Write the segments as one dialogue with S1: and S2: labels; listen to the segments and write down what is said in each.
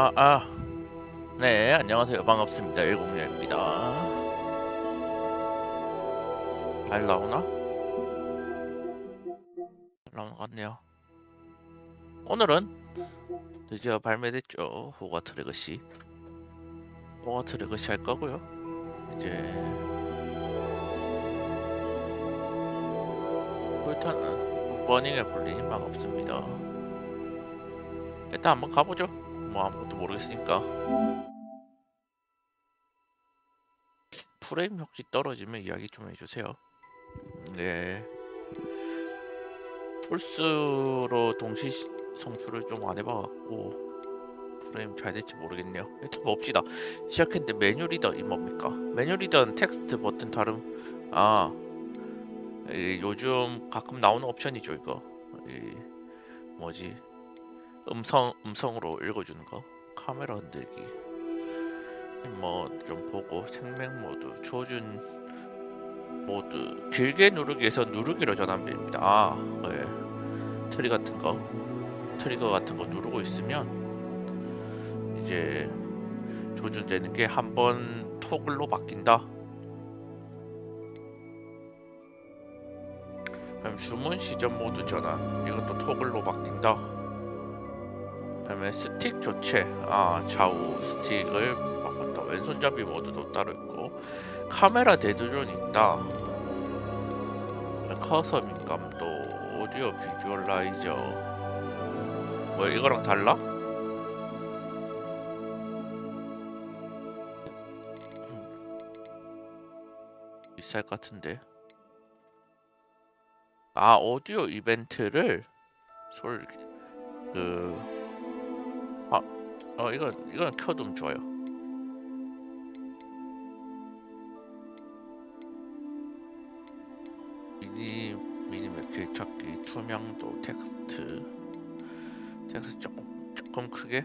S1: 아. 네, 안녕하세요. 반갑습니다. 1010입니다. 잘 나오나? 잘 나오는 것 같네요. 오늘은 드디어 발매됐죠. 호그와트 레거시. 호그와트 레거시 할 거고요. 이제 불타는 버닝에 불린 희망 없습니다. 일단 한번 가보죠. 뭐 아무것도 모르겠으니까. 프레임 혹시 떨어지면 이야기 좀 해주세요. 네. 플스로 동시 성수를 좀 안 해봐갖고 프레임 잘 될지 모르겠네요. 일단 봅시다. 시작했는데 메뉴 리더 이 뭡니까? 메뉴 리더는 텍스트 버튼 다름. 요즘 가끔 나오는 옵션이죠 이거. 이 뭐지? 음성으로 읽어주는 거. 카메라 흔들기. 뭐 좀 보고 생명 모드, 조준 모드. 길게 누르기에서 누르기로 전환됩니다. 트리거 같은 거 누르고 있으면 이제 조준되는 게 한 번 토글로 바뀐다. 그럼 주문 시전 모드 전환. 이것도 토글로 바뀐다. 그다음에 스틱 교체. 좌우 스틱을 바꿨다. 왼손잡이 모드도 따로 있고 카메라 대조존이 있다. 커서 민감도, 오디오 비주얼라이저. 뭐야 이거랑 달라? 비쌀 것 같은데. 오디오 이벤트를 솔, 그, 이건 켜두면 좋아요. 미니맵 길찾기, 투명도, 텍스트 조금 크게.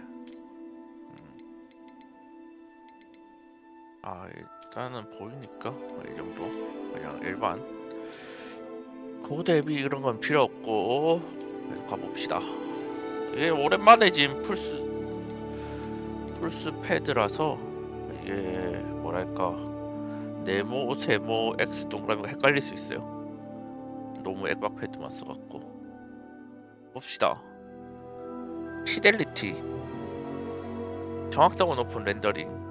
S1: 일단은 보이니까 이 정도 그냥 일반. 그 대비 이런 건 필요 없고 가봅시다. 이게 오랜만에 지금 플스 패드라서 이게 뭐랄까 네모, 세모, X 동그라미가 헷갈릴 수 있어요. 너무 액박 패드만 써갖고. 봅시다. 피델리티, 정확성은 높은 렌더링,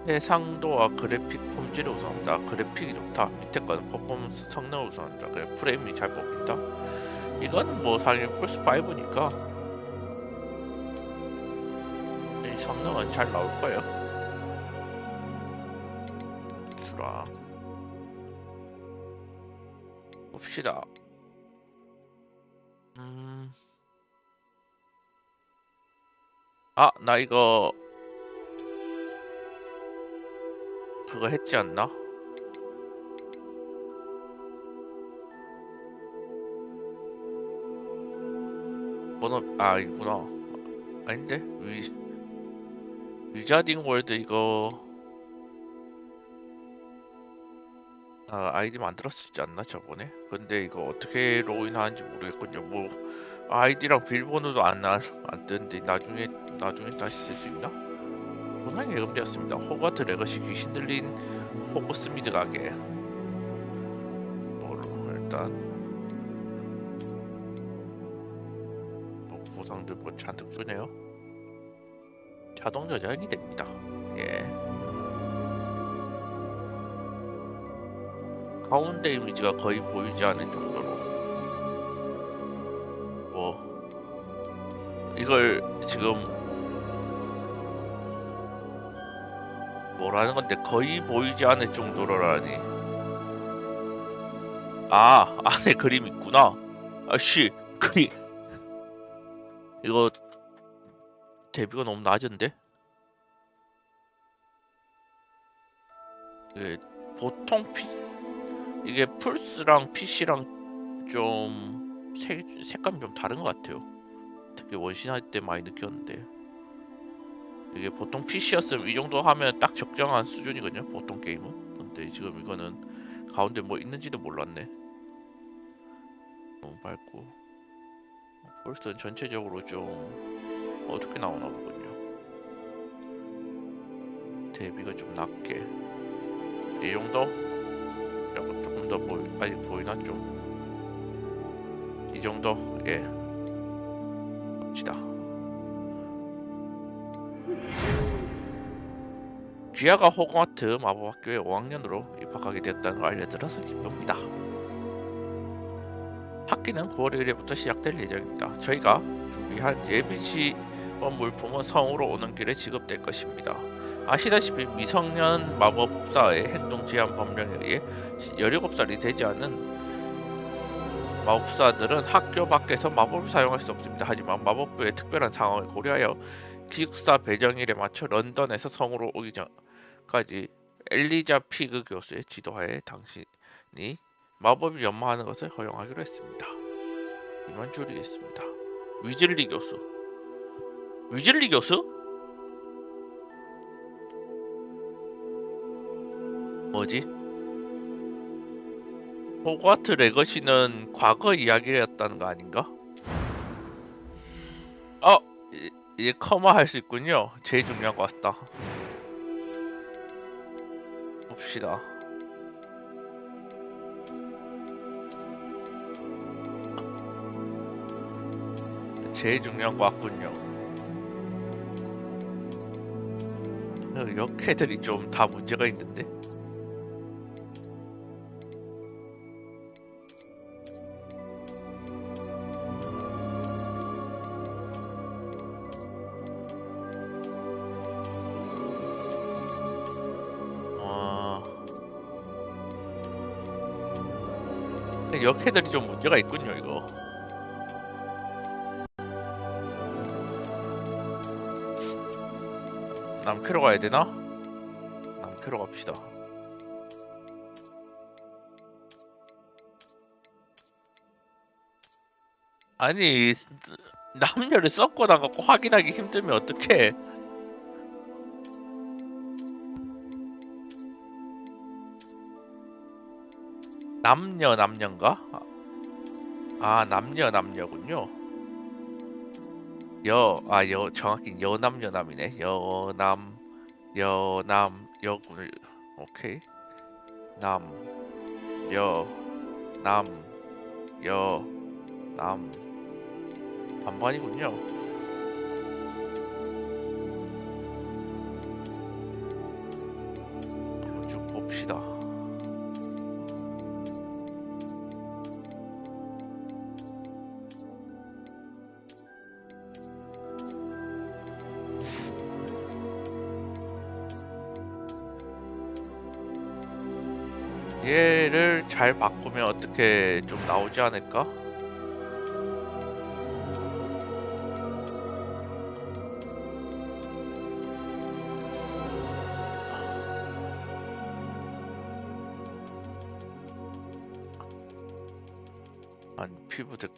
S1: 해상도와 그래픽 품질을 우선한다. 그래픽이 좋다. 밑에 거는 퍼포먼스 성능을 우선한다. 그래 프레임이 잘 뽑힌다. 이거는 뭐 사실 플스 5니까 이 성능은 잘 나올 거예요. 주라 봅시다. 나 이거 그거 했지 않나? 번호 이구나. 아닌데? 위자딩 월드 이거 아이디 만들었었지 않나 저번에? 근데 이거 어떻게 로그인 하는지 모르겠군요. 뭐 아이디랑 비밀번호도 안 뜨는데 나중에 다시 쓸 수 있나? 보상이 예금되었습니다. 호그와트 레거시 귀신 들린 호그스미드 가게. 일단 보상들 뭐 잔뜩 주네요. 자동 저장이 됩니다. 예. 가운데 이미지가 거의 보이지 않을 정도로 뭐 이걸 지금 뭐라는 건데 거의 보이지 않을 정도로라니. 안에 그림 있구나. 아씨 그림 이거 대비가 너무 낮은데? 보통 이게 플스랑 PC랑 좀 색감이 좀 다른 것 같아요. 특히 원신 할 때 많이 느꼈는데 이게 보통 PC였으면 이 정도 하면 딱 적정한 수준이거든요. 보통 게임은. 근데 지금 이거는 가운데 뭐 있는지도 몰랐네. 너무 밝고 플스는 전체적으로 좀 어둡게 나오나 보군요. 대비가 좀 낮게 이 정도? 조금 더 아직 보이나 좀? 이 정도? 예. 봅시다. 귀하가 호그와트 마법학교에 5학년으로 입학하게 되었다는 걸 알려들어서 기쁩니다. 학기는 9월 1일부터 시작될 예정입니다. 저희가 준비한 예비 지원 물품은 성으로 오는 길에 지급될 것입니다. 아시다시피 미성년 마법사의 행동 제한 법령에 의해 17살이 되지 않은 마법사들은 학교 밖에서 마법을 사용할 수 없습니다. 하지만 마법부의 특별한 상황을 고려하여 기숙사 배정일에 맞춰 런던에서 성으로 오기 전까지 엘리자 피그 교수의 지도하에 당신이 마법을 연마하는 것을 허용하기로 했습니다. 이만 줄이겠습니다. 위즐리 교수? 위즐리 교수? 뭐지? 호그와트 레거시는 과거 이야기였다는 거 아닌가? 이제 커마 할 수 있군요. 제일 중요한 것 같다. 봅시다. 제일 중요한 것 같군요. 역캐들이 좀 다 문제가 있는데? 역캐들이 좀 문제가 있군요, 이거. 남캐로 가야 되나? 남캐로 갑시다. 아니, 남녀를 섞고 나갖고 확인하기 힘들면 어떡해. 남녀인가? 남녀군요. 정확히 여남여남이네. 여군을, 오케이. 반반이군요. 쭉 봅시다. 얘를 잘 바꾸면 어떻게 좀 나오지 않을까? 아니 피부색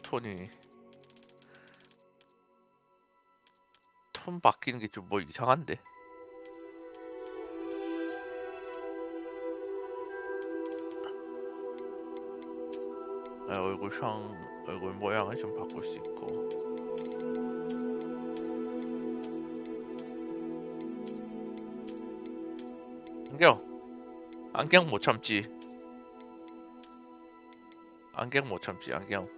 S1: 톤 바뀌는 게 좀 뭐 이상한데. 아, 얼굴 모양을 좀 바꿀 수 있고. 안경 못 참지. 안경 못 참지. 안경.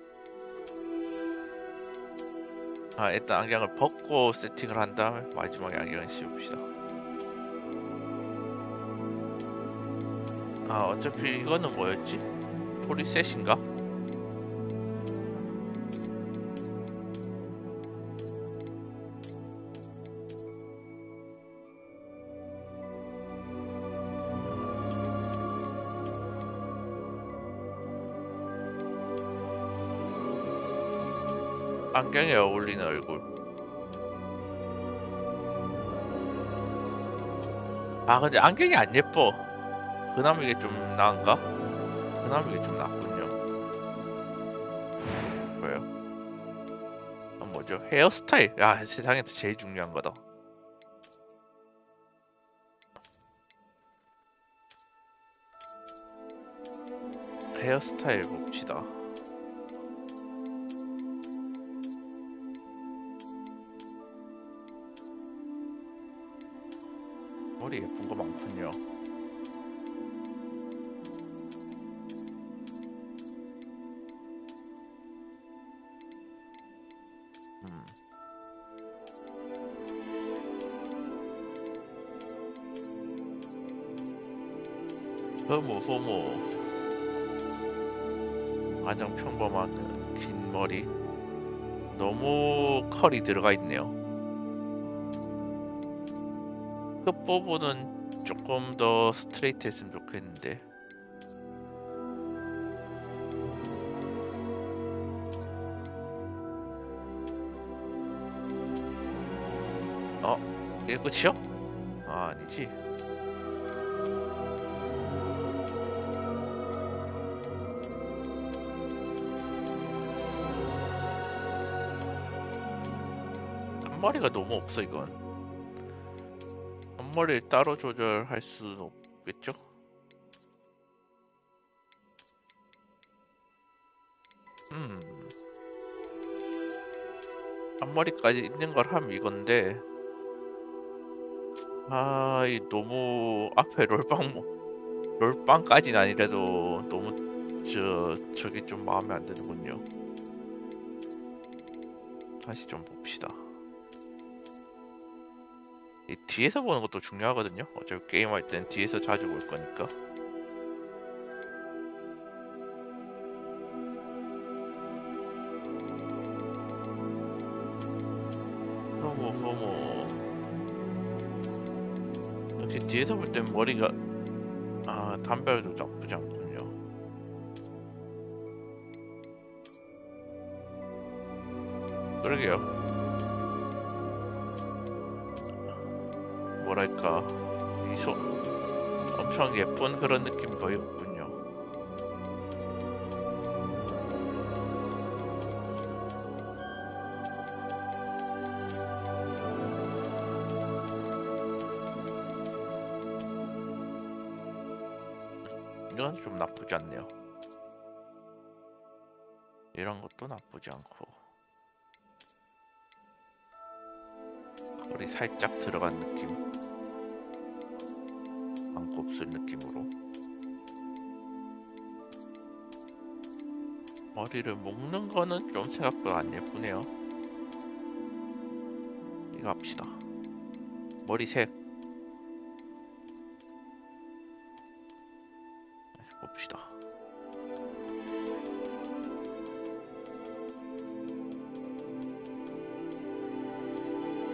S1: 아, 일단 안경을 벗고 세팅을 한 다음에 마지막에 안경을 씌웁시다. 아, 어차피 이거는 뭐였지? 프리셋인가? 안경에 어울리는 얼굴. 아, 근데 안경이 안 예뻐. 그나마 이게 좀 나은가? 그나마 이게 좀 낫군요. 뭐예요? 아, 뭐죠? 헤어스타일. 야, 세상에서 제일 중요한 거다. 헤어스타일 봅시다. 머리 예쁜 거 많군요. 흐무 가장 평범한 긴 머리. 너무 컬이 들어가 있네요. 끝부분은 조금 더 스트레이트 했으면 좋겠는데. 이게 끝이요? 아, 아니지. 앞머리가 너무 없어 이건. 앞머리를 따로 조절할 수는 없겠죠? 앞머리까지 있는 걸 하면 이건데, 아, 이 너무 앞에 롤빵까지는 아니라도 너무 저게 좀 마음에 안 드는군요. 다시 좀 봅시다. 이 뒤에서 보는 것도 중요하거든요. 어차피 게임할 땐 뒤에서 자주 볼 거니까. 흐무 역시 뒤에서 볼 땐 머리가 단발도 나쁘지 않군요. 그러게요. 뭐랄까, 엄청 예쁜 그런 느낌 거의 없군요. 이건 좀 나쁘지 않네요. 이런 것도 나쁘지 않고. 컬이 살짝 들어간 느낌. 안곱슬 느낌으로. 머리를 묶는 거는 좀 생각보다 안 예쁘네요. 이거 합시다. 머리색 봅시다.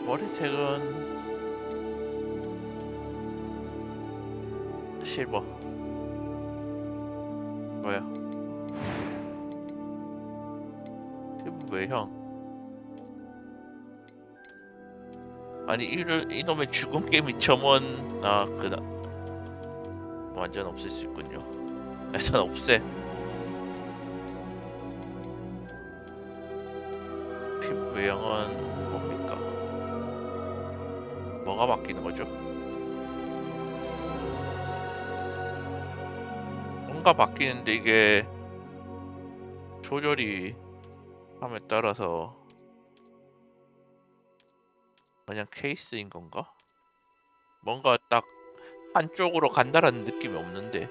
S1: 머리색은 실버. 뭐야? 실버 외형. 아니 이놈의 죽은 게임이 점원 완전 없앨 수 있군요. 일단 없애. 피부 외형은 뭡니까? 뭐가 바뀌는 거죠? 뭔가 바뀌는데 이게 조절이 함에 따라서 그냥 케이스인 건가? 뭔가 딱 한쪽으로 간다라는 느낌이 없는데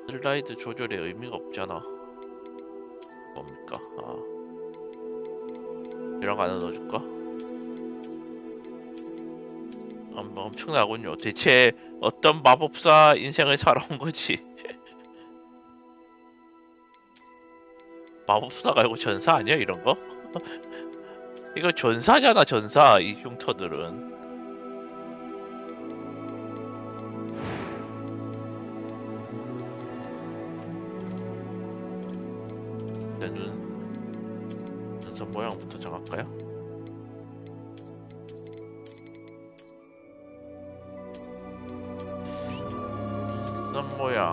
S1: 슬라이드 조절에 의미가 없잖아. 뭡니까? 아, 이런 거 하나 넣어줄까? 엄청나군요. 대체 어떤 마법사 인생을 살아온 거지? 마법사가 아니고 전사 아니야 이런 거? 이거 전사잖아 전사 이 흉터들은. 일단 눈썹 모양부터 정할까요? 눈썹 모양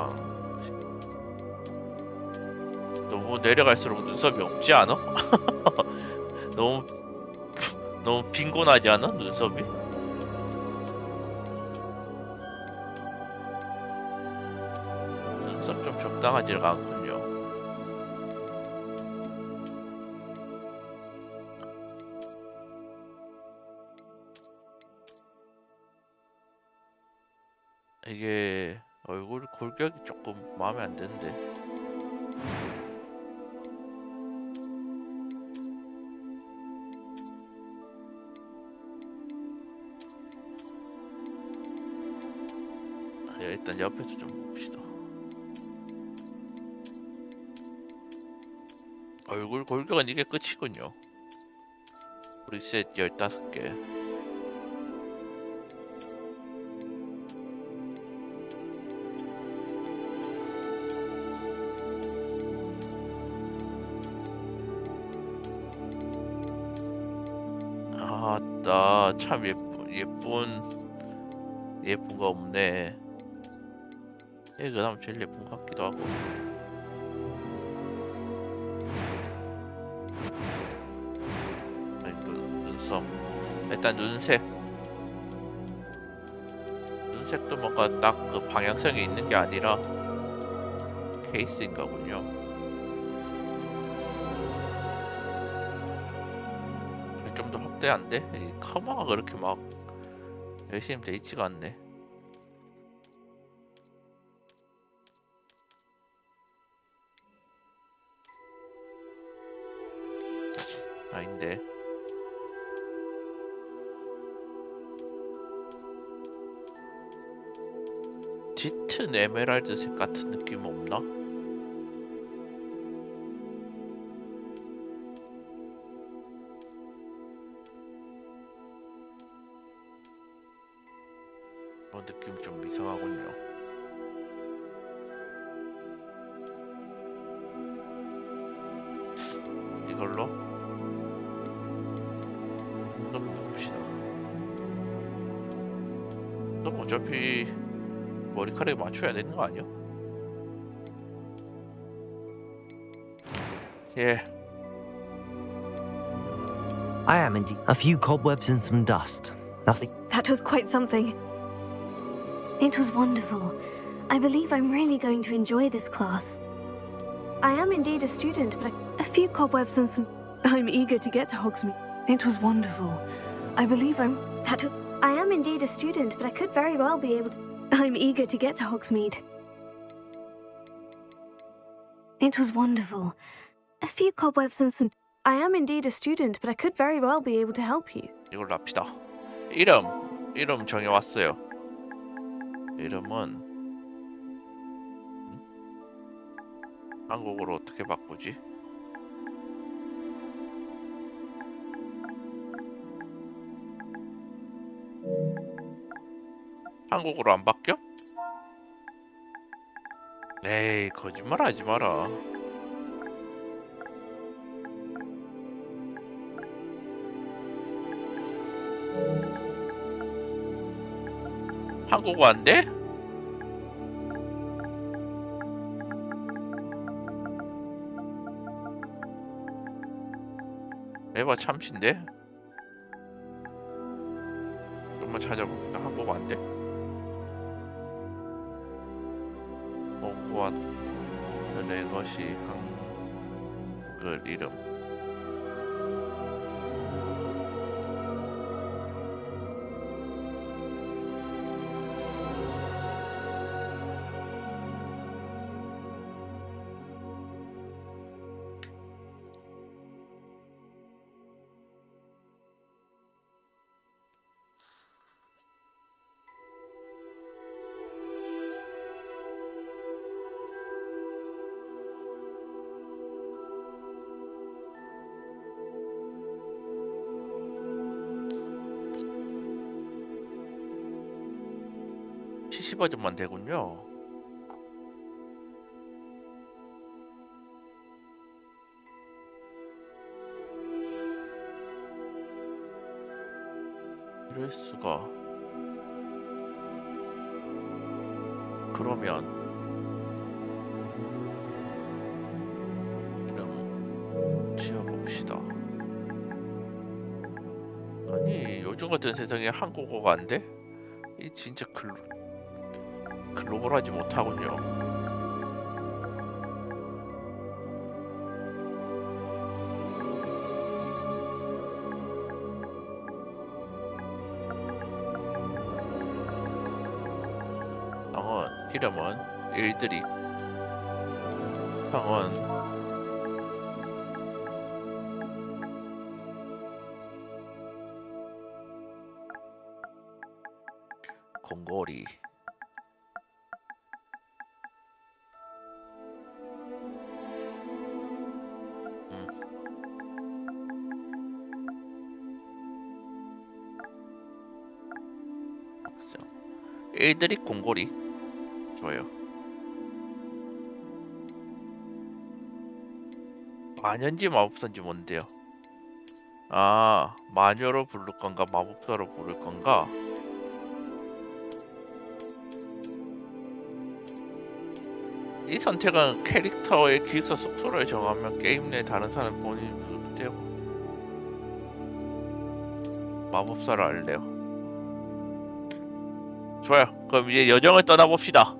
S1: 너무 내려갈수록 눈썹이 없지 않아? 너무 너무 빈곤하지 않아? 눈썹이? 눈썹 좀 적당하지가 않군요. 이게 얼굴 골격이 조금 마음에 안 드는데. 일단 옆에서 좀 봅시다. 얼굴 골격은 이게 끝이군요. 리셋 15개. 아따 참 예쁜 거 없네. 얘 그다음 제일 예쁜 것 같기도 하고. 아니, 눈썹. 일단 눈색도 뭔가 딱 그 방향성이 있는 게 아니라 케이스인가군요. 좀 더 확대한데? 이 커버가 그렇게 막 열심히 돼 있지가 않네. 아닌데. 짙은 에메랄드색 같은 느낌 없나? 느낌 좀 이상하군요. 이걸로 좀 봅시다. 너 어차피 머리카락에 맞춰야 되는 거 아니야? 예.
S2: I am indeed. A few cobwebs and some dust. Nothing.
S3: That was quite something. It was wonderful. I believe I'm really going to enjoy this class. I am indeed a student, but a few cobwebs and some... I'm eager to get to Hogsmeade. It was wonderful. I believe I am indeed a student, but I could very well be able to... I'm eager to get to Hogsmeade. It was wonderful. A few cobwebs and some... I am indeed a student, but I could very well be able to help you.
S1: 이걸로 합시다. 이름 정해왔어요. 이름은 한국어로 어떻게 바꾸지? 한국어로 안 바뀌어? 에이 거짓말 하지 마라. 한국어 안 돼? 에바 참신데? 좀만 찾아봅시다. 한국 안 돼? 호그와트의 것이 한글 이름. 버전만 되군요. 이럴 수가. 그러면 이름 지어봅시다. 아니 요즘 같은 세상에 한국어가 안 돼? 이 진짜 글로벌하지 못하군요. 상원 이름은 일들이 상원 공고리 일들이 공고리 좋아요. 마녀인지 마법사인지 뭔데요? 아 마녀로 부를 건가 마법사로 부를 건가? 이 선택은 캐릭터의 기획사 숙소를 정하면 게임 내 다른 사람 본인이 부르대요. 마법사를 알래요. 좋아요. 그럼 이제 여정을 떠나봅시다.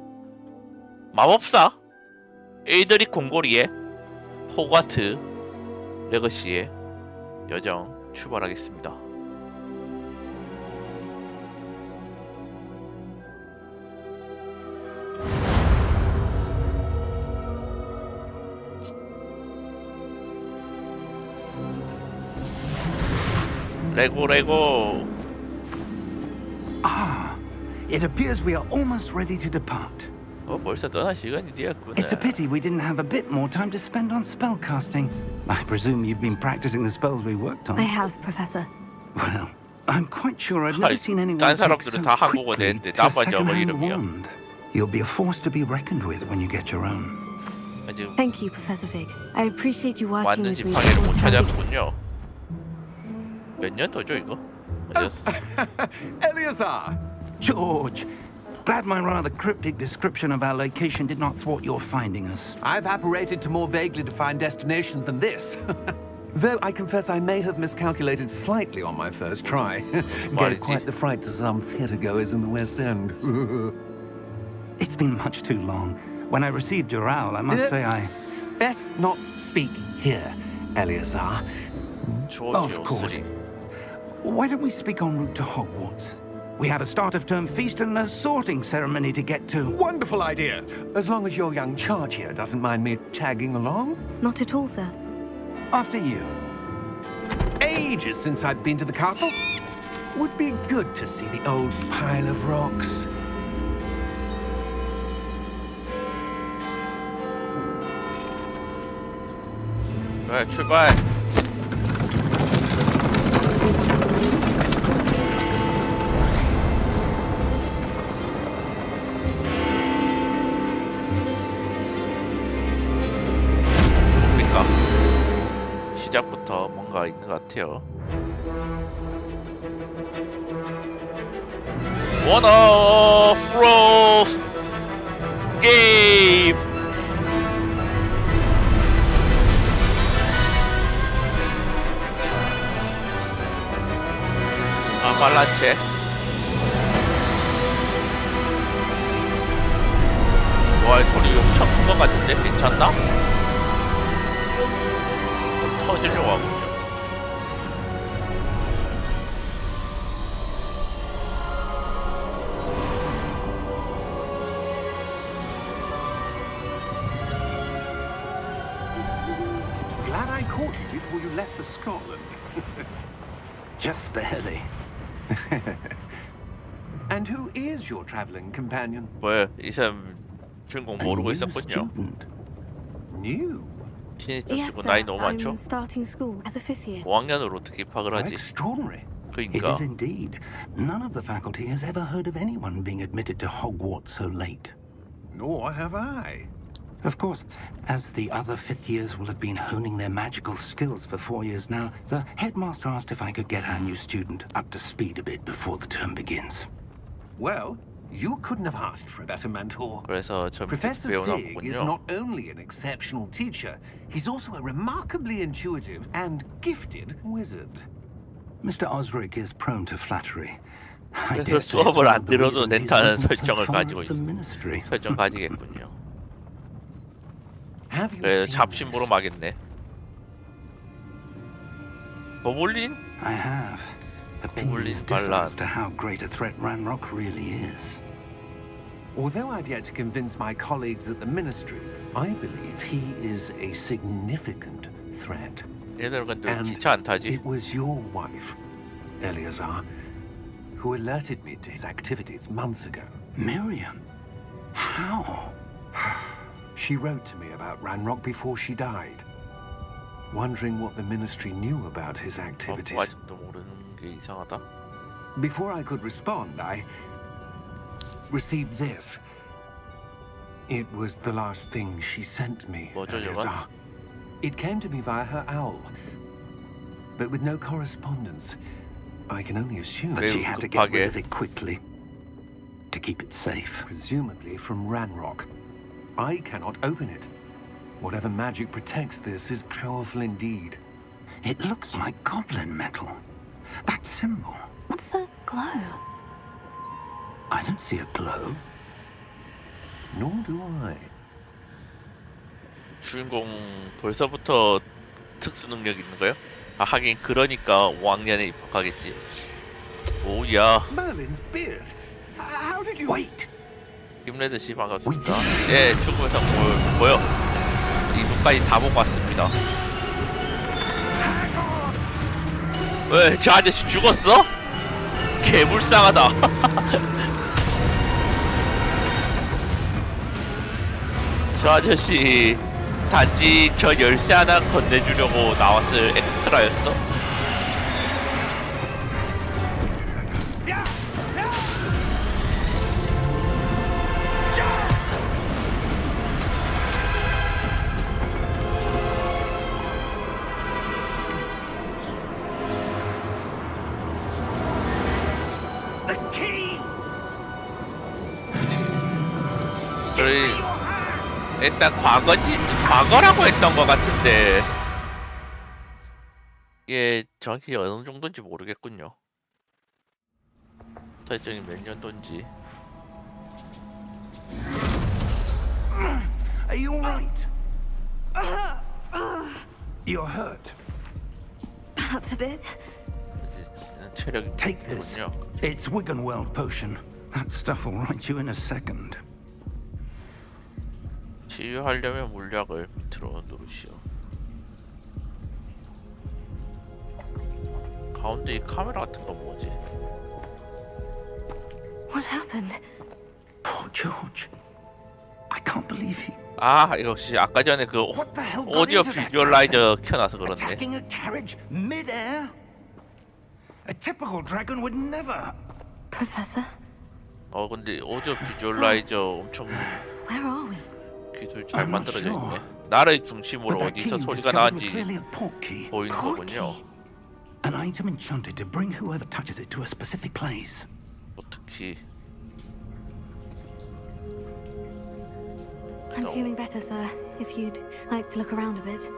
S1: 마법사 에이드리 공고리의 호그와트 레거시의 여정 출발하겠습니다. 레고
S4: It appears we are almost ready to depart.
S1: 벌써 떠날 시간이 되었구나.
S4: It's a pity we didn't have a bit more time to spend on spellcasting. I presume you've been practicing the spells we worked on.
S3: I have, Professor.
S4: Well, I'm quite sure I've never seen anyone
S1: 딴
S4: take so
S1: 사람들은 다 한국어
S4: quickly
S1: 되는데
S4: to a
S1: 나만 영어
S4: second-hand
S1: 이름이야.
S4: wand. You'll be a force to be reckoned with when you get your own.
S1: 아직
S3: Thank you, Professor Fig. I appreciate you working
S1: 완전
S3: with me.
S1: 지팡이를 못
S3: to tell me-
S1: 찾았군요. 몇 년 더죠 이거?
S5: Eleazar!
S4: George, glad my rather cryptic description of our location did not thwart your finding us.
S5: I've apparated to more vaguely defined destinations than this. Though I confess I may have miscalculated slightly on my first try. Gave quite the fright to some theatregoers in the West End.
S4: It's been much too long. When I received your owl, I must say I...
S5: Best not speak here, Eleazar.
S4: Of course.
S1: 조지오 3.
S4: Why don't we speak en route to Hogwarts? We have a start-of-term feast and a sorting ceremony to get to.
S5: Wonderful idea! As long as your young charge here doesn't mind me tagging along.
S3: Not at all, sir.
S4: After you.
S5: Ages since I've been to the castle. Would be good to see the old pile of rocks.
S1: 그래 출발. 뭡니까? 시작부터 뭔가 있는 것 같아요. 워너 프로 게임. 빨란 책. 와, 소리 엄청 큰 것 같은데 괜찮나? 터지려고 하군요.
S5: Glad I caught you before you left for Scotland.
S4: Just barely.
S5: And who is your traveling companion?
S1: 뭐야, 이 사람 주인공
S4: A
S1: 모르고
S4: new
S1: 있었군요.
S4: student.
S5: New?
S1: 신입
S3: Yes,
S1: 치고
S3: sir.
S1: 나이 너무 많죠?
S3: I'm starting school as a fifth year.
S1: 5학년으로 어떻게 입학을
S5: How
S1: 하지?
S5: extraordinary.
S4: It
S1: 그러니까
S4: is indeed. None of the faculty has ever heard of anyone being admitted to Hogwarts so late.
S5: Nor have I.
S4: Of course, as the other fifth years will have been honing their magical skills for 4 years now, the headmaster asked if I could get our new student up to speed a bit before the term begins.
S5: Well, you couldn't have asked for a better mentor.
S1: 그래서 저 밑에
S5: Professor
S1: 배우나
S5: Fig is
S1: 보군요.
S5: not only an exceptional teacher, he's also a remarkably intuitive and gifted wizard.
S4: Mr. Osric is prone to flattery. I
S1: 그래서
S4: dare say it's
S1: 수업을
S4: one
S1: 안
S4: of the
S1: 들어도
S4: reasons he's
S1: 된다는
S4: risen so
S1: 설정을
S4: far
S1: 가지고
S4: up the
S1: 있어.
S4: ministry.
S1: 설정 가지겠군요.
S5: Have you
S1: 그래서
S5: seen
S1: 잡심부로
S5: this?
S1: 막겠네. 버블린?
S4: I have. Opinions
S1: Holy
S4: differ
S1: ballad.
S4: as to how great a threat Ranrock really is.
S5: Although I've yet to convince my colleagues at the ministry, I believe he is a significant threat.
S1: 얘들 근데 왜
S5: And
S1: 기차 안 타지?
S5: it was your wife, Eleazar, who alerted me to his activities months ago.
S4: Miriam? How?
S5: She wrote to me about Ranrock before she died, wondering what the ministry knew about his activities.
S1: 아직도 모르는 게 이상하다.
S5: Before I could respond, I received this. It was the last thing she sent me,
S1: 뭐죠, 저건?
S5: Eleazar. It came to me via her owl, but with no correspondence. I can only assume
S4: But
S1: Very
S4: she had to
S1: good
S4: get rid
S1: target.
S4: of it quickly to keep it safe.
S5: presumably from Ranrock. I cannot open it. Whatever magic protects this is powerful indeed.
S4: It looks like goblin metal. That symbol.
S3: What's the glow?
S4: I don't see a glow.
S5: Nor do I.
S1: 주인공 벌써부터 특수 능력 있는 거요? 아 하긴 그러니까 5학년에 입학하겠지. 오야,
S5: Merlin's beard. How did you...
S4: Wait!
S1: 김레드 씨 반갑습니다. 예, 죽음의 성 뭐요? 이분까지 다 보고 왔습니다. 왜, 저 아저씨 죽었어? 개불쌍하다. 저 아저씨 단지 저 열쇠 하나 건네주려고 나왔을 엑스트라였어?
S4: The key!
S1: 저희 일단 과거라고 했던 것 같은데 이게 정확히 어느 정도인지 모르겠군요. 설정이 몇 년도인지.
S4: Are you alright? You're hurt.
S3: Perhaps a bit.
S1: 체력이
S4: Take this.
S1: 있군요.
S4: It's Wiggenweld potion. That stuff will right you in a second.
S1: 치유하려면 물약을 밑으로 누르시오. 가운데 이 카메라 같은 건 뭐지?
S3: What happened?
S4: Poor George. I can't believe he...
S1: 아 이거 혹시 아까 전에 그
S4: What the hell got
S1: 오디오
S4: into that
S1: 비주얼라이저 켜놔서 그렇네.
S4: Attacking a carriage mid-air? A typical dragon would never...
S3: Professor,
S1: 근데 오디오 비주얼라이저 엄청
S3: where are we?
S1: 기술 잘
S4: I'm not
S1: 만들어져
S4: sure.
S1: 있네. 나를
S4: But
S1: 중심으로
S4: that key
S1: 어디서 소리가
S4: discovered was
S1: 나는지
S4: clearly a port key.
S1: 보이는
S3: Port
S1: 거군요.
S3: key?
S4: An item enchanted to bring whoever touches it to a specific place.
S1: 어떻게
S3: I'm feeling better, sir. If you'd like to look around a bit.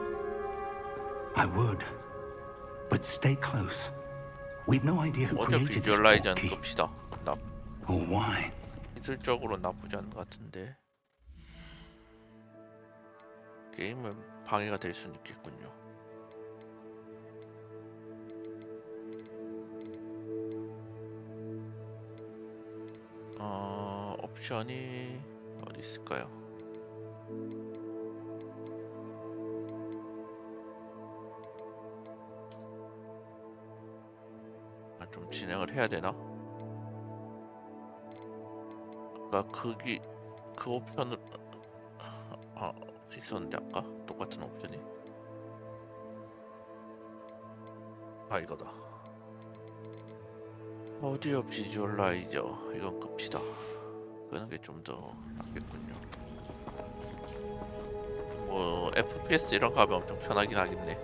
S4: I would. But stay close. We've no idea who
S1: 먼저
S4: created this
S1: 비주얼라이저는
S4: portkey
S1: 끕시다.
S4: or why.
S1: 기술적으로 나쁘지 않은 것 같은데 게임은 방해가 될 수는 있겠군요. 옵션이 어디 있을까요? 좀 진행을 해야 되나? 아까 그 옵션을 있었는데 아까 똑같은 옵션이 이거다. 오디오 비주얼라이저 이건 끕시다. 끄는 게 좀 더 낫겠군요. 뭐 FPS 이런 거 하면 엄청 편하긴 하겠네.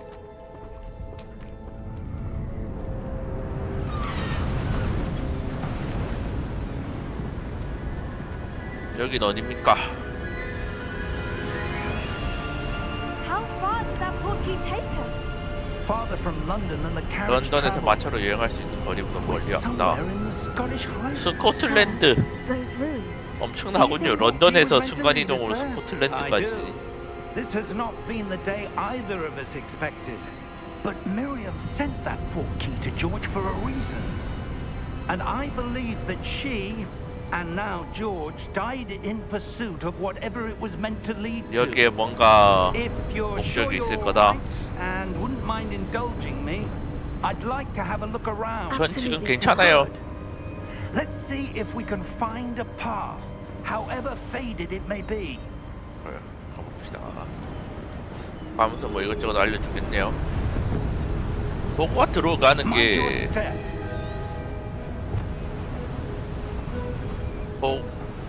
S1: 여긴 어딥니까?
S3: How far did that portkey take us?
S4: Farther from London than the carriage
S1: 런던에서
S4: traveled.
S1: 마차로 여행할 수 있는 거리보다
S4: We're
S1: 멀리 왔다.
S4: somewhere in the Scottish Highlands.
S1: 스코틀랜드
S3: Those ruins.
S1: 엄청나군요. 런던에서 순간이동으로 스코틀랜드까지.
S4: This has not been the day either of us expected. But Miriam sent that portkey to George for a reason. And I believe that she, and now George, died in pursuit of whatever it was meant to lead to.
S1: 여기에 뭔가
S4: If you're sure
S1: 목적이 있을
S4: you're
S1: 거다.
S4: right and wouldn't mind indulging me, I'd like to have a look around.
S1: 전 지금
S3: Absolutely,
S1: 괜찮아요.
S4: Let's see if we can find a path, however faded it may be.
S1: 그래, 가봅시다. 가면서 뭐 이것저것 알려주겠네요. 호그와트로 가는
S4: Mind your
S1: 게
S4: step.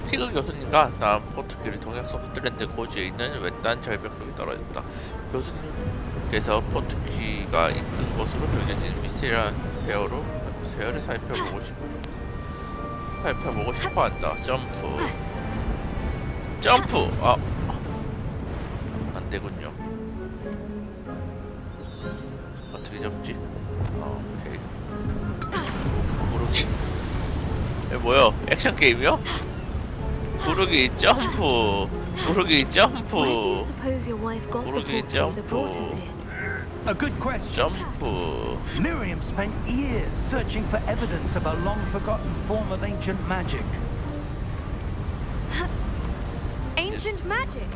S1: 티그 교수님과 다음 포트키를 통해 스코틀랜드 고지에 있는 외딴 절벽속에 떨어졌다. 교수님께서 포트키가 있는 곳으로 정해진 미스테리한 세어를 살펴보고 싶어한다. 점프. 안 되군요. 어떻게 접지? 오케이. 구르기. 뭐야? 액션 게임이요? 구르기 점프.
S3: Where do you suppose your wife got the
S1: Gurugi
S3: portkey that brought us
S1: jump.
S3: here?
S4: A good question.
S1: 점프.
S4: Miriam spent years searching for evidence of a long-forgotten form of ancient magic.
S3: Ancient magic.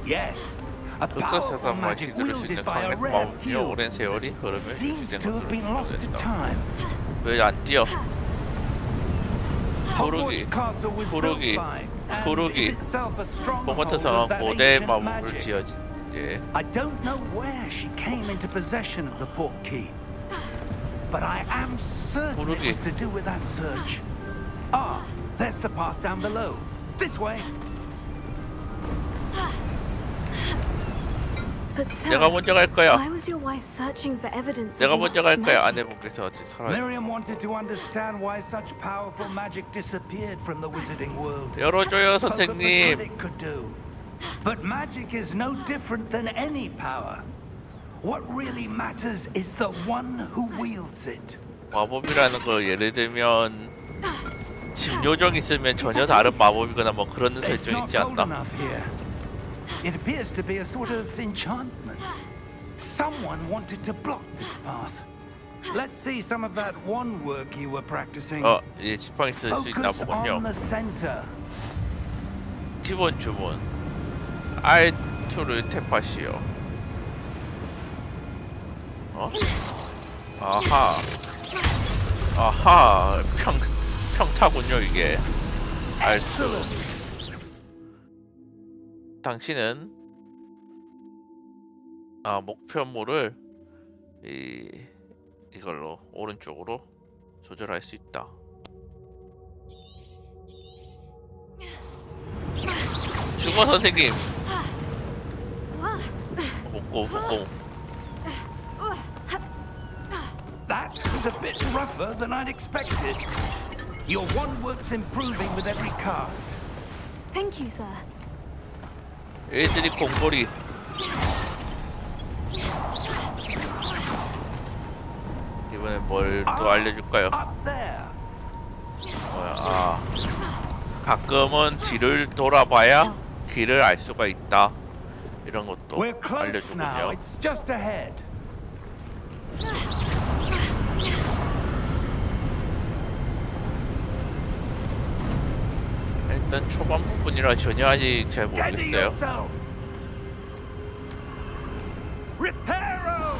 S4: Yes, a
S1: 독서
S4: powerful
S1: 세상
S4: magic
S1: 마치 들을 수
S4: wielded
S1: 있는
S4: by a
S1: 강력
S4: rare
S1: 마법이
S4: few.
S1: 오랜 세월이 흐르며
S4: Seems
S1: 유지된
S4: to have
S1: 것으로
S4: been lost to
S1: 추정된다.
S4: time.
S1: 왜 안 뛰어?
S4: Hogwarts Castle was built
S1: 구르기.
S4: by and
S1: 구르기.
S4: is itself a stronghold
S1: 호그와트
S4: of
S1: 성은
S4: that
S1: 고대
S4: ancient
S1: 마법을
S4: magic.
S1: 지어진. 예.
S4: I don't know where she came into possession of the portkey, but I am certain it
S1: 구르기.
S4: was to do with that search. Ah, there's the path down below. This way.
S3: But sir,
S1: 내가 먼저 갈 거야.
S3: why was your wife searching for evidence
S1: 내가
S3: of
S1: 먼저
S3: lost
S1: 갈 거야.
S3: magic?
S1: 아내분께서 어찌 살아?
S4: Miriam wanted to understand why such powerful magic disappeared from the wizarding world.
S1: 열어줘요,
S4: Spoke of the good
S1: 선생님.
S4: it could do. But magic is no different than any power. What really matters is the one who wields it.
S1: 마법이라는 거 예를 들면 집 요정 있으면 전혀 다른 마법이거나 뭐 그런
S4: It's
S1: 설정
S4: not
S1: 있지
S4: cold
S1: 않나?
S4: enough here. It appears to be a sort of enchantment. Someone wanted to block this path. Let's see some of that wand work you were practicing.
S1: 예, 지팡이 쓸 수 있나
S4: Focus
S1: 보군요.
S4: on the center.
S1: 기본 주문. R2를 탭하시오. 아하, 평타군요 이게. R2. 당신은 목표물을 이걸로 오른쪽으로 조절할 수 있다. 죽어 선생님. 목고.
S4: That was a bit rougher than I'd expected. Your wand work's improving with every cast.
S3: Thank you, sir.
S1: 얘들이 공돌이. 이번엔 뭘 또 알려줄까요?
S4: Up there.
S1: 뭐야? 아, 가끔은 뒤를 돌아봐야 길을 알 수가 있다. 이런 것도
S4: We're close now.
S1: 알려주군요.
S4: It's just ahead.
S1: 일단 초반 부분이라 전혀 아직 잘
S4: Steady
S1: 모르겠어요.
S4: yourself. Reparo.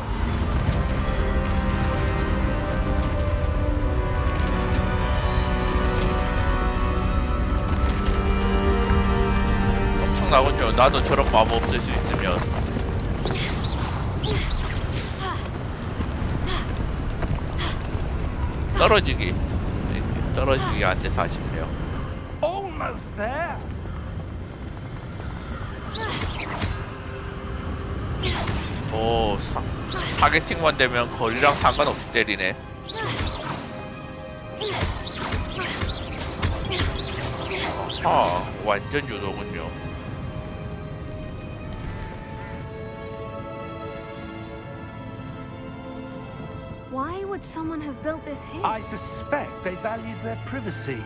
S1: 엄청나군요. 나도 저런 마법 쓸 수 있으면. 떨어지기. 떨어지기 안 돼서 아쉽네요.
S4: Almost there.
S1: 오, 타겟팅만 되면 거리랑 상관없이 때리네. 아, 완전 유도군요.
S3: Why would someone have built this here?
S4: I suspect they valued their privacy.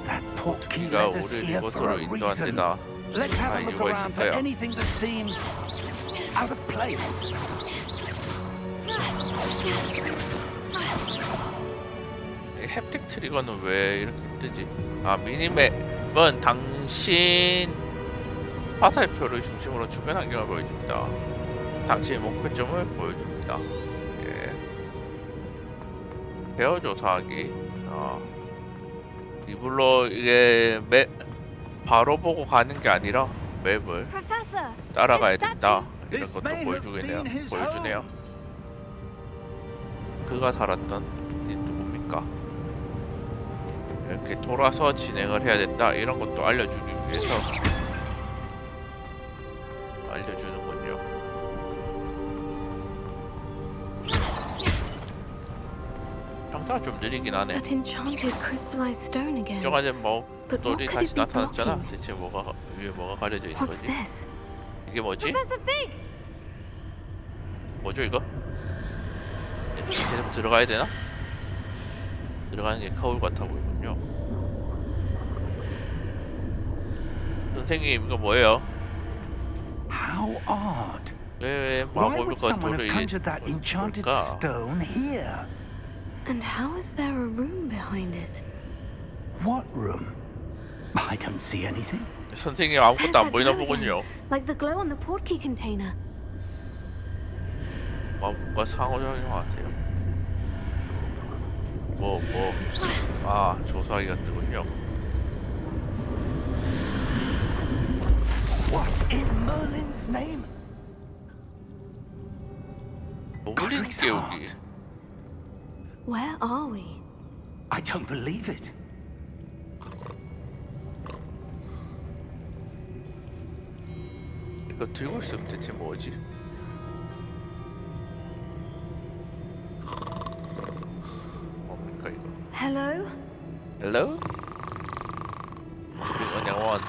S4: That portkey
S1: 네가
S4: led us
S1: 우리를
S4: here for
S1: 이곳으로
S4: a reason.
S1: 인도한데다.
S4: Let's have
S1: 아,
S4: a look
S1: 이유가
S4: around for
S1: 있을까요?
S4: anything that seems out of place.
S1: 이 햅틱 트리거는 왜 이렇게 뜨지? 아, 미니맵은 당신 화살표를 중심으로 주변 환경을 보여줍니다. 당신의 목표점을 보여줍니다. 예. 대어 조사하기. 아, 이불로 이게 바로 보고 가는 게 아니라 맵을
S3: Professor,
S1: 따라가야
S3: this
S1: 된다. 이런
S4: This
S1: 것도
S4: may have been his
S1: 보여주네요. 그가 살았던 이 누굽니까? 이렇게 돌아서 진행을 해야 된다. 이런 것도 알려주기 위해서 알려주는군요. 평타가 좀 느리긴 하네.
S3: that enchanted crystallized stone again.
S1: 저간에 뭐
S3: But what
S1: 돌이
S3: could
S1: 다시
S3: it be
S1: 나타났잖아.
S3: blocking?
S1: 대체 뭐가 위에 뭐가 가려져 있는
S3: What's
S1: 거지?
S3: this?
S1: 이게 뭐지?
S3: Professor Fig!
S1: 뭐죠 이거? 계속 들어가야 되나? 들어가는 게 거울 같아 보이군요. 선생님 이거 뭐예요?
S4: How odd.
S1: 왜
S4: Why
S1: 마법을
S4: would someone
S1: 건조를
S4: have conjured that enchanted
S1: 뭘까?
S4: stone here?
S3: And how is there a room behind it?
S4: What room? I don't see anything.
S1: 선생님
S3: There's
S1: 아무것도 안
S3: that
S1: 보이나
S3: glow
S1: 보군요.
S3: again, like the glow on the portkey container.
S1: 마법과 상호작용하세요. 아, 조사하기가 뜨군요.
S4: What in Merlin's name?
S1: 고블린
S4: Godric's
S1: 깨우기.
S4: heart.
S3: Where are we?
S4: I don't believe it.
S1: 이거 들고 있으면 대체 뭐지? 뭡니까 이거?
S3: Hello?
S1: Hello? 이건 영원.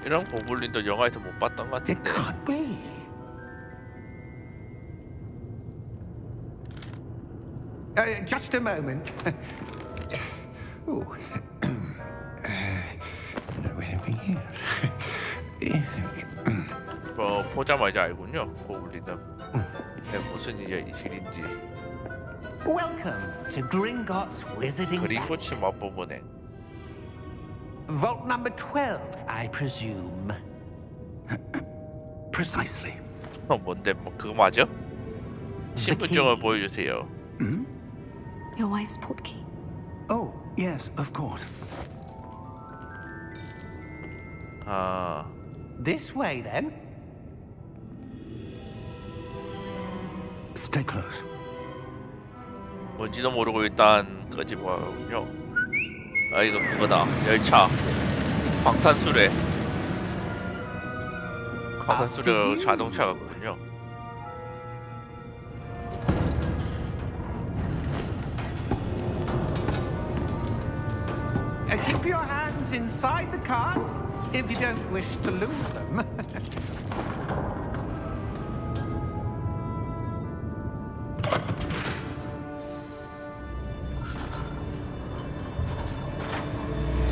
S1: 이런 고블린도 영화에서 못 봤던 것
S4: It
S1: 같은데.
S4: can't be.
S5: Just a moment. Ooh.
S1: 보자마자 알군요. 고블린은 무슨 일인지.
S5: Welcome to Gringotts Wizarding Bank.
S1: 그린고치 마법은행.
S5: Vault number 12, I presume.
S4: Precisely.
S1: 뭔데 뭐 그거 맞아? 신분증을 보여주세요.
S3: Your wife's portkey.
S4: Oh, yes, of course.
S1: 아,
S5: This way, then.
S4: Stay close.
S1: 뭔지도 모르고 일단 끄집어군요. 아 이거 그거다. 열차. 광산수레. 광산수레 자동차 같군요.
S4: aside the cards, if you don't wish to lose them.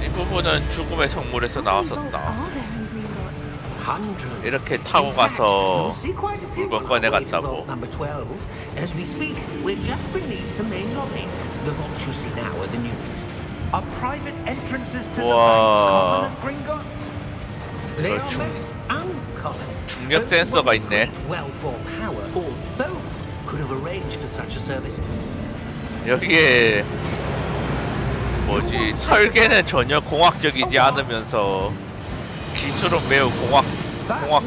S1: 이 부분은 죽음의 성물에서 나왔었다. 이렇게 타고 가서 물건 꺼내 갔다고.
S6: Number 12. As we speak, we're just beneath the main lobby. The vaults you see now are the newest.
S4: Are private entrances to the
S1: Wow.
S4: bank common at Gringotts?
S6: They are
S1: 중-
S6: most uncommon.
S1: 중력
S6: Only
S1: 센서가
S6: one
S1: 있네.
S6: great wealth or power, or both, could have arranged for such a service.
S1: 여기에 뭐지 설계는 전혀 공학적이지 않으면서 기술은 매우 공학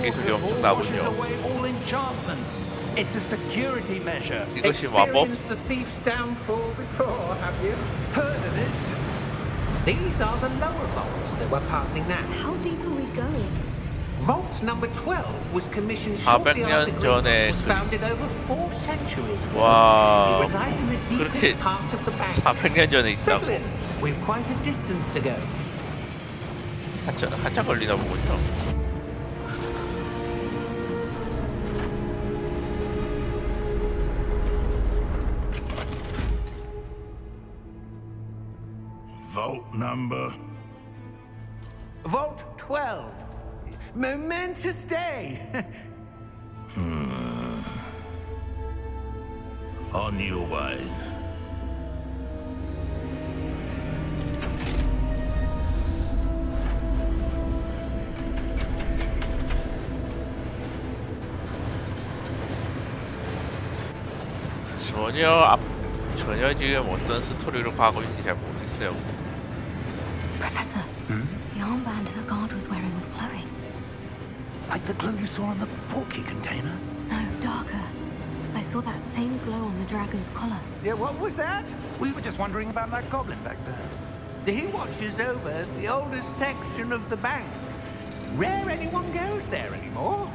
S1: 기술이 엄청나군요.
S4: away all enchantments. It's a security measure.
S1: 이것이 마법?
S6: Experienced the thief's downfall before, have you?
S4: Heard of it?
S6: These are the lower vaults that we're passing now.
S3: How deep are we going?
S6: Vault number 12 was commissioned shortly
S1: 400년
S6: after
S1: 전에
S6: Gringotts was founded over 4 centuries ago.
S1: 와,
S6: It resides in the
S1: 그렇게
S6: deepest part of the bank.
S1: 400년 전에
S6: Settle
S1: 있다고.
S6: in. We've quite a distance to go.
S1: 한참 걸리나 보군요.
S7: Vault number.
S4: Vault 12. Momentous day.
S7: On your way.
S1: 전혀 지금 어떤 스토리로 가고 있는지 잘 모르겠어요.
S3: Professor, the armband that guard was wearing was glowing.
S4: Like the glow you saw on the porky container?
S3: No, darker. I saw that same glow on the dragon's collar.
S4: Yeah, what was that? We were just wondering about that goblin back there.
S6: He watches over the oldest section of the bank. Rare anyone goes there anymore.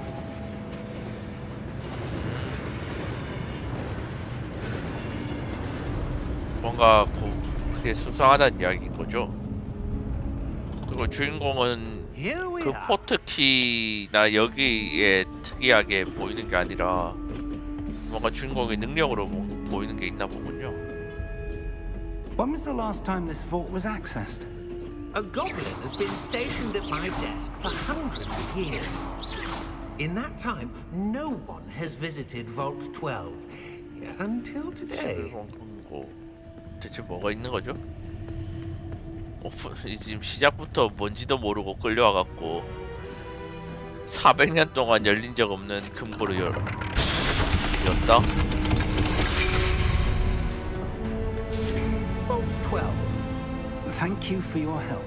S1: 뭔가 그게 수상하다는 이야기인 거죠. 그리고 주인공은
S4: Here we
S1: 그
S4: are.
S1: 포트키나 여기에 특이하게 보이는 게 아니라 뭔가 주인공의 능력으로 보이는 게 있나 보군요.
S4: When was the last time this vault was accessed?
S6: A goblin has been stationed at my desk for hundreds of years. In that time, no one has visited Vault 12 until today.
S1: 금고 대체 뭐가 있는 거죠? 지금 시작부터 뭔지도 모르고 끌려와갖고 400년 동안 열린 적 없는 금고를 열었다?
S6: Vault 12.
S4: Thank you for your help.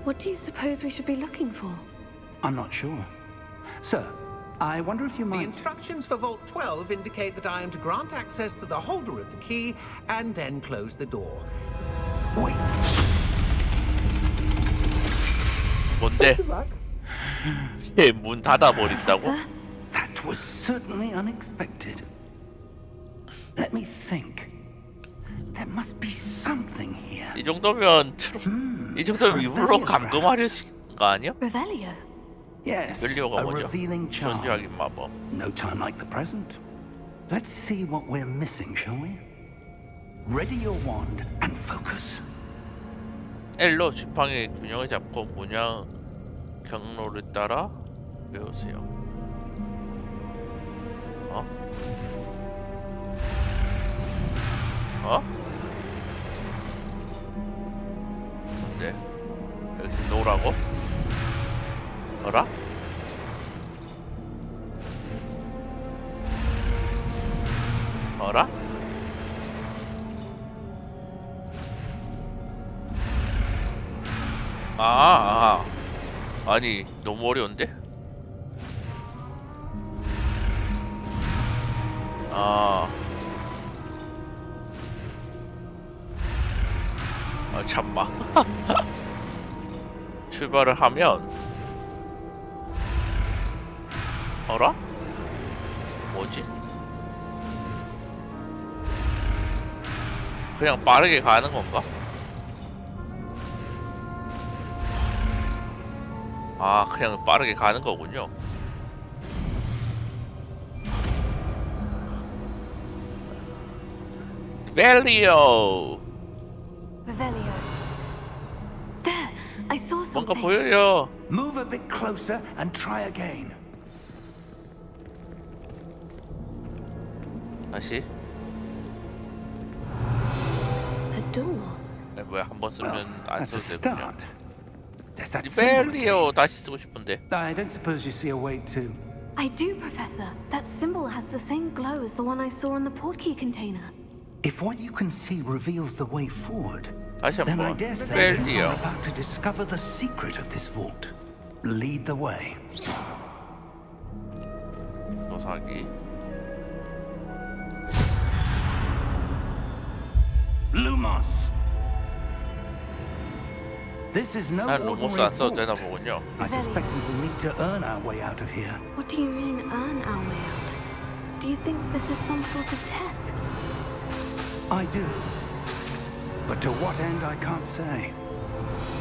S3: What do you suppose we should be looking for?
S4: I'm not sure. Sir, I wonder if you
S6: The
S4: might...
S6: instructions for Vault 12 indicate that I am to grant access to the holder of the key and then close the door.
S4: Wait!
S1: 뭔데? 얘 문 닫아버린다고?
S3: Professor?
S4: That was certainly unexpected. Let me think. There must be something here.
S1: 이 정도면 일부러 감금하려는 거 아니야?
S3: Revelio.
S4: Yes,
S1: 멜리오가
S4: a
S1: 뭐죠?
S4: revealing charm.
S1: 전주학인 마법.
S4: No time like the present. Let's see what we're missing, shall we? Ready your wand and focus.
S1: L로 지팡이 균형을 잡고 문양 경로를 따라 외우세요. 어? 어? 네. 여기서 놓으라고? 어라? 어라? 아니 너무 어려운데? 참마. 출발을 하면 어라? 뭐지? 그냥 빠르게 가는 건가? 아, 그냥 빠르게 가는 거군요. 벨리오!
S3: Revelio. There, I saw
S1: 뭔가
S3: something.
S1: 보여요.
S4: Move a bit closer and try again.
S1: 다시.
S3: A door.
S1: 뭐야, 한 번 쓰면 안
S4: That's a
S1: 써도 되군요.
S4: start. There's that symbol
S1: 벨리오
S4: again.
S1: 다시 쓰고 싶은데.
S4: I don't suppose you see a way to...
S3: I do, Professor. That symbol has the same glow as the one I saw in the portkey container.
S4: If what you can see reveals the way forward,
S1: 다시
S4: then I
S1: 한번.
S4: dare say you
S1: 벨리오.
S4: are about to discover the secret of this vault. Lead the way.
S1: 도사기.
S4: Lumos! This is no
S1: 난 로모스
S4: ordinary
S1: 안 써도 되나
S4: vault.
S1: 보군요.
S4: I suspect we will need to earn our way out of here.
S3: What do you mean, earn our way out? Do you think this is some sort of test?
S4: I do. But to what end, I can't say.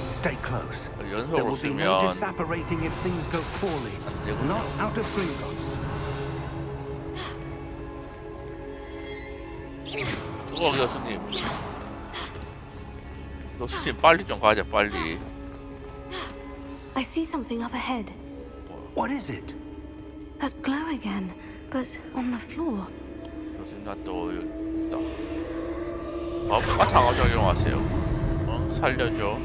S4: Stay close. There
S1: 연속으로
S4: will be no
S1: 쓰면
S4: disapparating if things go poorly.
S1: 되군요.
S4: Not out of Gringotts.
S1: 죽어, 교수님. 교수님 빨리 좀 가자, 빨리.
S3: I see something up ahead.
S4: What is it?
S3: That glow again, but on the floor.
S1: 교수님 나 또 여기 있다. 마법과 상호작용하세요. 살려줘.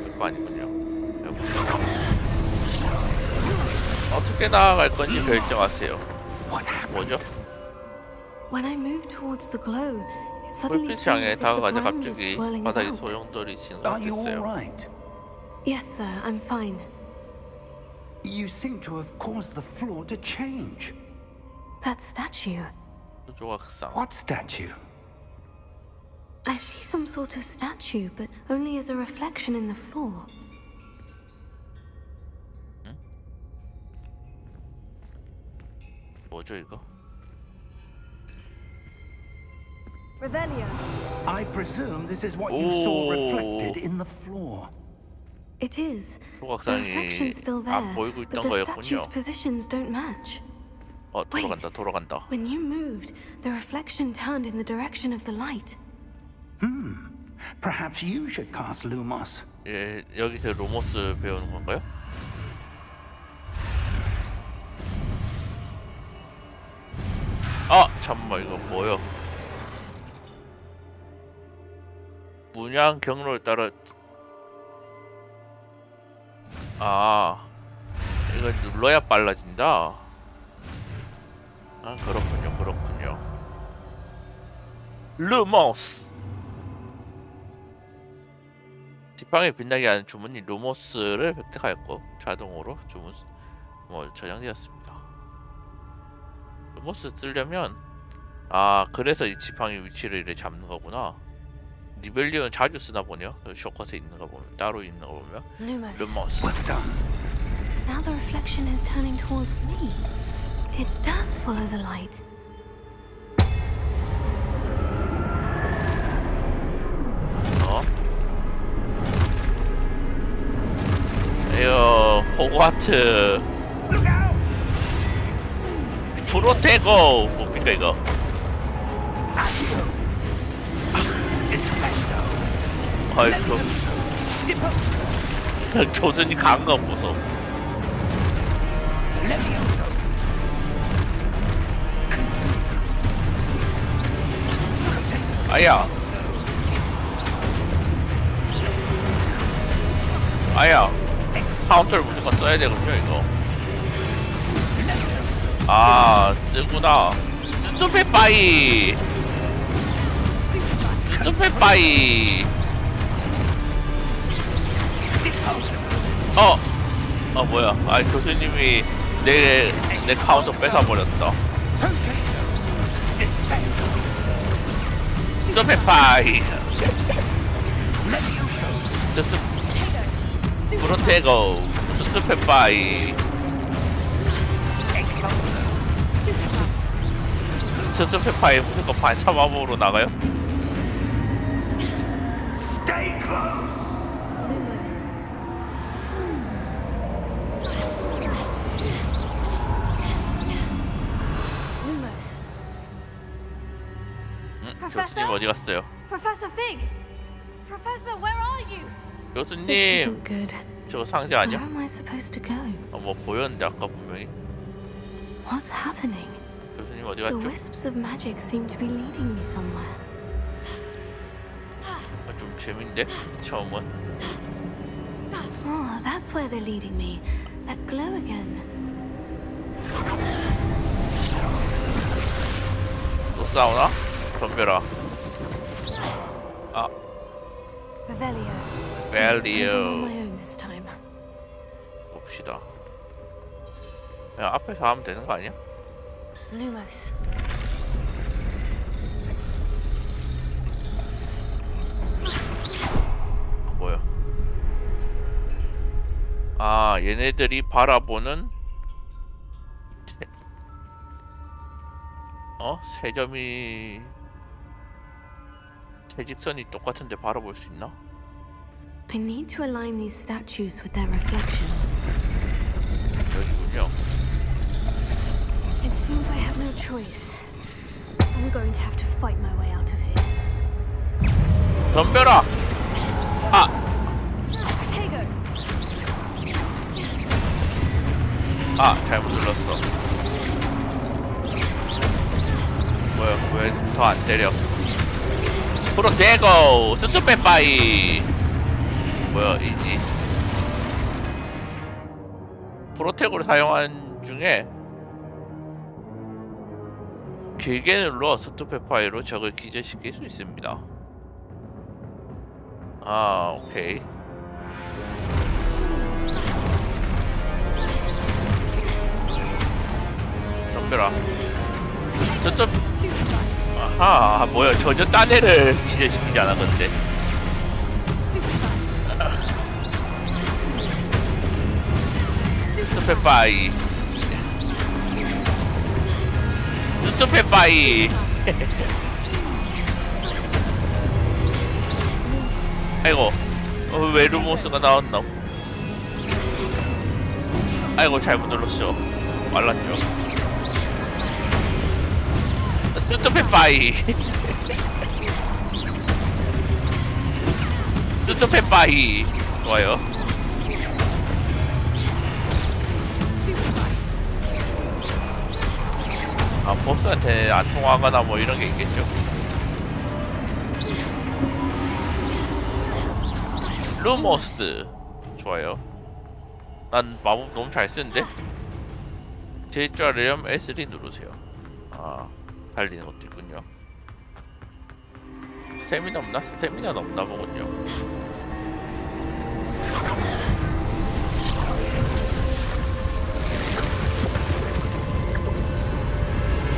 S1: 이거 아니군요. 어떻게 나아갈 건지 결정하세요.
S4: What happened?
S1: 뭐죠?
S3: When I moved towards the glow, it suddenly
S1: 불빛
S3: seemed
S1: 향해
S3: as if the
S1: 다가가자
S3: ground was
S1: 갑자기
S3: swirling
S1: 바닥에
S3: about.
S1: 소용돌이
S4: Are you all
S1: 진동했어요.
S4: right?
S3: Yes, sir, I'm fine.
S4: You seem to have caused the floor to change.
S3: That statue.
S1: 조각상.
S4: What statue?
S3: I see some sort of statue, but only as a reflection in the floor.
S1: 뭐죠 이거?
S3: Revelio.
S4: I presume this is what you saw
S1: Oh.
S4: reflected in the floor.
S3: It is. The
S1: 조각상이
S3: reflection's still
S1: 안
S3: there,
S1: 보이고
S3: but
S1: 있던
S3: the
S1: 거였군요.
S3: statue's positions don't match.
S1: 돌아간다, 돌아간다.
S3: When you moved, the reflection turned in the direction of the light.
S4: Perhaps you should cast Lumos.
S1: 예, 여기서 로모스 배우는 건가요? 아, 잠깐만 이거 뭐요? 문양 경로를 따라 이거 눌러야 빨라진다. 아, 그렇군요, 그렇군요. 루모스. 지팡이 빛나게 하는 주문이 루모스를 획득하였고 자동으로 주문 저장되었습니다. 루모스 쓰려면 그래서 이 지팡이 위치를 이렇게 잡는 거구나. 리벨리온 자주 쓰나 보네요. 쇼컷에 있는 거 보면 따로 있는 거 보면
S3: Lumos.
S1: 루모스.
S4: Well done.
S3: Now the reflection is turning towards me. It does follow the light.
S1: 이거 호그와트 프로테고 뭡니까 이거? 아이고 교수님 강한 거 보소. 아야 카운터를 무조건 써야 되거든요 이거. 뜨구나. 스투페빠이 뭐야. 교수님이 내 카운터 뺏어버렸어. 스투페빠이 프로테고 스투페빠이
S4: closer.
S1: 스투페파이 무조건 반차 마법으로 나가요?
S4: Stay close.
S3: Lumos. Lumos.
S1: 교수님 어디 갔어요?
S3: Professor Fig! Professor, where are you? This
S1: 교수님
S3: isn't good.
S1: 저거 상자
S3: Where
S1: 아니야?
S3: am I supposed to go?
S1: 뭐 보였는데 아까 분명히.
S3: What's happening?
S1: 교수님 어디
S3: The
S1: 갔죠?
S3: wisps of magic seem to be leading me somewhere.
S1: 좀 재밌는데 처음은.
S3: Oh, that's where they're leading me. That glow again.
S1: 또 싸우나? 덤벼라. 아,
S3: Revelio. I suppose I'm on my
S1: 벨리오.
S3: own this time.
S1: 봅시다. 그냥 앞에서 하면 되는 거 아니야?
S3: Lumos.
S1: 뭐야? 아, 얘네들이 바라보는 세 점이 세직선이 똑같은데 바라볼 수 있나?
S3: I need to align these statues with their reflections.
S1: 여기군요.
S3: It seems I have no choice. I'm going to have to fight my way out of here.
S1: 덤벼라! 아!
S3: Protego!
S1: 아, 잘못 눌렀어. 뭐야, 왜 더 안 때려? 프로테고! 스투페파이! 뭐야, 이지? 프로테고를 사용한 중에 길게 눌러 스투페파이로 적을 기절시킬 수 있습니다. 아, 오케이. 덤벼라. 저쪽. 아하, 뭐야, 전혀 딴 애를 기절시키지 않았건데. 스투페파이. 스투페파이. 아이고, 왜 루모스가 나왔나? 아이고, 잘못 눌렀어. 말랐죠. 스투페파이. 스투페파이. 좋아요. 아, 보스한테 안 통하거나 뭐 이런 게 있겠죠. 루모스. 좋아요. 난 마법 너무 잘 쓰는데? 제일 줄 알려면 S3 누르세요. 아, 달리는 것도 있군요. 스태미나 없나? 스태미나는 없나 보군요.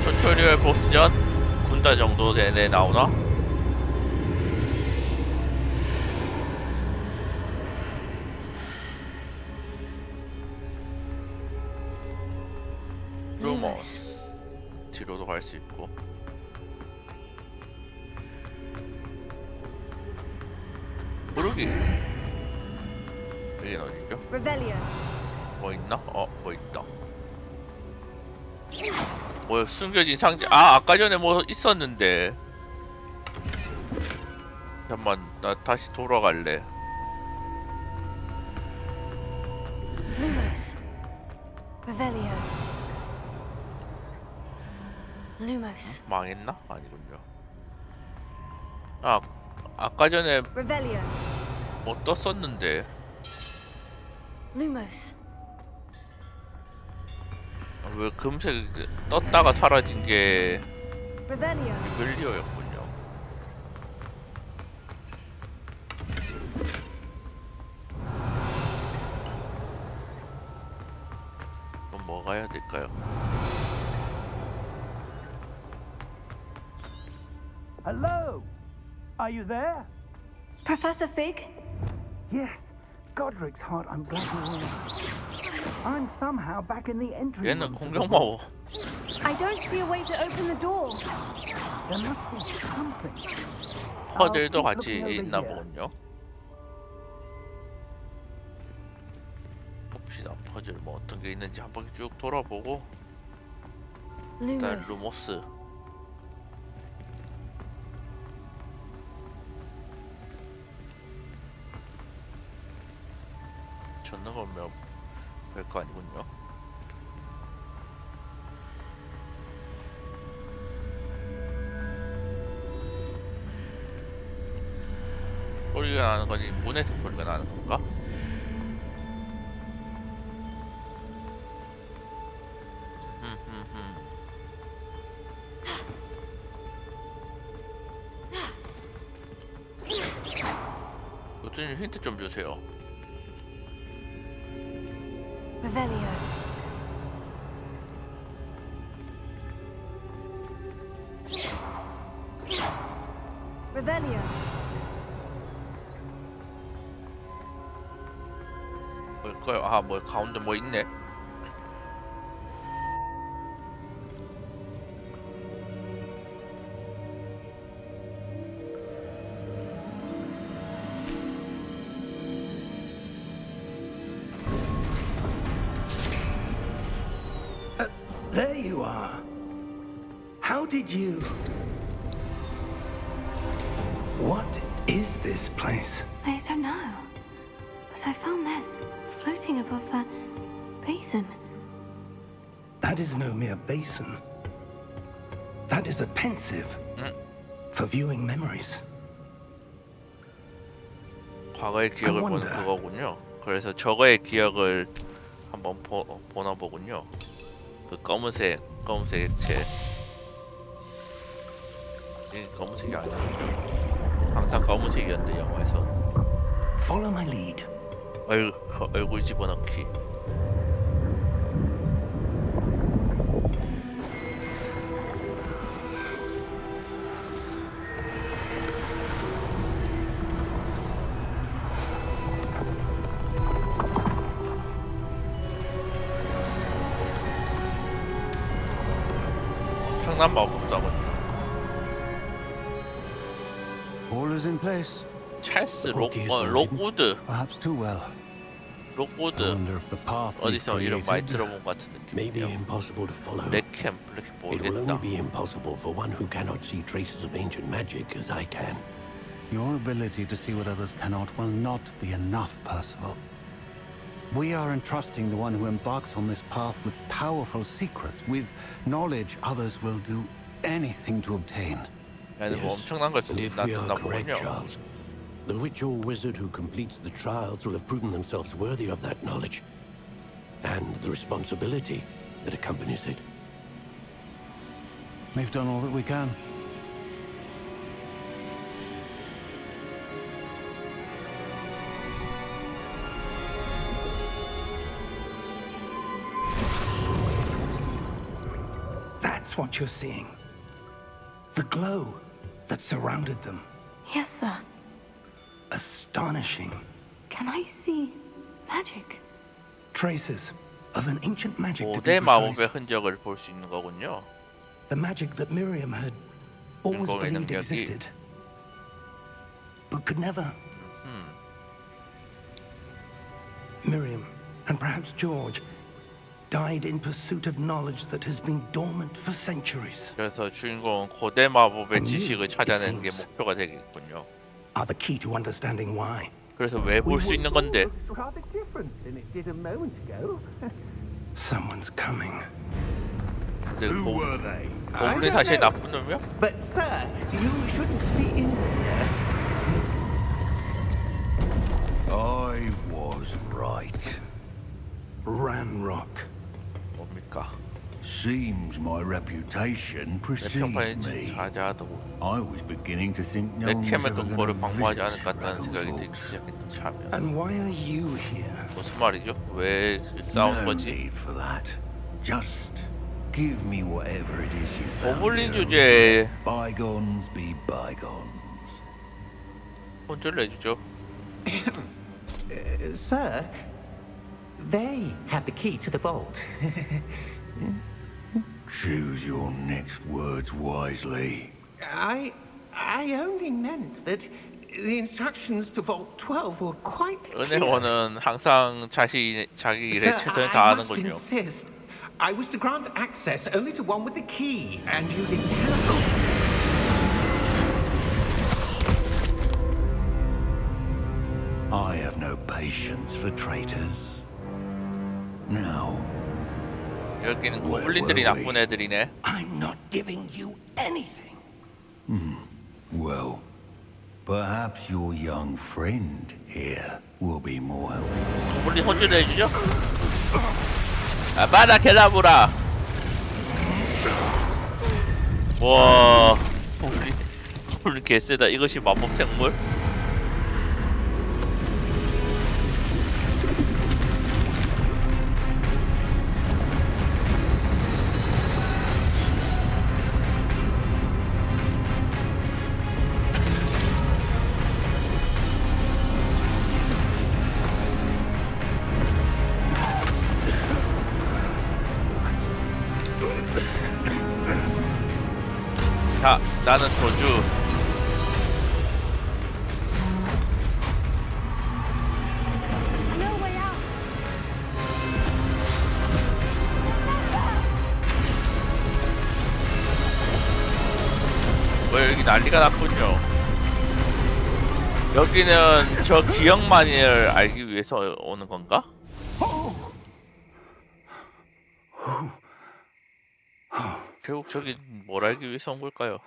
S1: 튜토리얼 보스전 군단 정도 내내 나오나? 루머스 뒤로도 갈 수 있고. 모르기 여긴 어디죠?
S3: Revelio.
S1: 뭐 있나? 뭐 있다. 뭐야, 숨겨진 상자. 아, 아까 전에 뭐 있었는데. 잠깐만, 나 다시 돌아갈래.
S3: Lumos. Revelio. Lumos.
S1: 망했나? 아니군요. 아, 아까 전에
S3: Revelio.
S1: 뭐 떴었는데.
S3: Lumos.
S1: 왜 금색 떴다가 사라진 게
S3: Revelio.
S1: 릴리오였군요. 그럼 뭐 가야 될까요?
S4: Hello. Are you there?
S3: Professor Fig?
S4: Yes. Godric's heart, I'm glad you're all right. I'm somehow back in the entry
S1: 얘는
S4: room to the
S1: 공격
S4: vault.
S1: 마법.
S3: I don't see a way to open the door.
S4: There must be something.
S1: 퍼즐도
S4: keep
S1: 같이
S4: looking over
S1: 있나
S4: here.
S1: 보군요. 봅시다. 퍼즐 뭐 어떤 게 있는지 한 바퀴 쭉 돌아보고. 일단
S3: Lumos.
S1: 루모스. 젓는 거면 별거 아니군요. 소리가 나는 거지 문에서 소리가 나는 건가? 교수님 힌트 좀 주세요.
S3: Revelio. Revelio.
S1: 뭘까요? 아, 뭐 가운데 뭐 있네.
S4: There you are. How did you... What is this place?
S3: I don't know. But I found this floating above that basin.
S4: That is no mere basin. That is a pensive for viewing memories.
S1: 과거의 기억을 보는
S4: wonder.
S1: 그거군요. 그래서 저거의 기억을 한번 보나 보군요. 그 검은색 액체. 이 검은색이 아니군요. 항상 검은색이었는데 영화에서.
S4: Follow my lead.
S1: 얼굴 집어넣기. 엄청난 마법사군요.
S8: All is in place.
S1: 찰스
S8: Porky is riding.
S1: 록우드.
S8: Perhaps too well. I
S1: 록우드.
S8: wonder if the path we've
S1: 어디서 이름 많이
S8: created
S1: 들어본 것 같은
S6: May be
S1: 느낌이에요.
S6: impossible to follow.
S1: 렉캠 이렇게
S6: It will
S1: 모르겠다.
S6: only be impossible for one who cannot see traces of ancient magic as I can.
S8: Your ability to see what others cannot will not be enough, Percival. We are entrusting the one who embarks on this path with powerful secrets, with knowledge others will do anything to obtain.
S1: 얘는 뭐 엄청난 걸
S6: and if we are
S1: 놨나
S6: correct,
S1: 보군요.
S6: Charles, the witch or wizard who completes the trials will have proven themselves worthy of that knowledge and the responsibility that accompanies it.
S8: We've done all that we can.
S4: That's what you're seeing. The glow that surrounded them.
S3: Yes, sir.
S4: Astonishing.
S3: Can I see magic?
S4: Traces of an ancient magic to
S1: 고대
S4: be
S1: 마법의
S4: precise.
S1: 흔적을 볼 수 있는 거군요.
S4: The magic that Miriam had always
S1: 주인공의
S4: believed
S1: 능력이.
S4: existed, but could never. Miriam, and perhaps George, died in pursuit of knowledge that has been dormant for centuries.
S1: 그래서 주인공은 고대 마법의
S4: And you,
S1: 지식을
S4: it
S1: 찾아내는 게
S4: seems.
S1: 목표가 되겠군요.
S4: Are the key to understanding why.
S1: 그래서 왜 볼 수 있는 건데?
S4: Rather different than it did a moment ago. Someone's coming.
S1: 근데
S7: Who were they?
S1: 고블린 사실 나쁜 놈이야?
S9: But sir, you shouldn't be in here.
S7: I was right.
S4: Ranrock.
S1: 뭡니까?
S7: Seems my reputation
S1: 내
S7: precedes
S1: 평판이
S7: me.
S1: 자자하다고.
S7: I was beginning to think no one was
S1: 렉캠의
S7: ever
S1: 동거를
S7: going to
S1: 방문하지
S7: visit
S1: 않을 것 같다는 생각이 들기
S7: Ragglefolks.
S1: 시작했던 참이었어.
S4: And why are you here?
S1: 무슨 말이죠? 왜 싸운
S7: No
S1: 거지?
S7: need for that. Just give me whatever it is you found.
S1: 고블린
S7: here.
S1: 주제에
S7: Bygones be bygones.
S1: 혼쭐 내주죠.
S9: Sir,
S6: They had the key to the vault.
S7: Choose your next words wisely.
S6: I only meant that the instructions to Vault 12 were quite clear.
S1: 은혜원은 항상 자기 일에
S6: Sir,
S1: 최선을
S6: I must
S1: 다하는군요.
S6: insist. I was to grant access only to one with the key, and you didn't have.
S7: I have no patience for traitors. Now,
S1: 여기는 고블린들이 나쁜 애들이네.
S7: I'm not giving you anything. Well, perhaps your young friend here will be more helpful.
S1: 고블린 혼쭐을 해주죠? 아바다 켈라브라. 와, 고블린 개쎄다. 이것이 마법 생물? 자, 나는 도주.
S3: No way out.
S1: 뭐 여기 난리가 났군요. 여기는 저 기억만을 알기 위해서 오는 건가? 결국 저기 뭘 알기 위해서 온 걸까요?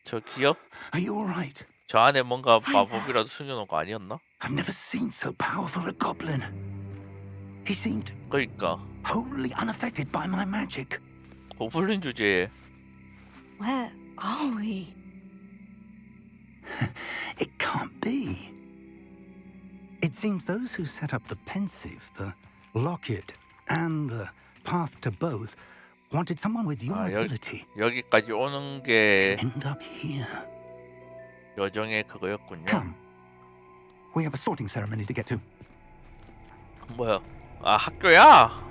S1: 저 기억?
S4: Are you all right?
S1: 저 안에 뭔가 마법이라도 숨겨놓은 거 아니었나?
S4: I've never seen so powerful a goblin. He seemed
S1: 그러니까
S4: wholly unaffected by my magic.
S1: 고블린 주제에
S3: Where are we?
S4: It can't be. It seems those who set up the pensive, the locket, and the path to both wanted someone with your ability
S1: 여기까지 오는
S4: to
S1: 게
S4: end up here.
S1: 여정의 그거였군요.
S4: Come. We have a sorting ceremony to get to.
S1: 뭐야? 아, 학교야?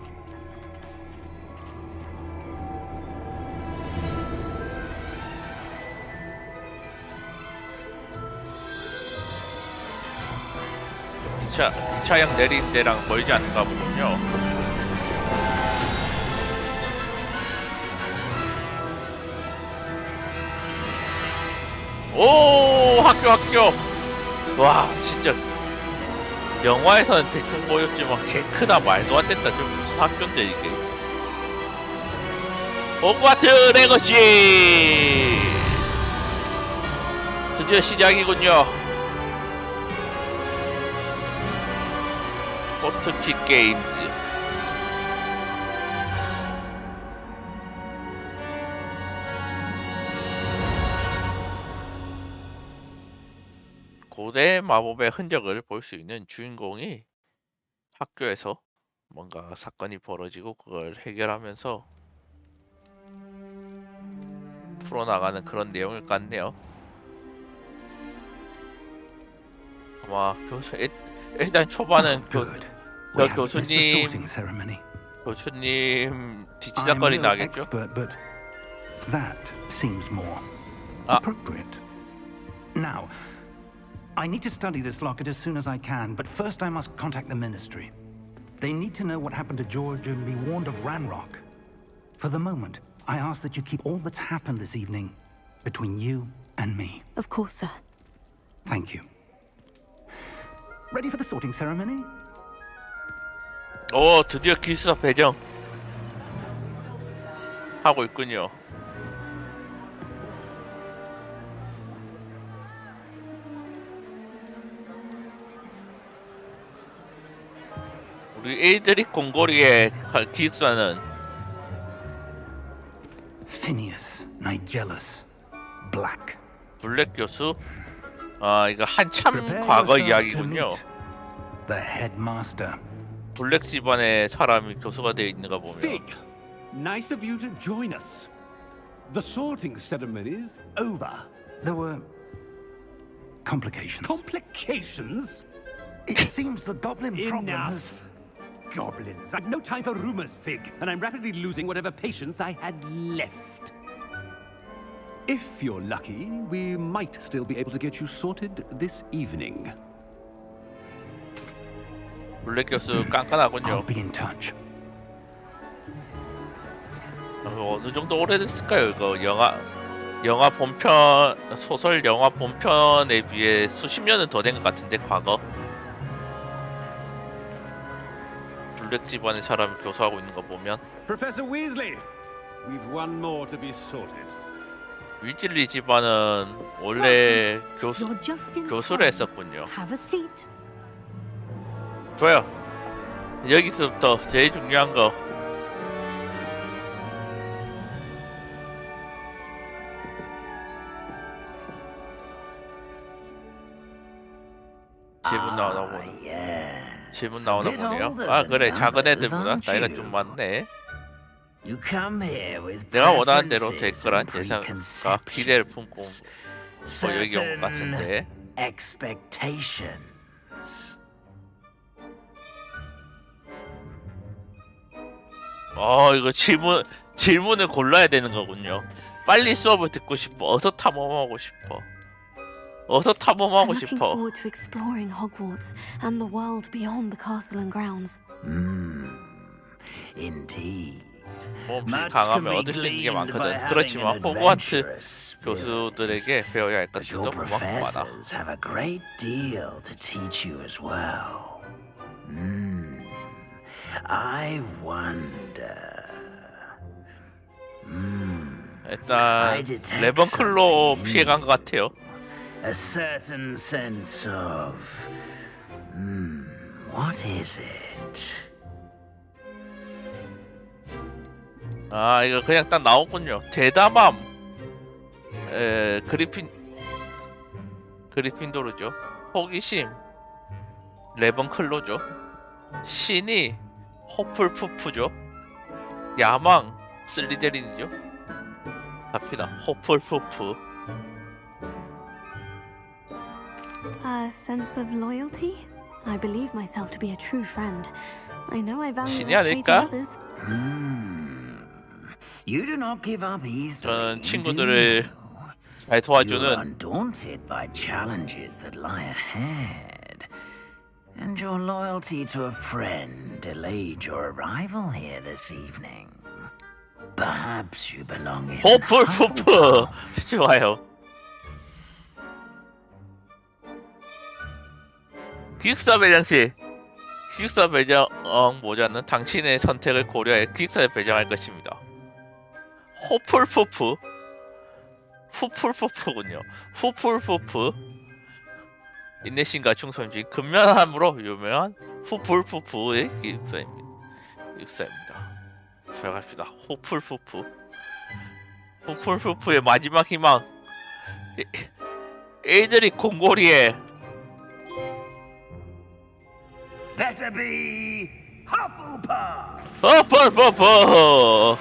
S1: 기차역 내린 데랑 멀지 않은가 보군요. 오, 학교. 와, 진짜 영화에서는 대충 보였지만 개 크다. 말도 안 된다. 저 무슨 학교인데 이게. 호그와트 레거시 드디어 시작이군요. 포트킷 게임즈. 고대 마법의 흔적을 볼 수 있는 주인공이 학교에서 뭔가 사건이 벌어지고 그걸 해결하면서 풀어나가는 그런 내용일 것 같네요. 아마 일단 초반은 교수님 뒤치다거리 나겠죠?
S4: That seems more appropriate. Now, I need to study this locket as soon as I can, but first I must contact the Ministry. They need to know what happened to George and be warned of Ranrock. For the moment, I ask that you keep all that's happened this evening between you and me.
S3: Of course, sir.
S4: Thank you. Ready for the sorting ceremony?
S1: 오, 드디어 기숙사 배정 하고 있군요. 우리 에이드릭 공고리의 기숙사는
S4: Phineas, Nigellus, Black.
S1: 블랙 교수? 아, 이거 한참
S4: Prepare
S1: 과거
S4: yourself to
S1: 이야기군요.
S4: meet the headmaster.
S1: 블랙 집안의 사람이 교수가 되어 있는가 보면.
S10: Fig, nice of you to join us. The sorting ceremony's over.
S4: There were complications.
S10: Complications?
S4: It seems the goblin problem has...
S10: Enough. goblins. I've no time for rumors, Fig, and I'm rapidly losing whatever patience I had left. If you're lucky, we might still be able to get you sorted this evening.
S1: 블랙 교수 깐깐하군요.
S4: I'll be in touch.
S1: 어느 정도 오래됐을까요? 이거 영화 본편 소설 영화 본편에 비해 수십 년은 더 된 것 같은데 과거. 블랙 집안의 사람이 교수하고 있는 거 보면.
S10: Professor Weasley, we've one more to be sorted.
S1: 위즐리 집안은 원래 교수를 했었군요.
S11: Have a seat.
S1: 좋아요. 여기서부터 제일 중요한 거. 질문 나오나 보네. 질문 나오나 보네요. 아 그래, 작은 애들보다 나이가 좀 많네. 내가 원하는 대로 될 거란 예상과 기대를 품고 여기 온 것 같은데. 이거 질문을 골라야 되는 거군요. 빨리 수업을 듣고 싶어. 어서 탐험하고 싶어. 어서 탐험하고
S3: I'm looking
S1: 싶어.
S3: forward to exploring Hogwarts and the world beyond the castle and grounds.
S6: Indeed.
S1: 몸이 강하면 얻을 수 있는 게 많거든. 그렇지만 호그와트 교수들에게 배워야 할 것들도 그만큼 많아.
S6: Have a great deal to teach you as well. I wonder.
S1: 일단 레번클로 피해간 것 같아요.
S6: A certain sense of what is it?
S1: 아 이거 그냥 딱 나오군요. 대담함. 그리핀도르죠. 호기심. 레번클로죠. 신이 호플프푸죠. 야망 슬리데린이죠. 갑시다. 호플프푸.
S3: A sense of loyalty? I believe myself to be a true friend. I know I value
S1: 신이
S3: that trait in
S1: 아닐까?
S3: others.
S6: You do not give up easily.
S1: 저는 친구들을 잘 도와주는.
S6: You're undaunted by challenges that lie ahead, and your loyalty to a friend delayed your arrival here this evening. Perhaps you belong in
S1: 호플프푸. 좋아요. 기숙사 배정시. 기숙사 배정 모자는 당신의 선택을 고려해 기숙사에 배정할 것입니다. 호플프푸. 후플프푸군요. 후플프푸. 인내심과 충성심, 근면함으로 유명한 후플프푸의 기숙사입니다. 잘 갑시다. 호플프푸. 후플프푸의 마지막 희망. 애들이 공고리에.
S6: Better be Hufflepuff.
S1: 후플프푸.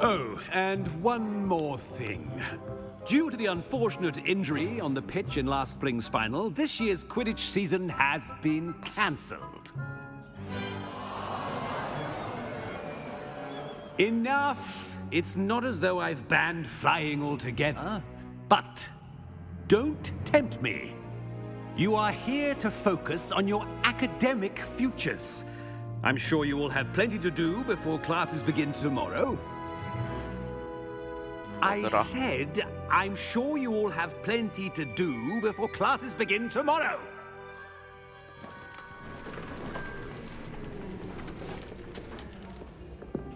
S10: Oh, and one more thing. Due to the unfortunate injury on the pitch in last spring's final, this year's Quidditch season has been cancelled. Enough! It's not as though I've banned flying altogether, but don't tempt me. You are here to focus on your academic futures. I'm sure you will have plenty to do before classes begin tomorrow. I said, I'm sure you all have plenty to do before classes begin tomorrow.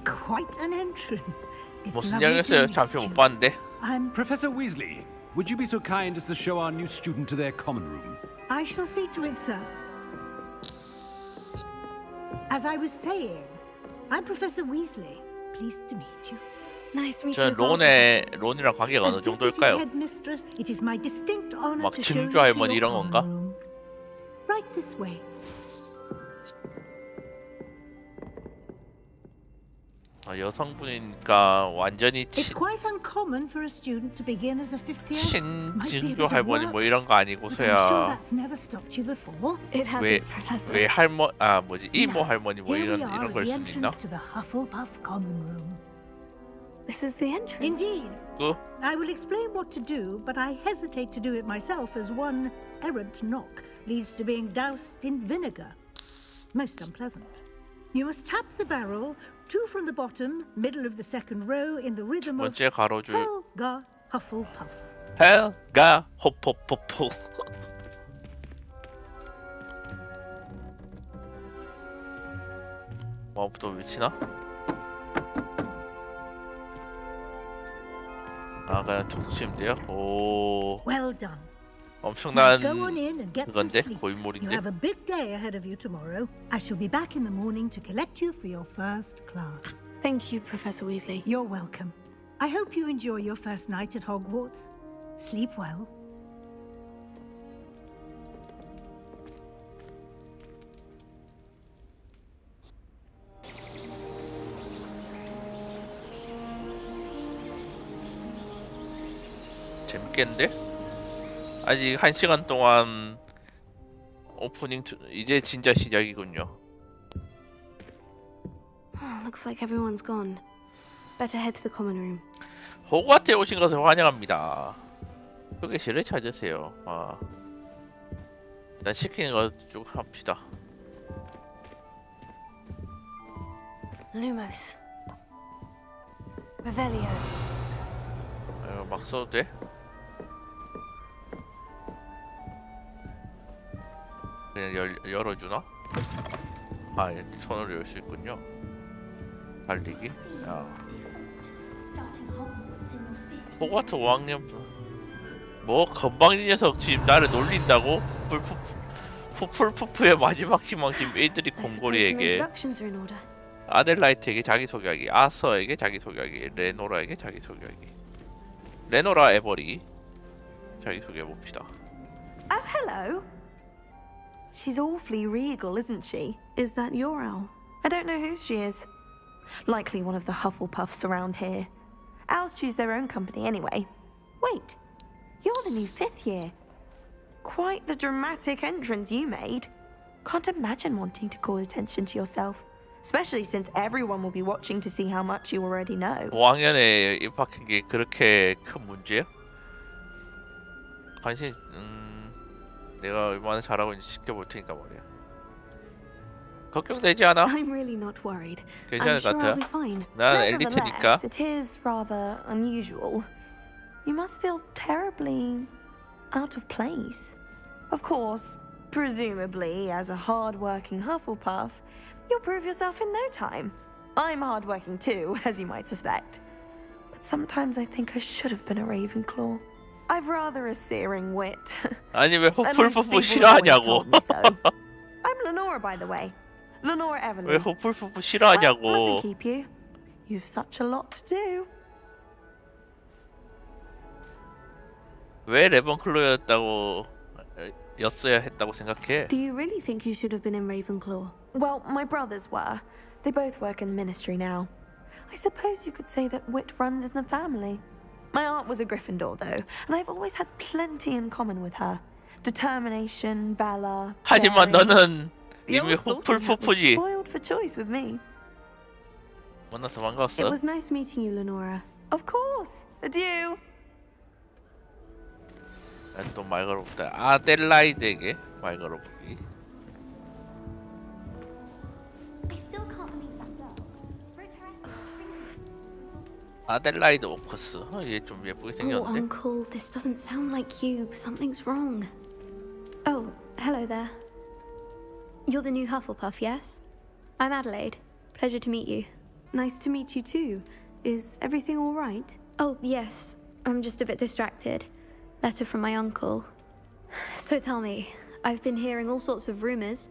S11: Quite an entrance. It's
S1: 무슨
S11: lovely to
S1: 이야기였어요?
S11: meet
S1: 잠시
S11: you.
S1: 못 봤는데.
S10: Professor Weasley, would you be so kind as to show our new student to their common room?
S11: I shall see to it, sir. As I was saying, I'm Professor Weasley. Pleased to meet you.
S3: Nice to meet you
S1: 저는
S3: as well.
S1: 론이랑 관계가
S11: As
S1: 어느
S11: deputy
S1: 정도일까요?
S11: headmistress, it is my distinct honor
S1: 막
S11: to show you
S1: 증조
S11: to
S1: 할머니
S11: your
S1: 이런
S11: common
S1: 건가?
S11: room. Right this way.
S1: 여성분이니까 완전히
S11: It's quite uncommon for a student to begin as a fifth year. Might be a bit
S1: 친증조
S11: of
S1: 할머니 뭐
S11: work,
S1: 이런 거
S11: but I'm sure
S1: 아니고서야
S11: that's never stopped you before.
S3: It hasn't, Professor.
S1: 왜 이모 할머니 뭐
S11: Here we
S1: 이런
S11: are at
S1: 걸
S11: the
S1: 수 있나?
S11: entrance to the Hufflepuff common room.
S3: This is the entrance.
S11: Indeed.
S1: 그
S11: I will explain what to do, but I hesitate to do it myself as one errant knock leads to being doused in vinegar. Most unpleasant. You must tap the barrel, 2 from the bottom, middle of the second row, in the rhythm of
S1: 번째 가로줄
S11: Helga Hufflepuff.
S1: 헬가 호포포포. 뭐부터 외치나? 아 그냥 툭 치면 돼요? 오
S11: Well done.
S1: 엄청난
S11: Go on in and get some
S1: 그건데?
S11: sleep. You
S1: 고인물인데?
S11: have a big day ahead of you tomorrow. I shall be back in the morning to collect you for your first class.
S3: Thank you, Professor Weasley.
S11: You're welcome. I hope you enjoy your first night at Hogwarts. Sleep well.
S1: 재밌겠는데? 아직 1시간 동안 오프닝 이제 진짜 시작이군요.
S3: Looks like everyone's gone. Better head to the common room.
S1: 호그와트에 오신 것을 환영합니다. 휴게실을 찾으세요. 아, 일단 시키는 거 쭉 합시다.
S3: Lumos. Revelio.
S1: 이거 막 써도 돼? 그냥 열어주나? 아, 손으로 열 수 있군요. 달리기? 야. 호그와트 5학년 뭐 건방진 녀석 지금 나를 놀린다고? 후플프푸의 마지막 희망 지금 애들이
S3: I suppose some
S1: 곰고리에게
S3: introductions are in order.
S1: 아델라이트에게 자기소개하기, 아서에게 자기소개하기, 레노라에게 자기소개하기. 레노라 에버리 자기소개해봅시다.
S12: Oh, hello. She's awfully regal, isn't she?
S3: Is that your owl?
S12: I don't know who she is. Likely one of the Hufflepuffs around here. Owls choose their own company anyway. Wait, you're the new 5th year. Quite the dramatic entrance you made. Can't imagine wanting to call attention to yourself. Especially since everyone will be watching to see how much you already know.
S1: 5학년에 입학한 게 그렇게 큰 문제야? 관심, 내가 얼마나 잘하고 있는지 지켜볼 테니까 말이야. 걱정되지 않아?
S3: I'm really not worried.
S1: 괜찮을
S3: I'm sure
S1: 것
S3: I'll
S1: 같아.
S3: be fine.
S1: 난 엘리트니까.
S12: Nevertheless, it is rather unusual. You must feel terribly out of place. Of course, presumably, as a hard-working Hufflepuff, you'll prove yourself in no time. I'm hard-working too, as you might suspect. But sometimes I think I should have been a Ravenclaw. I've rather a searing wit.
S1: 아니 왜
S12: At least
S1: 호플프푸
S12: people always
S1: 싫어하냐고.
S12: told me so. I'm Lenora, by the way. Lenora Evelyn.
S1: 왜 호플프푸
S12: Well,
S1: 싫어하냐고.
S12: mustn't keep you. You've such a lot to do.
S1: 왜 레번클로였다고 였어야 했다고 생각해?
S3: Do you really think you should have been in Ravenclaw?
S12: Well, my brothers were. They both work in the ministry now. I suppose you could say that wit runs in the family. My aunt was a Gryffindor, though, and I've always had plenty in common with her. Determination, valor,
S1: 하지만
S12: daring.
S1: 너는
S12: The
S1: 이미
S12: old sorting hat was
S1: 호플프푸지.
S12: spoiled for choice with me.
S1: 만나서
S3: It
S1: 반가웠어.
S3: was nice meeting you, Lenora.
S12: Of course. Adieu.
S1: 또 말 걸어보다. 아델라이드에게 말 걸어보기.
S13: I still can't believe that girl.
S1: 아델라이드 오커스. 얘 좀 예쁘게
S3: Oh,
S1: 생겼는데.
S3: Uncle, this doesn't sound like you. Something's wrong. Oh, hello there. You're the new Hufflepuff, yes? I'm Adelaide. Pleasure to meet you.
S14: Nice to meet you too. Is everything all right?
S3: Oh, yes. I'm just a bit distracted. Letter from my uncle. So tell me, I've been hearing all sorts of rumors.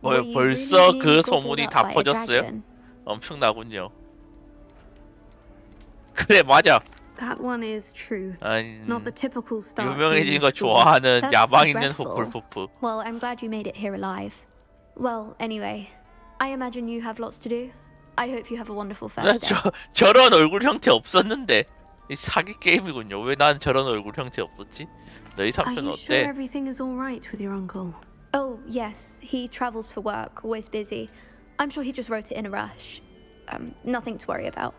S3: Were you
S1: 벌써
S3: really
S1: 그
S3: nearly
S1: 소문이
S3: gobbled
S1: 다
S3: up by a
S1: 퍼졌어요?
S3: dragon?
S1: 엄청나군요. 그래 맞아.
S14: That one is true.
S1: 음,
S14: Not the typical start to a
S1: 유명해진
S14: new
S1: 거
S14: school.
S1: 좋아하는
S13: That's
S1: 야방 있는
S13: dreadful.
S1: 후플프푸.
S13: Well, I'm glad you made it here alive. Well, anyway, I imagine you have lots to do. I hope you have a wonderful first day.
S1: 저런 얼굴 형태 없었는데 이 사기 게임이군요. 왜 난 저런 얼굴 형태 없었지? 너희
S14: Are
S1: 삼촌
S14: you sure
S1: 어때?
S14: everything is all right with your uncle?
S13: Oh, yes, he travels for work, always busy. I'm sure he just wrote it in a rush. Nothing to worry about.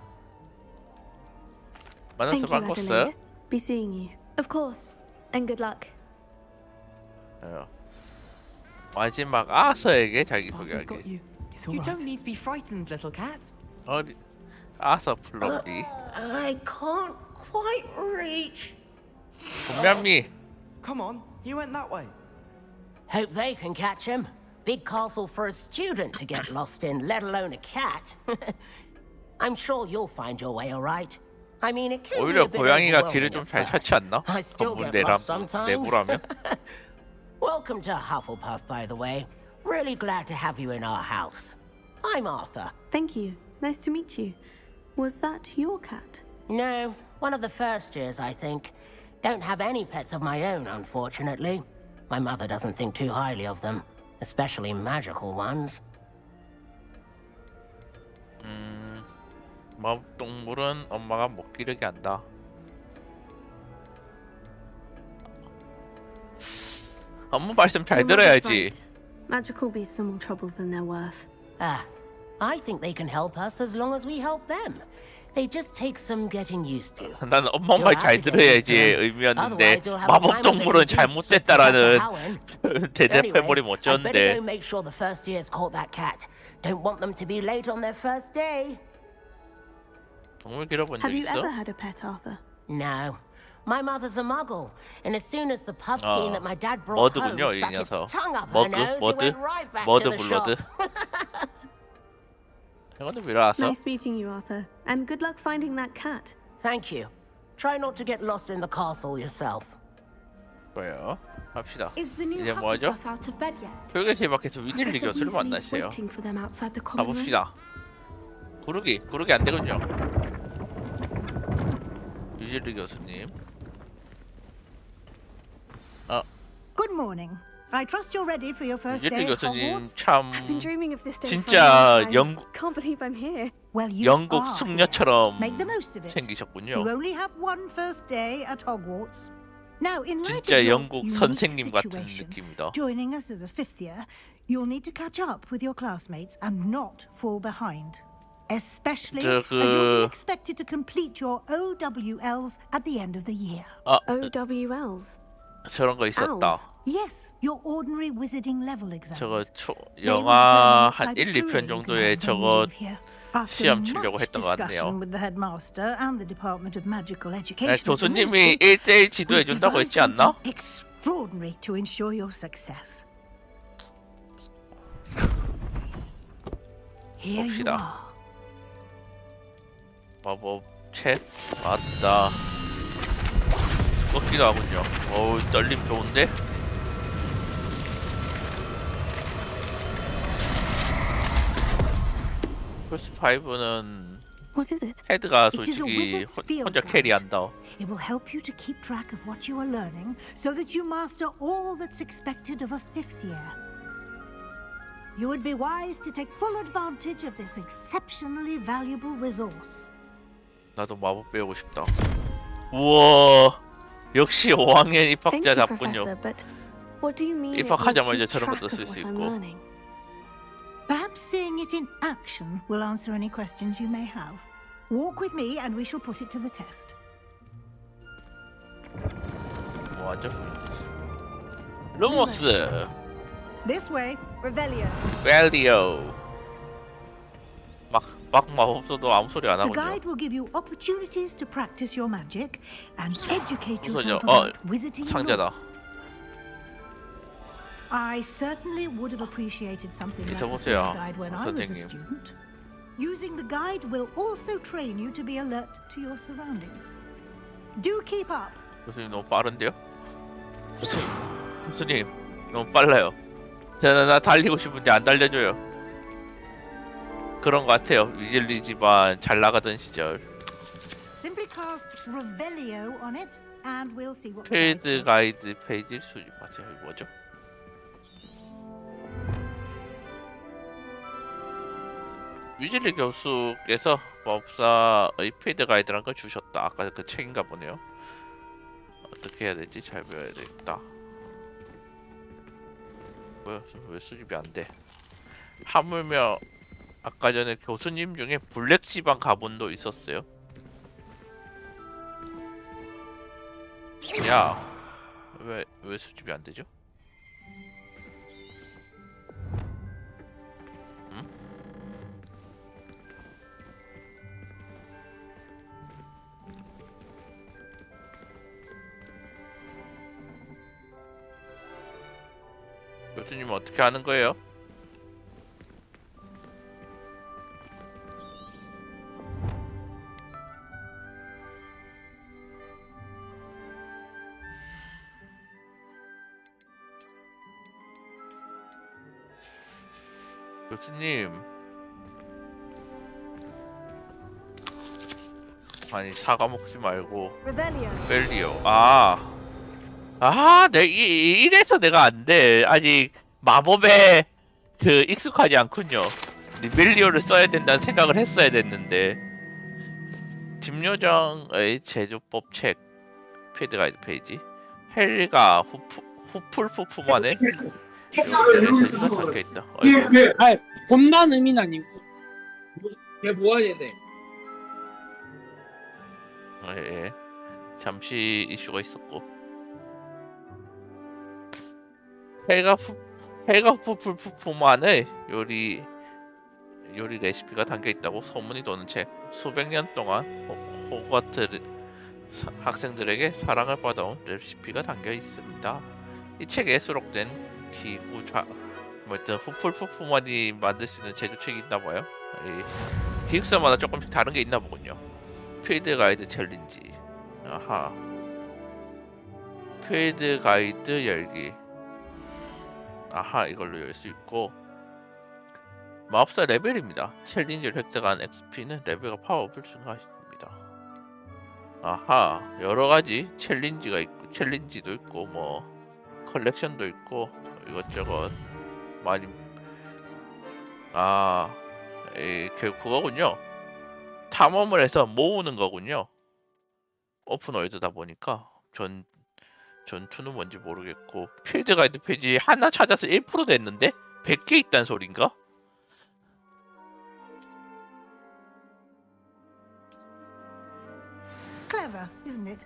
S1: 만나서
S14: Thank you,
S1: 반갑어요.
S14: Adelaide. Be seeing you.
S13: Of course, and good luck.
S1: 마지막 아서에게
S15: Arthur's
S1: 자기소개하기.
S15: got you. It's all
S16: You
S15: right.
S16: don't need to be frightened, little cat.
S1: 어디 아서 플러디.
S9: I can't quite reach.
S1: 분명히
S16: Come on, you went that way.
S9: Hope they can catch him. Big castle for a student to get lost in, let alone a cat. I'm sure you'll find your way all right. I mean, it can be
S1: 오히려
S9: a bit
S1: 고양이가 길을
S9: overwhelming
S1: 좀
S9: at
S1: 잘
S9: first.
S1: 찾지 않나?
S9: I still
S1: 전문
S9: get lost sometimes.
S1: 내부라면.
S9: Welcome to Hufflepuff, by the way. Really glad to have you in our house. I'm Arthur.
S14: Thank you. Nice to meet you. Was that your cat?
S9: No, one of the first years, I think. Don't have any pets of my own, unfortunately. My mother doesn't think too highly of them, especially magical ones.
S1: 마법동물은 엄마가 못 기르게 한다. 엄마 말씀 잘
S14: Your mother's
S1: 들어야지.
S14: right. Magical beasts are more trouble than they're worth.
S9: I think they can help us as long as we help them. They just take some getting used to.
S1: 난 엄마 말 잘 들어야지 의미였는데 마법동물은 잘못됐다라는 대대패버리 못
S9: I'd better
S1: 줬는데.
S9: go make sure the first years caught that cat. Don't want them to be late on their first day.
S1: 동물 길어본 적
S14: Have you
S1: 있어?
S14: ever had a pet, Arthur?
S9: No. My mother's a muggle, and as soon as the puff skein that my dad brought home
S1: 머드군요, 이
S9: stuck its
S1: 녀석.
S9: tongue up her nose, it went right back to the shop.
S1: 이거는 왜 나왔어?
S14: Nice meeting you, Arthur. And good luck finding that cat.
S9: Thank you. Try not to get lost in the castle yourself.
S1: 뭐요? 합시다.
S13: Is the new
S1: 이제 뭐하죠?
S13: Hufflepuff out of bed yet?
S1: 교육의 밖에서 위딜리
S13: Professor
S1: 교수를
S13: Weasley's
S1: 만나세요.
S13: waiting for them outside the common room.
S1: 가봅시다. 구르기 안 되군요. 위딜리 교수님.
S11: Good morning. I trust you're ready for your first
S1: 위딜리
S11: day at
S1: 교수님
S11: Hogwarts.
S1: 참
S14: I've been dreaming of this day for a
S1: 진짜
S14: long time.
S1: 영국
S14: Can't believe I'm here.
S11: Well, you
S1: 영국
S11: are.
S1: 숙녀처럼
S11: Make the most of it.
S1: 생기셨군요.
S11: You only have one first day at Hogwarts. Now, in light
S1: 진짜
S11: of your
S1: 영국
S11: unique
S1: 선생님 같은
S11: situation,
S1: 느낌이다.
S11: joining us as a fifth year, you'll need to catch up with your classmates and not fall behind. Especially as you'll be expected to complete your OWLs at the end of the year.
S14: OWLs.
S1: 저런 거 있었다.
S11: Yes, your ordinary wizarding level exams.
S1: 저거
S11: They will
S1: 영화
S11: determine what
S1: 한
S11: type
S1: 1,
S11: of career
S1: 2편
S11: you can
S1: 정도에
S11: have when you
S1: 저거
S11: leave here. After
S1: 시험 치려고
S11: much
S1: 했던 것
S11: discussion
S1: 같네요.
S11: with the headmaster and the Department of Magical
S1: 네,
S11: Education at the
S1: 교수님이
S11: ministry,
S1: 1대1 지도해
S11: we've
S1: 준다고
S11: devised
S1: 했지 않나?
S11: something extraordinary to ensure your success. Here you
S1: 봅시다.
S11: are.
S1: 마법 책 맞다. 꺾기도 하군요. 어우 떨림 좋은데? 플스 5는
S14: What is it?
S1: 헤드가
S11: It is a
S1: 솔직히
S11: wizard's field
S1: 혼자
S11: guide.
S1: 캐리한다.
S11: It will help you to keep track of what you are learning so that you master all that's expected of a fifth year. You would be wise to take full advantage of this exceptionally valuable resource.
S1: 나도 마법 배우고 싶다. 우와, 역시 5학년
S14: Thank you,
S1: 입학자답군요.
S14: Professor, but what do you mean it will
S1: 입학하자마자
S14: keep
S1: 저런
S14: track
S1: 것도
S14: of
S1: 쓸 수
S14: what I'm
S1: 있고.
S14: learning?
S11: Perhaps seeing it in action will answer any questions you may have. Walk with me and we shall put it to the test.
S1: 뭐 완전 루머스,
S11: This way.
S14: Revelio.
S1: 벨리오. 막 마법 써도 아무 소리 안
S11: The
S1: 하군요.
S11: guide will give you opportunities to practice your magic and educate
S1: 무서워져.
S11: yourself about wizarding lore.
S1: 상자다.
S11: I certainly would have appreciated something like the
S1: 있어보세요,
S11: field guide when I was a
S1: 선생님.
S11: student. Using the guide will also train you to be alert to your surroundings. Do keep up.
S1: 교수님 너무 빠른데요? 교수님 너무 빨라요. 나 달리고 싶은데 안 달려줘요. 그런 것 같아요. 위즐리 집안 잘 나가던 시절.
S11: Simply cast Revelio on it, and we'll see what the guide
S1: 필드
S11: says.
S1: 가이드 페이지를 수집하세요. 이거 뭐죠? 위즐리 교수께서 마법사의 필드 가이드란 걸 주셨다. 아까 그 책인가 보네요. 어떻게 해야 되지? 잘 배워야 되겠다. 뭐야? 왜 수집이 안 돼? 하물며 아까 전에 교수님 중에 블랙 지방 가본도 있었어요. 야, 왜 수집이 안 되죠? 응? 교수님 어떻게 하는 거예요? 교수님, 아니 사과 먹지 말고 벨리오. 이래서 내가 안 돼. 아직 마법에 그 익숙하지 않군요. 리벨리오를 써야 된다는 생각을 했어야 됐는데. 집요정의 제조법 책 필드 가이드 페이지. 헬가 후플프푸만의 제주가 담겨 있다.
S15: 아니, 본다는 의미는 아니고 걔 뭐해야 돼?
S1: 예. 잠시 이슈가 있었고. 헬가 후플프푸만의 요리 레시피가 담겨 있다고 소문이 도는 책. 수백 년 동안 호그와트 학생들에게 사랑을 받아온 레시피가 담겨 있습니다. 이 책에 수록된 후플프푸만이 만들 수 있는 제조책이 있나 봐요. 기획서마다 조금씩 다른 게 있나 보군요. 필드 가이드 챌린지. 아하. 필드 가이드 열기. 아하, 이걸로 열 수 있고. 마법사 레벨입니다. 챌린지를 획득한 XP는 레벨과 파워업을 증가시킵니다. 아하, 여러가지 챌린지도 있고 뭐 컬렉션도 있고 이것저것 많이. 결국 그거군요. 탐험을 해서 모으는 거군요. 오픈월드다 보니까 전투는 뭔지 모르겠고. 필드 가이드 페이지 하나 찾아서 1% 됐는데 100개 있단 소린가?
S11: Clever, isn't it?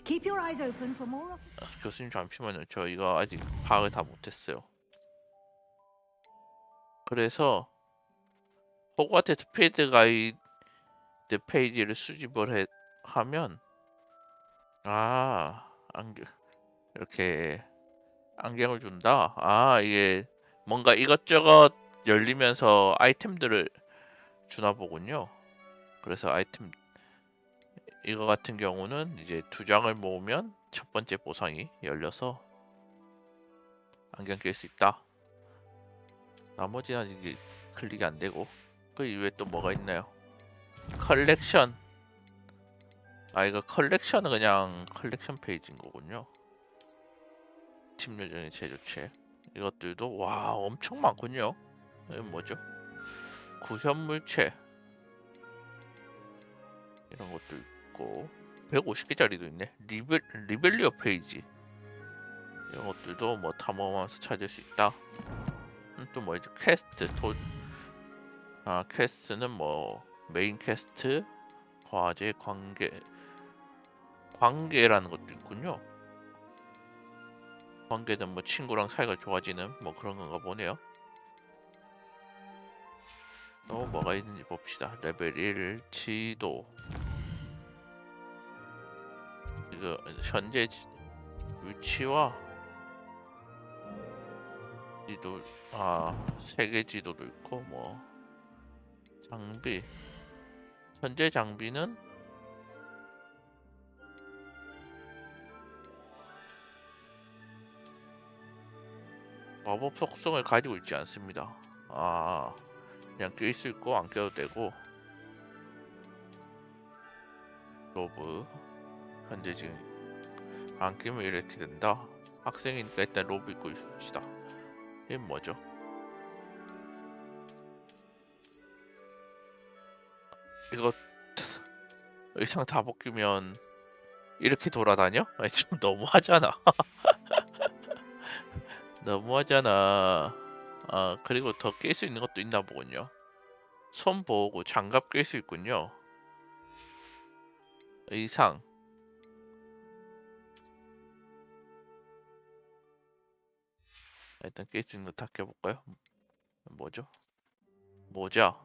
S11: Keep your eyes open for more.
S1: 교수님 잠시만요. 저 이거 아직 파악을 다 못했어요. 그래서 호그와트 필드 가이드 페이지를 수집을 하면 이렇게 안경을 준다. 이게 뭔가 이것저것 열리면서 아이템들을 주나 보군요. 그래서 아이템 이거 같은 경우는 이제 2장을 모으면 첫 번째 보상이 열려서 안경 낄 수 있다. 나머지는 아직 클릭이 안 되고. 그 이외에 또 뭐가 있나요? 컬렉션. 이거 컬렉션은 그냥 컬렉션 페이지인 거군요. 팀 요정의 제조책. 이것들도 와 엄청 많군요. 이건 뭐죠? 구현물체. 이런 것도 있고 150개짜리도 있네. 리벨리오 페이지. 이런 것들도 뭐 탐험하면서 찾을 수 있다. 또 뭐지? 퀘스트. 퀘스트는 뭐 메인 퀘스트, 과제, 관계라는 것도 있군요. 관계는 뭐 친구랑 사이가 좋아지는 뭐 그런 건가 보네요. 또 뭐가 있는지 봅시다. 레벨 1 지도. 이거 현재 위치와 지도, 세계 지도도 있고 뭐 장비. 현재 장비는 마법 속성을 가지고 있지 않습니다. 그냥 낄 수 있고 안 껴도 되고. 로브. 현재 지금 안 끼면 이렇게 된다. 학생이니까 일단 로브 입고 있읍시다. 이게 뭐죠? 이거 의상 다 벗기면 이렇게 돌아다녀? 아니 좀 너무하잖아. 너무하잖아. 아 그리고 더 낄 수 있는 것도 있나 보군요. 손 보호구 장갑 낄 수 있군요. 의상 일단 낄 수 있는 거 다 껴볼까요? 뭐죠? 모자.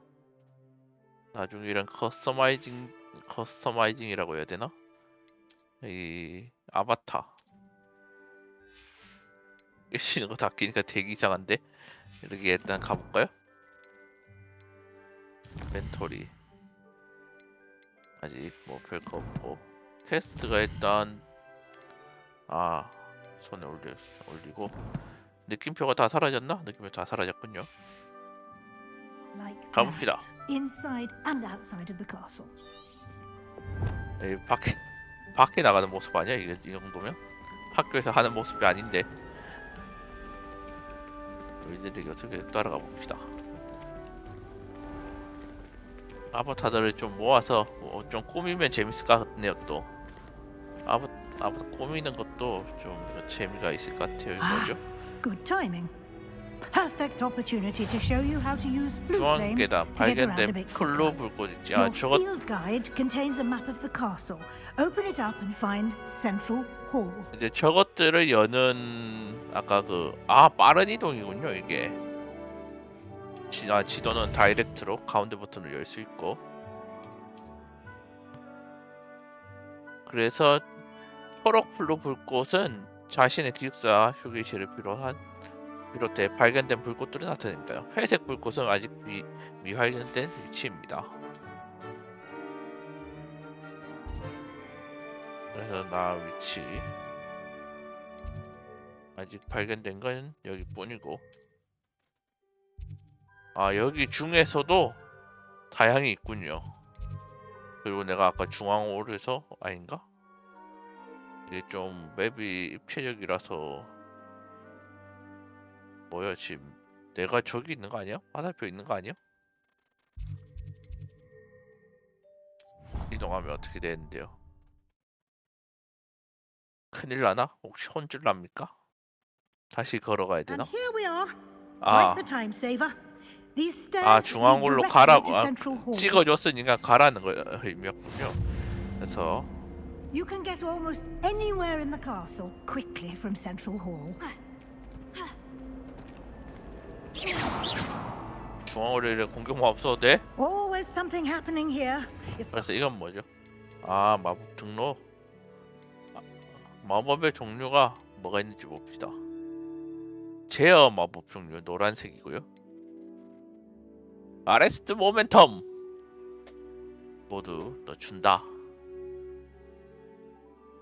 S1: 나중에 이런 커스터마이징이라고 해야 되나? 이 아바타 낄 수 있는 거 다 끼니까 되게 이상한데? 이렇게 일단 가볼까요? 멘토리 아직 뭐 별거 없고 퀘스트가 일단 손에 올리고 느낌표가 다 사라졌나? 느낌표 다 사라졌군요. 가봅시다.
S11: Inside and outside of the castle.
S1: 이 밖에 나가는 모습 아니야? 이게 이 정도면? 학교에서 하는 모습이 아닌데. 우리들이 어떻게 따라가 봅시다. 아바타들을 좀 모아서 좀 꾸미면 재밌을 것 같네요. 또 아바타 꾸미는 것도 좀 재미가 있을 것 같아요. 이거 뭐죠?
S11: Good timing. Perfect opportunity to show you how to use flue
S1: 중앙
S11: flames
S1: 계단
S11: to get around a
S1: 발견된
S11: bit
S1: 풀로
S11: quicker.
S1: 불꽃 있지.
S11: Your
S1: 저것
S11: field guide contains a map of the castle. Open it up and find Central Hall.
S1: 이제 저것들을 여는 아까 빠른 이동이군요. 이게 지도는 다이렉트로 가운데 버튼을 열 수 있고, 그래서 초록 풀로 불꽃은 자신의 기숙사 휴게실을 비롯해 발견된 불꽃들을 나타냅니다. 회색 불꽃은 아직 미발견된 위치입니다. 그래서 나 위치 아직 발견된 건 여기뿐이고, 여기 중에서도 다양히 있군요. 그리고 내가 아까 중앙홀에서 아닌가? 이게 좀 맵이 입체적이라서 뭐야, 지금 내가 저기 있는 거 아니야? 화살표 있는 거 아니야? 이동하면 어떻게 되는데요? 큰일 나나? 혹시 혼쭐 납니까? 다시 걸어가야 되나?
S11: And here we are. Quite the time saver. These stairs lead
S1: 중앙홀로
S11: directly
S1: 가라.
S11: to Central Hall.
S1: 찍어줬으니까 가라는 거 의미였군요. 그래서
S11: You can get almost anywhere in the castle quickly from Central Hall.
S1: 중앙홀에 공격만 없어도 돼?
S11: Always something happening here.
S1: 그래서 이건 뭐죠? 마법 등록. 마법의 종류가 뭐가 있는지 봅시다. 제어 마법 종류 노란색이고요. 아레스트 모멘텀 모두 넣어준다.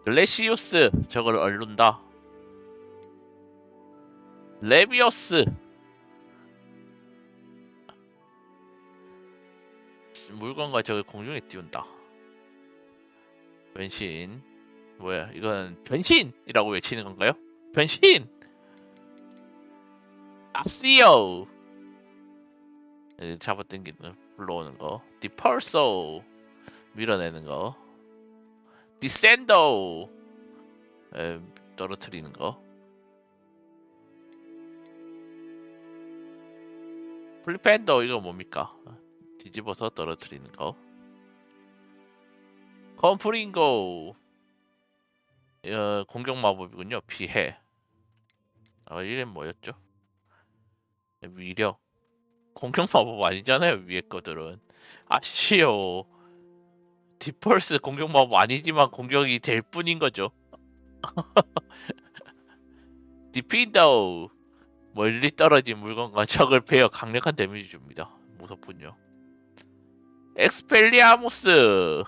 S1: 글래시우스 저걸 얼른다. 레비오스 물건과 저걸 공중에 띄운다. 변신. 뭐야, 이건 변신이라고 외치는 건가요? 변신! 아시오! 잡아당기는 거, 불러오는 거. 디펄소! 밀어내는 거. 디센더! 떨어뜨리는 거. 플리펜더, 이거 뭡니까? 뒤집어서 떨어뜨리는 거. 컴프링고! 공격 마법이군요. 피해. 이게 뭐였죠? 위력. 공격 마법 아니잖아요. 위에 거들은. 아시오. 디펄스 공격 마법 아니지만 공격이 될 뿐인 거죠. 디피더. 멀리 떨어진 물건과 적을 베어 강력한 데미지 줍니다. 무섭군요. 엑스펠리아무스.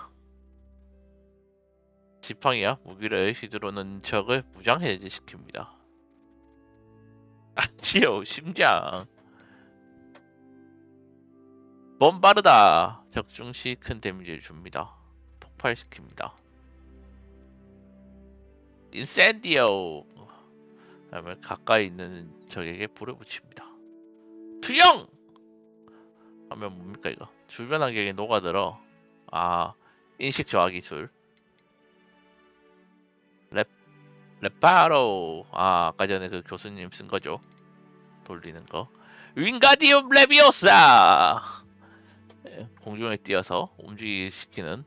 S1: 지팡이야 무기를 휘두르는 적을 무장 해제시킵니다. 아치요 심장. bombarda 적중 시 큰 데미지를 줍니다. 폭발시킵니다. 인센디오. 그다음에 가까이 있는 적에게 불을 붙입니다. 투영! 하면 뭡니까 이거? 주변 환경에 녹아들어. 아, 인식 저하 기술. 레파로. 아, 아까 전에 그 교수님 쓴 거죠. 돌리는 거. 윙가디움 레비오사. 공중에 띄어서 움직이시키는.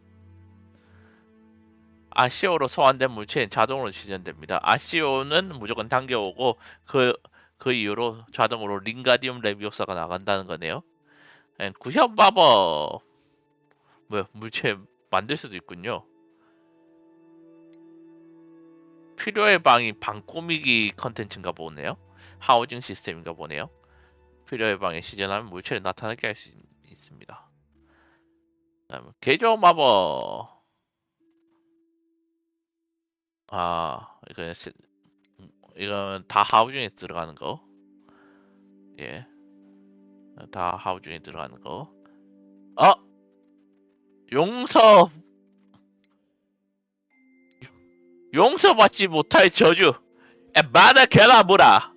S1: 아시오로 소환된 물체는 자동으로 지전됩니다. 아시오는 무조건 당겨오고 그 이후로 자동으로 링가디움 레비오사가 나간다는 거네요. 구현 마법. 뭐야, 물체 만들 수도 있군요. 필요의 방이 방 꾸미기 컨텐츠인가 보네요. 하우징 시스템인가 보네요. 필요의 방에 시전하면 물체를 나타나게 할 수 있습니다. 그다음에 개조 마법. 아, 이건 다 하우징에 들어가는 거. 예, 다 하우징에 들어가는 거. 용서받지 못할 저주. 바다케라브라.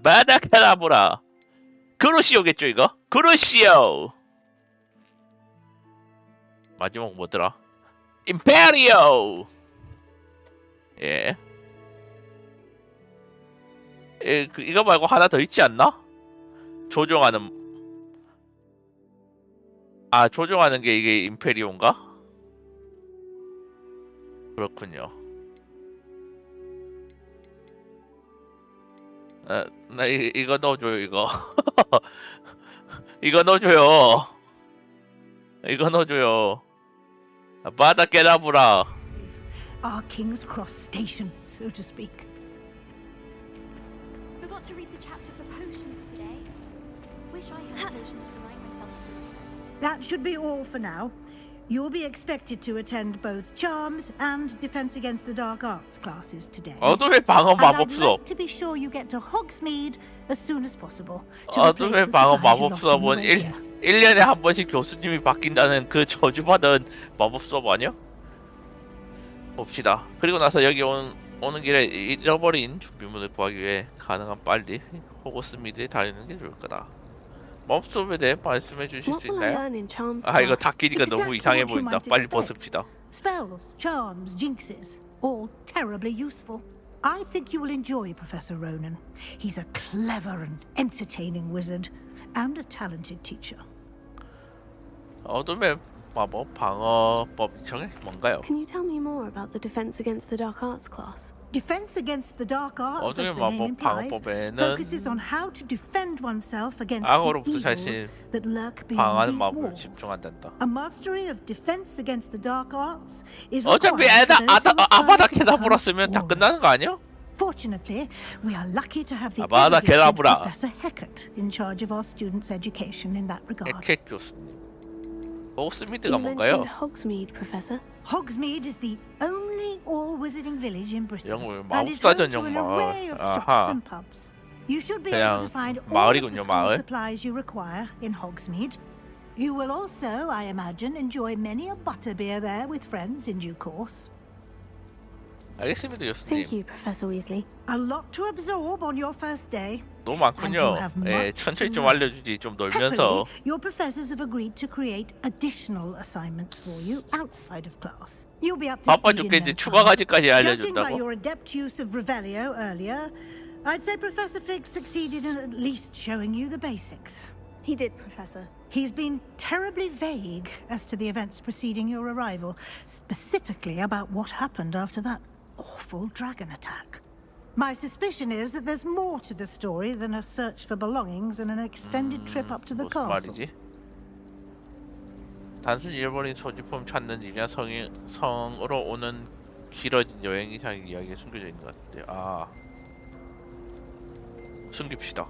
S1: 바다케라브라. 그루시오겠죠 이거? 그루시오. 마지막 뭐더라? 임페리오. 예. 이거 말고 하나 더 있지 않나? 조종하는 게 이게 임페리온가? 그렇군요. 나 이거 넣어줘요 이거. 이거 넣어줘요. 이거 넣어줘요. 바다 깨라브라.
S11: Our King's Cross station, so to speak.
S13: Forgot to read the chapter for potions today. Wish I had potions to remind myself.
S11: That should be all for now. You'll be expected to attend both Charms and Defense Against the Dark Arts classes today.
S1: 어둠의 방어
S11: And I'd
S1: 마법 수업.
S11: like to be sure you get to Hogsmeade as soon as possible. to
S1: 어둠의
S11: replace the
S1: 방어
S11: supplies you
S1: 마법
S11: lost on the
S1: 수업은
S11: way here.
S1: 1년에 한 번씩 교수님이 바뀐다는 그 저주받은 마법 수업 아니야? 봅시다. 그리고 나서 여기 오는 길에 잃어버린 준비물을 구하기 위해 가능한 빨리 호그스미드에 다니는 게 좋을 거다. 마법 수업에 대해 말씀해 주실 수 있나요? 아, 이거 닫기니까 너무 이상해 보인다. 빨리 벗읍시다.
S11: Spells, charms, jinxes, all terribly useful. I think you will enjoy Professor Ronan. He's a clever and entertaining wizard and a talented teacher.
S1: 어둠의 마법 방어법 정해 뭔가요?
S3: Can you tell me more about the Defense Against the Dark Arts class?
S11: Defense against the dark arts, as
S1: 어둠의
S11: the name
S1: 마법
S11: implies,
S1: 방어법에는
S11: focuses on how to defend oneself against the
S1: 악어로부터
S11: evils
S1: 자신을
S11: that lurk beyond
S1: 방어하는
S11: these
S1: 마법을
S11: walls.
S1: 집중한단다.
S11: A mastery of defense against the dark arts is
S1: 어차피
S11: required for those who
S1: 아바다
S11: aspire to
S1: 케다브라
S11: become
S1: 쓰면 다 끝나는
S11: warriors.
S1: 거 아니야?
S11: Fortunately, we are lucky to have the
S1: 아바다
S11: ever-gifted
S1: 케다브라.
S11: Professor Hecat in charge of our students' education in that regard.
S1: 에켓 교수님. 호그스미드가
S3: You
S1: 뭔가요?
S3: mentioned Hogsmeade, Professor.
S11: Hogsmeade is the only all-wizarding village in Britain
S1: 영국의
S11: and is
S1: 마법사
S11: home to
S1: 전용
S11: an
S1: 마을.
S11: array of shops
S1: 아하.
S11: and pubs. You should be
S1: 그냥
S11: able to find all of the
S1: 마을이군요,
S11: school
S1: 마을.
S11: supplies you require in Hogsmeade. You will also, I imagine, enjoy many a butterbeer there with friends in due course.
S1: 알겠습니다, 교수님.
S3: Thank you, Professor Weasley.
S11: A lot to absorb on your first day.
S1: 너무 많군요. 예, 천천히 좀 알려주지. 좀 놀면서.
S11: Happily, your professors have agreed to create additional assignments for you outside of class. You'll be up to
S1: 바빠
S11: speed in
S1: 죽겠는데
S11: no
S1: 추가
S11: time.
S1: 과제까지
S11: Judging by
S1: 알려준다고?
S11: your adept use of Revelio earlier, I'd say Professor Fig succeeded in at least showing you the basics.
S3: He did, Professor.
S11: He's been terribly vague as to the events preceding your arrival, specifically about what happened after that awful dragon attack. My suspicion is that there's more to the story than a search for belongings and an extended trip up to the
S1: 무슨
S11: castle.
S1: 말이지? 단순히 잃어버린 소지품 찾는 일이나 성으로 오는 길어진 여행 이상 이야기가 숨겨져 있는 것 같은데요. 아, 숨깁시다.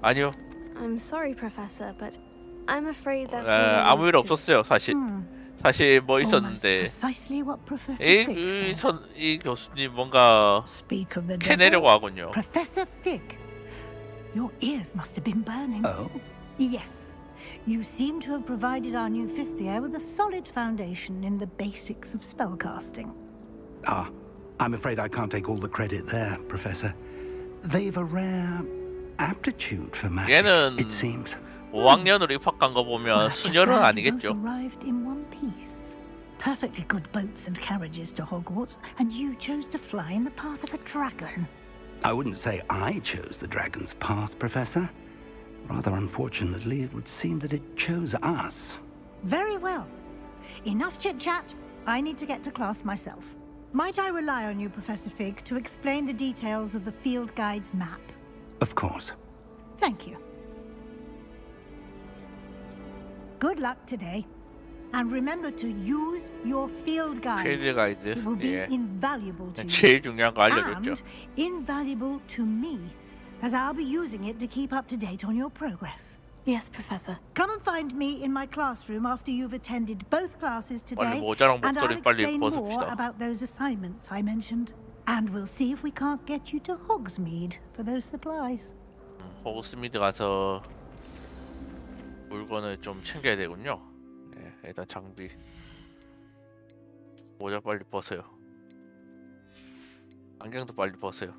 S1: 아니요.
S3: I'm sorry, Professor, but I'm afraid that's
S1: 아무 일 없었어요, 사실. 사실 뭐
S11: Almost
S1: 있었는데
S11: precisely what Professor Fig said.
S1: 이 교수님 뭔가
S11: Speak of the
S1: 캐내려고
S11: devil,
S1: 하군요.
S11: Professor Fig, your ears must have been burning.
S7: Oh?
S11: Yes, You seem to have provided our new fifth year with a solid foundation in the basics of spellcasting.
S4: Ah, I'm afraid I can't take all the credit there, Professor. They've a rare aptitude for magic,
S1: 얘는
S4: it seems.
S1: 5학년으로 입학한 거 보면 수녀는 아니겠죠?
S11: Arrived in one piece. Perfectly good boats and carriages to Hogwarts, and you chose to fly in the path of a dragon.
S4: I wouldn't say I chose the dragon's path, Professor. Rather unfortunately, it would seem that it chose us.
S11: Very well. Enough chit-chat. I need to get to class myself. Might I rely on you, Professor Fig, to explain the details of the field guide's map?
S4: Of course.
S11: Thank you. Good luck today. And remember to use your field guide.
S1: 필드 가이드.
S11: It will be
S1: 예.
S11: invaluable to you.
S1: 제일 중요한 거 알려줬죠.
S11: And invaluable to me, as I'll be using it to keep up to date on your progress.
S14: Yes, Professor.
S11: Come and find me in my classroom after you've attended both classes today,
S1: 빨리 모자랑
S11: and I'll
S1: 목도리 빨리
S11: explain more
S1: 벗읍시다.
S11: about those assignments I mentioned. And we'll see if we can't get you to Hogsmeade for those supplies.
S1: 호그스미드 가서 물건을 좀 챙겨야 되군요. 네, 일단 장비. 모자 빨리 벗어요. 안경도 빨리 벗어요.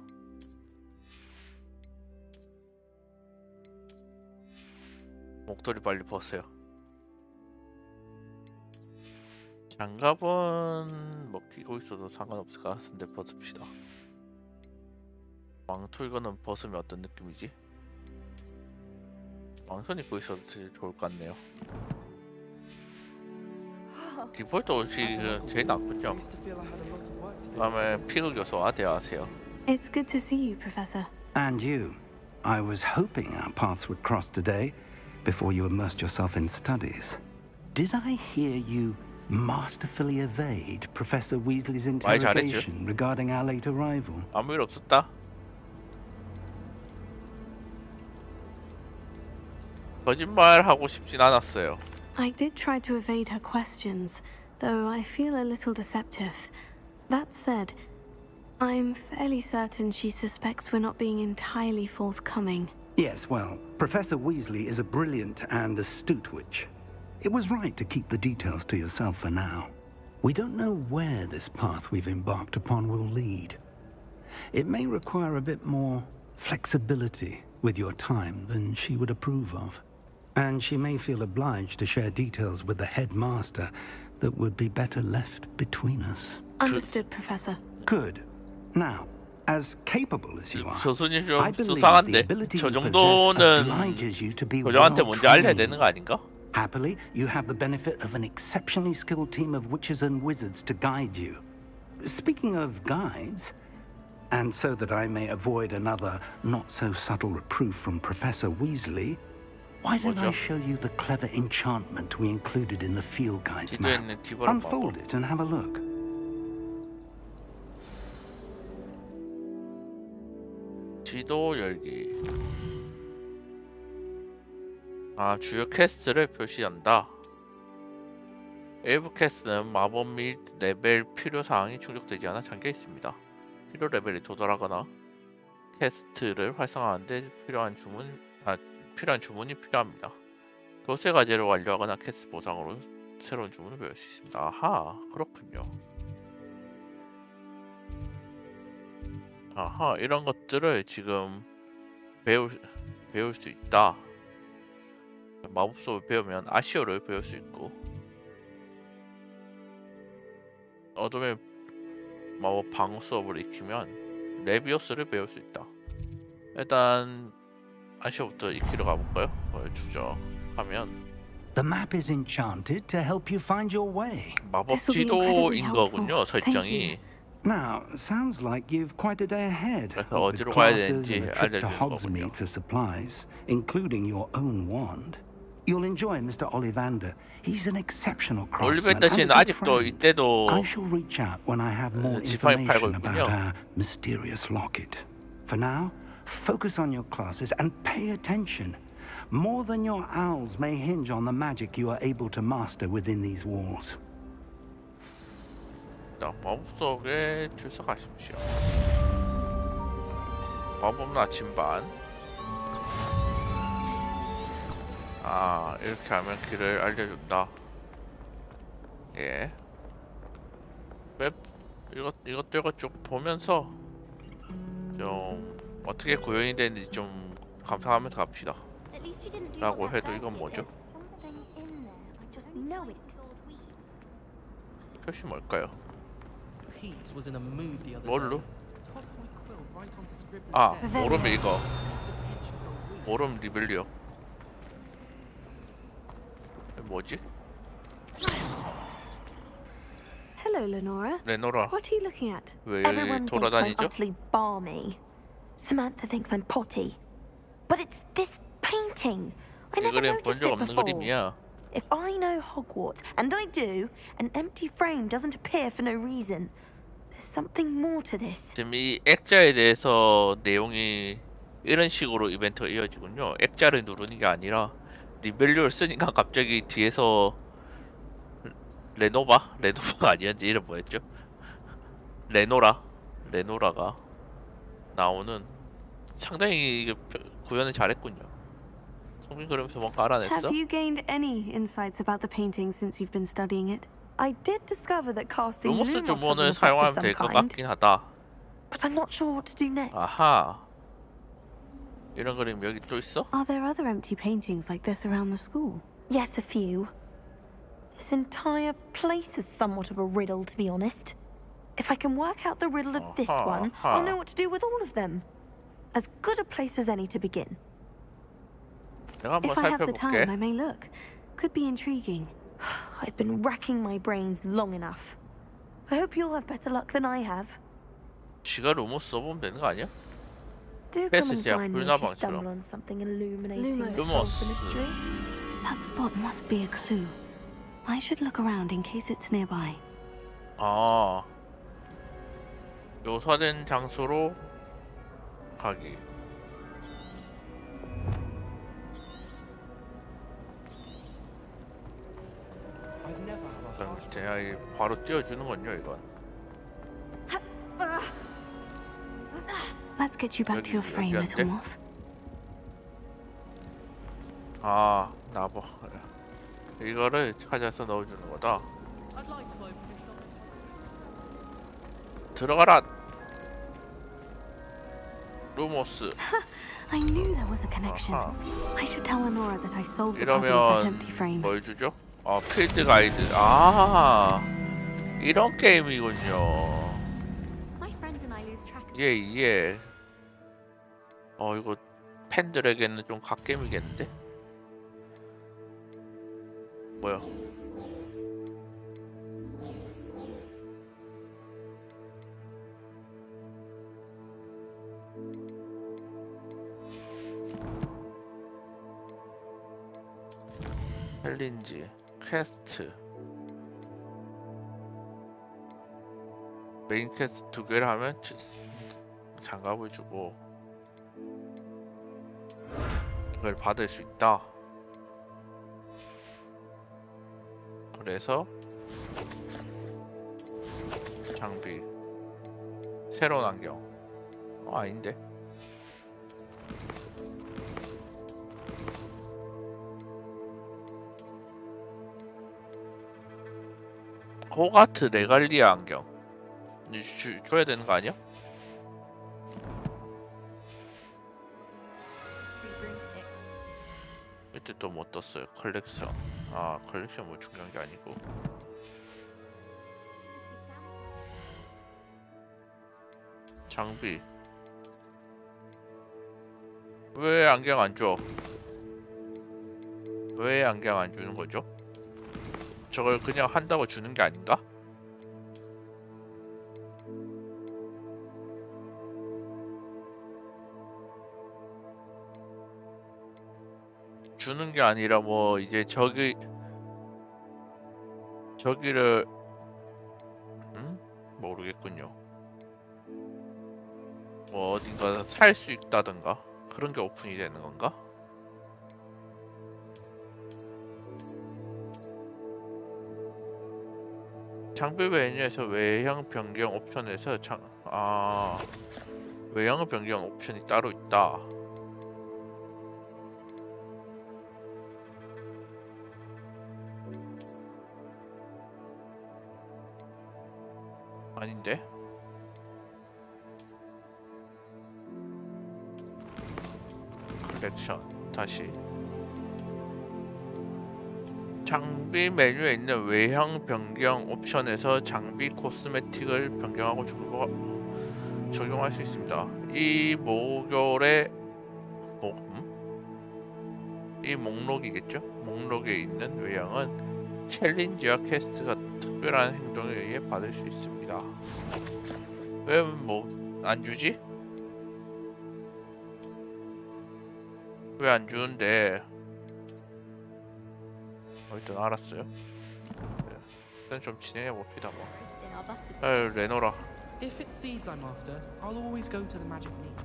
S1: 목도리 빨리 벗어요. 장갑은 뭐 끼고 있어도 상관없을 것 같은데 벗읍시다. 망토 이거는 벗으면 어떤 느낌이지? 망토 입고 있어도 되게 좋을 것 같네요. 디폴트 옷이 제일 나쁘죠. 다음에 피그 교수와 대화하세요.
S14: It's good to see you, Professor.
S4: And you. I was hoping our paths would cross today before you immersed yourself in studies. Did I hear you masterfully evade Professor Weasley's interrogation regarding our late arrival?
S1: 아무 일 없었다. 거짓말 하고 싶진 않았어요.
S14: I did try to evade her questions, though I feel a little deceptive. That said, I'm fairly certain she suspects we're not being entirely forthcoming.
S4: Yes, well, Professor Weasley is a brilliant and astute witch. It was right to keep the details to yourself for now. We don't know where this path we've embarked upon will lead. It may require a bit more flexibility with your time than she would approve of. And she may feel obliged to share details with the headmaster that would be better left between us.
S14: Understood, Professor.
S4: Good. Now, as capable as you are,
S1: 교수님
S4: I
S1: 좀
S4: believe the
S1: 수상한데
S4: ability
S1: 저
S4: you possess
S1: 정도는
S4: obliges you to be
S1: 교장한테 먼저 알려야
S4: well-trained.
S1: 되는 거 아닌가?
S4: Happily, you have the benefit of an exceptionally skilled team of witches and wizards to guide you. Speaking of guides, and so that I may avoid another not-so-subtle reproof from Professor Weasley, why don't I show you the clever enchantment we included in the field guide's map? Unfold it and have a look.
S1: 지도 열기. 아, 주요 퀘스트를 표시한다. 일부 퀘스트는 마법 및 레벨 필요 사항이 충족되지 않아 잠겨 있습니다. 필요 레벨에 도달하거나 퀘스트를 활성화하는데 필요한 주문이 필요합니다. 교세 과제를 완료하거나 퀘스트 보상으로 새로운 주문을 배울 수 있습니다. 아하, 그렇군요. 아하, 이런 것들을 지금 배울 수 있다. 마법 수업을 배우면 아시오를 배울 수 있고, 어둠의 마법 방어 수업을 익히면 레비오스를 배울 수 있다. 일단 아시오부터 익히러 가볼까요? 추적하면
S4: The map is enchanted to help you find your way.
S1: 마법 지도인 거군요, 설정이.
S4: Now, sounds like you've quite a day ahead.
S1: 그래서
S4: With
S1: 어디로 가야
S4: classes
S1: 되는지
S4: and a trip to
S1: 알려주는 거군요.
S4: Hogsmeade for supplies, including your own wand. You'll enjoy Mr. Ollivander. He's an exceptional craftsman
S1: 올리벤더
S4: and a
S1: 씨는
S4: good
S1: 아직도
S4: friend.
S1: 이때도
S4: I shall reach out when I have more
S1: 지팡이 팔고
S4: information
S1: 있군요.
S4: about our mysterious locket. For now, focus on your classes and pay attention. More than your owls may hinge on the magic you are able to master within these walls.
S1: 마법 속에 출석하십시오. 마법 나침반. 아, 이렇게 하면 길을 알려준다. 예. 맵 이것저것 쭉 보면서 좀 어떻게 구현이 되는지 좀 감상하면서 갑시다. 라고 해도 이건 뭐죠? 표시 뭘까요? 뭘로? 아, 모름 이거. 모름 리벨리오. 뭐지?
S14: Hello, Lenora.
S1: 레노라.
S14: What are you looking at?
S1: 왜
S12: Everyone
S1: 여기
S12: thinks I'm
S1: 돌아다니죠?
S12: utterly balmy. Samantha thinks I'm potty. But it's this painting. I
S1: 이
S12: never
S1: 그림 본
S12: noticed
S1: 적
S12: it
S1: 없는
S12: before.
S1: 그림이야.
S12: If I know Hogwarts, and I do, an empty frame doesn't appear for no reason. There's something more to this.
S1: 지금 이 액자에 대해서 내용이 이런 식으로 이벤트가 이어지군요. 액자를 누르는 게 아니라 리벨리오를 쓰니까 갑자기 뒤에서 레노바가 아니었지. 이름 뭐였죠? 레노라가 나오는. 상당히 이게 구현을 잘했군요. 성빈 그러면서 뭔가 알아냈어?
S14: Have you gained any insights about the painting since you've been studying it?
S12: I did discover that casting
S1: 루모스
S12: lumos has an
S1: 주문을
S12: effect of
S1: 사용하면
S12: some
S1: 될 것
S12: kind,
S1: 같긴 하다.
S12: but I'm not sure what to do next.
S1: 아하. 이런 그림 여기 또 있어?
S14: Are there other empty paintings like this around the school?
S12: Yes, a few. This entire place is somewhat of a riddle, to be honest. If I can work out the riddle of this one, I'll know what to do with all of them. As good a place as any to begin.
S1: 내가 한번
S14: If I have the
S1: 살펴볼게.
S14: time, I may look. Could be intriguing.
S12: I've been racking my brains long enough. I hope you'll have better luck than I have.
S1: 지가 루모스 써보면 되는 거 아니야?
S12: Do come and
S1: 패스지야,
S12: find me if you
S1: 불나방처럼.
S12: stumble on something illuminating that
S1: Lumos.
S12: solves the mystery.
S14: That spot must be a clue. I should look around in case it's nearby.
S1: 아, 묘사된 장소로 가기. 제가 바로 띄워주는건요, 이건.
S14: Let's get you back to your frame, little moth.
S1: 아, 나봐. 이거를 찾아서 넣어주는 거다. 들어가라. 루모스.
S14: I knew there was a connection. I should tell Lenora that I solved the puzzle with that empty
S1: 이러면
S14: frame.
S1: 뭘 주죠? 필드 가이드. 아, 이런 게임이군요. 예. 이거 팬들에게는 좀 갓게임이겠는데? 뭐야? 챌린지, 퀘스트. 메인 퀘스트 2개를 하면 장갑을 주고 이걸 받을 수 있다. 그래서 장비, 새로운 안경. 아닌데. 호가트 레갈리아 안경. 줘야 되는 거 아니야? 이때 또 뭐 떴어요? 컬렉션. 아, 컬렉션 뭐 중요한 게 아니고. 장비. 왜 안경 안 줘? 왜 안경 안 주는 거죠? 저걸 그냥 한다고 주는 게 아닌가? 주는 게 아니라 뭐 이제 저기를 모르겠군요. 뭐 어딘가 살 수 있다던가 그런 게 오픈이 되는 건가? 장비 메뉴에서 외형 변경 옵션에서 외형 변경 옵션이 따로 있다. 아닌데? 컬렉션 다시 장비 메뉴에 있는 외형 변경 옵션에서 장비 코스메틱을 변경하고 적용할 수 있습니다. 이 목요래 이 목록이겠죠? 목록에 있는 외형은 챌린지와 퀘스트가 특별한 행동에 의해 받을 수 있습니다. 왜 뭐 안 주지? 왜 안 주는데? 일단 알았어요. 일단 좀 진행해 봅시다 뭐. 아유 레노라.
S17: If it's seeds I'm after, I'll always go to the magic meat.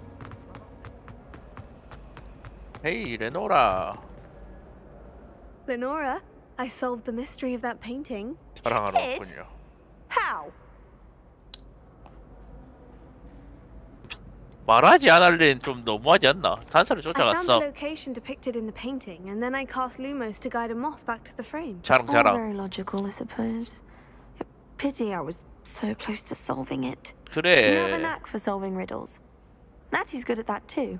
S1: 헤이 레노라.
S3: Lenora, I solved the mystery of that painting.
S1: 사랑하러 왔군요.
S12: How?
S1: 말하지 않을래 좀 너무하지 않나? 단서를
S3: I found
S1: 쫓아갔어.
S3: the location depicted in the painting, and then I cast Lumos to guide a moth back to the frame.
S1: 자랑
S12: All
S1: 자랑.
S12: very logical, I suppose. Pity I was so close to solving it. You have a
S1: 그래.
S12: knack for solving riddles. Natty's good at that too.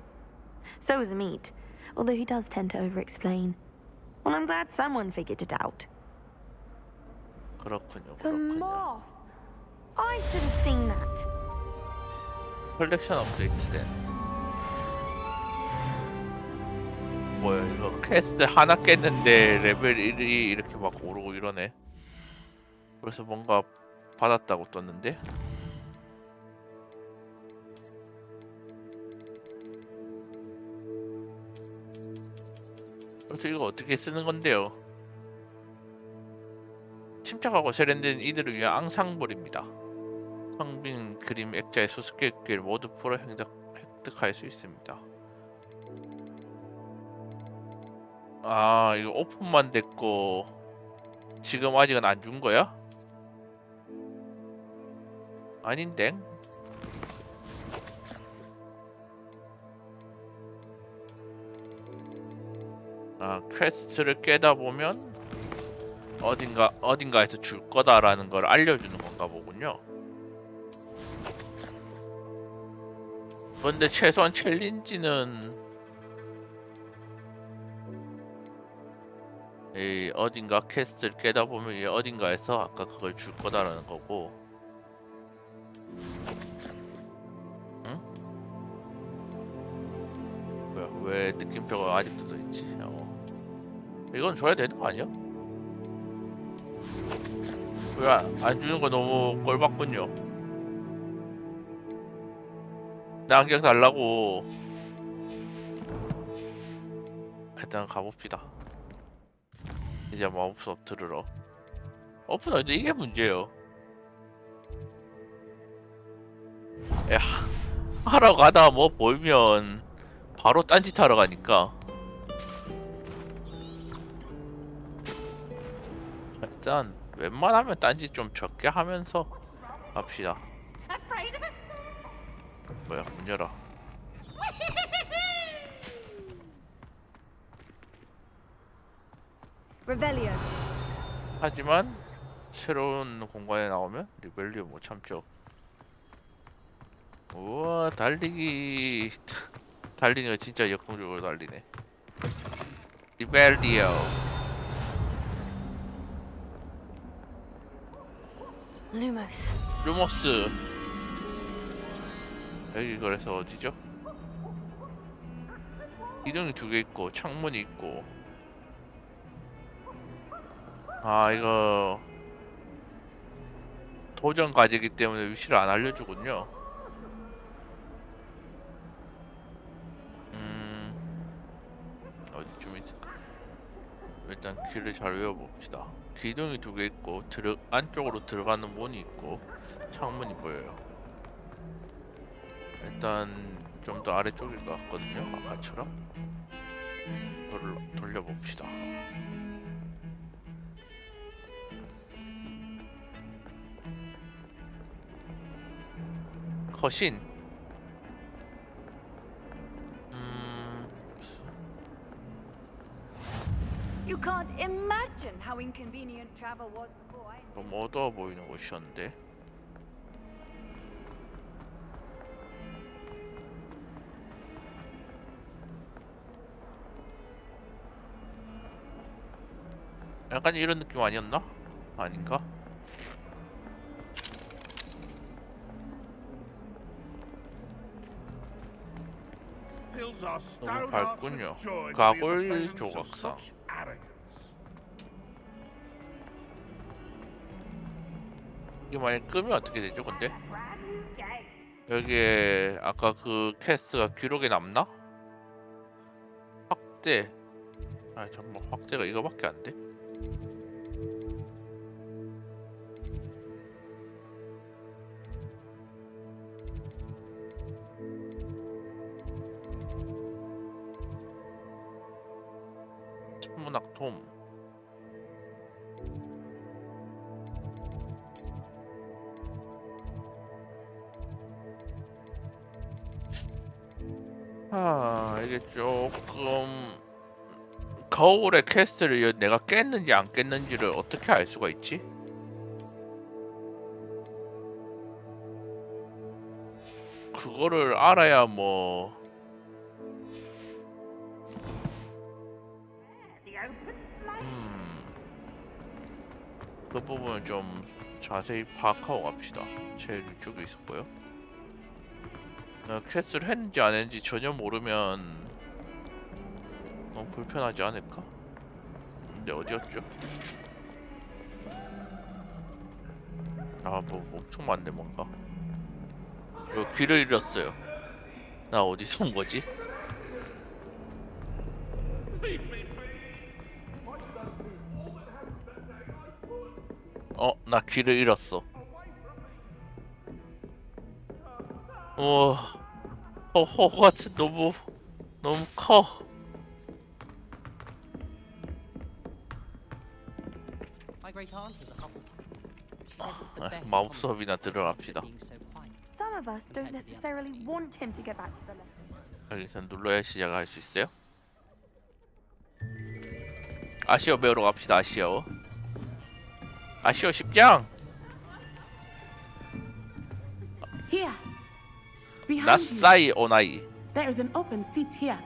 S12: So is Meat, although he does tend to over-explain. Well, I'm glad someone figured it out.
S1: 그렇군요.
S12: The moth! I should have seen that.
S1: 컬렉션 업데이트된. 뭐야 이거 퀘스트 하나 깼는데 레벨 1이 이렇게 막 오르고 이러네. 그래서 뭔가 받았다고 떴는데. 그래서 이거 어떻게 쓰는 건데요? 침착하고 세련된 이들을 위한 앙상블입니다. 성빈 그림 액자의 수수께끼를 모두 풀어 획득할 수 있습니다. 아 이거 오픈만 됐고 지금 아직은 안 준 거야? 아닌데? 아 퀘스트를 깨다 보면 어딘가에서 줄 거다라는 걸 알려주는 건가 보군요. 근데 최소한 챌린지는 이 어딘가 퀘스트를 깨다 보면 이 어딘가에서 아까 그걸 줄 거다라는 거고. 응? 뭐야 왜 느낌표가 아직도 더 있지? 이건 줘야 되는 거 아니야? 왜 안 주는 거 너무 꼴받군요. 나 안경 달라고. 일단 가봅시다. 이제 마법 수업 들으러. 오픈월드 이게 문제예요. 야 하러 가다 뭐 보이면 바로 딴짓 하러 가니까. 일단 웬만하면 딴짓 좀 적게 하면서 갑시다. 뭐야 문 열어.
S3: Revelio.
S1: 하지만 새로운 공간에 나오면 리벨리오 못 참죠. 우와 달리기. 달리기가 진짜 역동적으로 달리네. 리벨리오. 루모스. 여기 그래서 어디죠? 기둥이 2개 있고 창문이 있고. 아 이거 도전 과제이기 때문에 위치를 안 알려주군요. 어디쯤 있을까? 일단 길을 잘 외워봅시다. 기둥이 2개 있고 안쪽으로 들어가는 문이 있고 창문이 보여요. 일단 좀 더 아래쪽일 것 같거든요. 아까처럼. 이거를 돌려봅시다. 거신.
S18: You can't imagine how inconvenient travel was before I...
S1: 너무 어두워 보이는 곳이었는데. 약간 이런 느낌 아니었나? 아닌가? 너무 밝군요. 가골 조각상. 이게 만약 끄면 어떻게 되죠, 근데? 여기에 아까 그 퀘스트가 기록에 남나? 확대. 아, 잠깐만, 확대가 이거밖에 안 돼? 천문학 돔. 아, 이게 조금 거울의 퀘스트를 내가 깼는지 안 깼는지를 어떻게 알 수가 있지? 그거를 알아야 뭐 그 부분을 좀 자세히 파악하고 갑시다. 제일 위쪽에 있었고요. 퀘스트를 했는지 안 했는지 전혀 모르면 너무 불편하지 않을까? 근데 어디였죠? 아, 뭐 엄청 많네 뭔가. 이거 귀를 잃었어요. 나 어디서 온 거지? 나 귀를 잃었어. 호그와트 너무 커. 마법 수업이나 들어갑시다.
S12: Some of us don't necessarily want him to get back to the left.
S1: 여기서 눌러야 시작할 수 있어요? 아시오 배우러 갑시다. 아시오 10장.
S18: Here. Behind
S1: 나사이 오나이.
S18: There is an open seat here.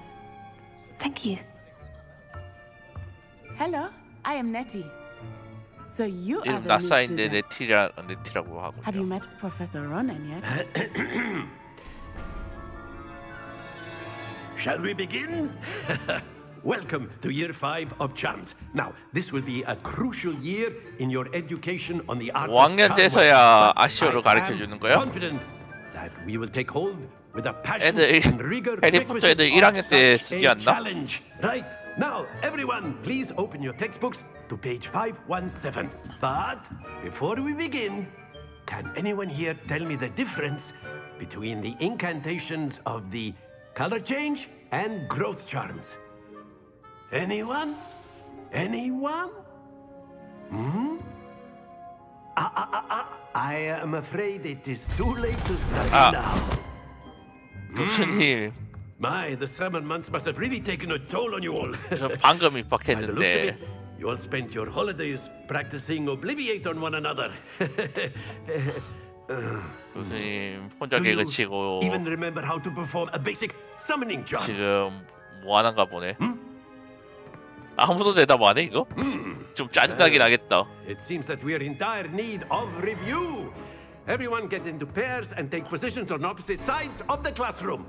S3: Thank you.
S18: Hello, I am Nettie. So you are
S1: 이름
S18: the new
S1: 나사인데
S18: student.
S1: 네티라고 하고.
S18: Have you met Professor Ronan yet?
S19: Shall we begin? Welcome to year 5 of charms. Now, this will be a crucial year in your education on the art of
S1: 5학년
S19: charm.
S1: 돼서야
S19: But
S1: 아시오를
S19: I
S1: 가르쳐
S19: am
S1: 주는 거야?
S19: confident that we will take hold with a passion
S1: 애들
S19: and rigor
S1: 해리포터
S19: requisite
S1: 애들
S19: of
S1: 1학년 때
S19: such
S1: 쓰지
S19: a
S1: 않나?
S19: challenge. Right. Now, everyone, please open your textbooks to page 517. But before we begin, can anyone here tell me the difference between the incantations of the color change and growth charms? Anyone? Anyone? I am afraid it is too late to study now.
S1: 교수님,
S19: My, the summer months must have really taken a toll on you all.
S1: 저 방금
S19: By the looks of
S1: 입학했는데
S19: it, you all spent your holidays practicing Obliviate on one another.
S1: 교수님 혼자
S19: Do you
S1: 개그 치고
S19: even remember how to perform a basic summoning charm?
S1: 지금 뭐 하는가 보네. 아무도 대답 안 해 이거? 좀 짜증나긴 하겠다.
S19: It seems that we are in dire need of review. Everyone get into pairs and take positions on opposite sides of the classroom.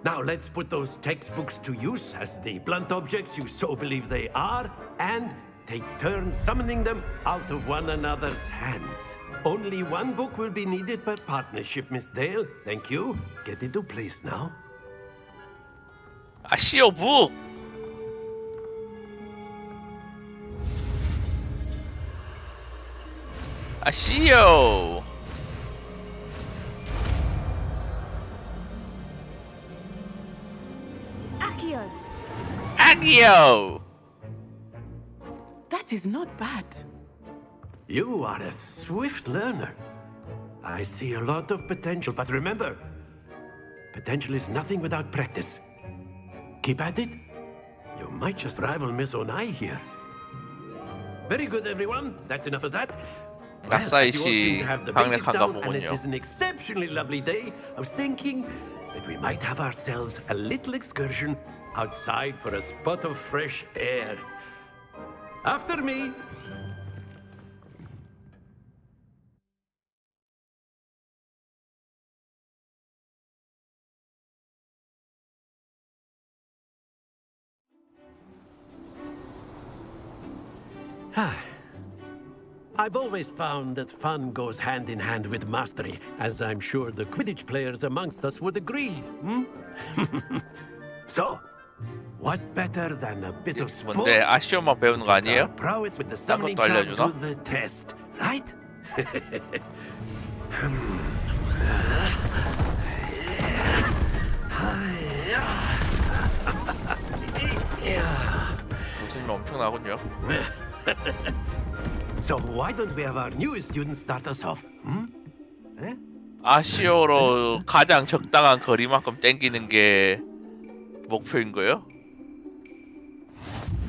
S19: Now let's put those textbooks to use as the blunt objects you so believe they are, and take turns summoning them out of one another's hands. Only one book will be needed per partnership, Miss Dale. Thank you. Get into place now.
S1: 아시오 북. 아시오.
S18: Accio!
S1: 아기요.
S18: That is not bad.
S19: You are a swift learner. I see a lot of potential, but remember, potential is nothing without practice. Keep at it. You might just rival Miss Onai here. Very good, everyone. That's enough of that. Well, as you all seem to have the basics down, and it is an exceptionally lovely day, I was thinking that we might have ourselves a little excursion outside for a spot of fresh air. After me. I've always found that fun goes hand in hand with mastery, as I'm sure the Quidditch players amongst us would agree. So, what better than a bit of sport?
S1: 뭔데 아시오만 배우는 거 아니에요?
S19: Prowess with the
S1: 딴
S19: summoning
S1: 것도
S19: charm
S1: 알려주나?
S19: to the test, right?
S1: 무슨 엄청나군요.
S19: So why don't we have our newest student start us off?
S1: 아시오로 가장 적당한 거리만큼 땡기는 게 목표인 거예요?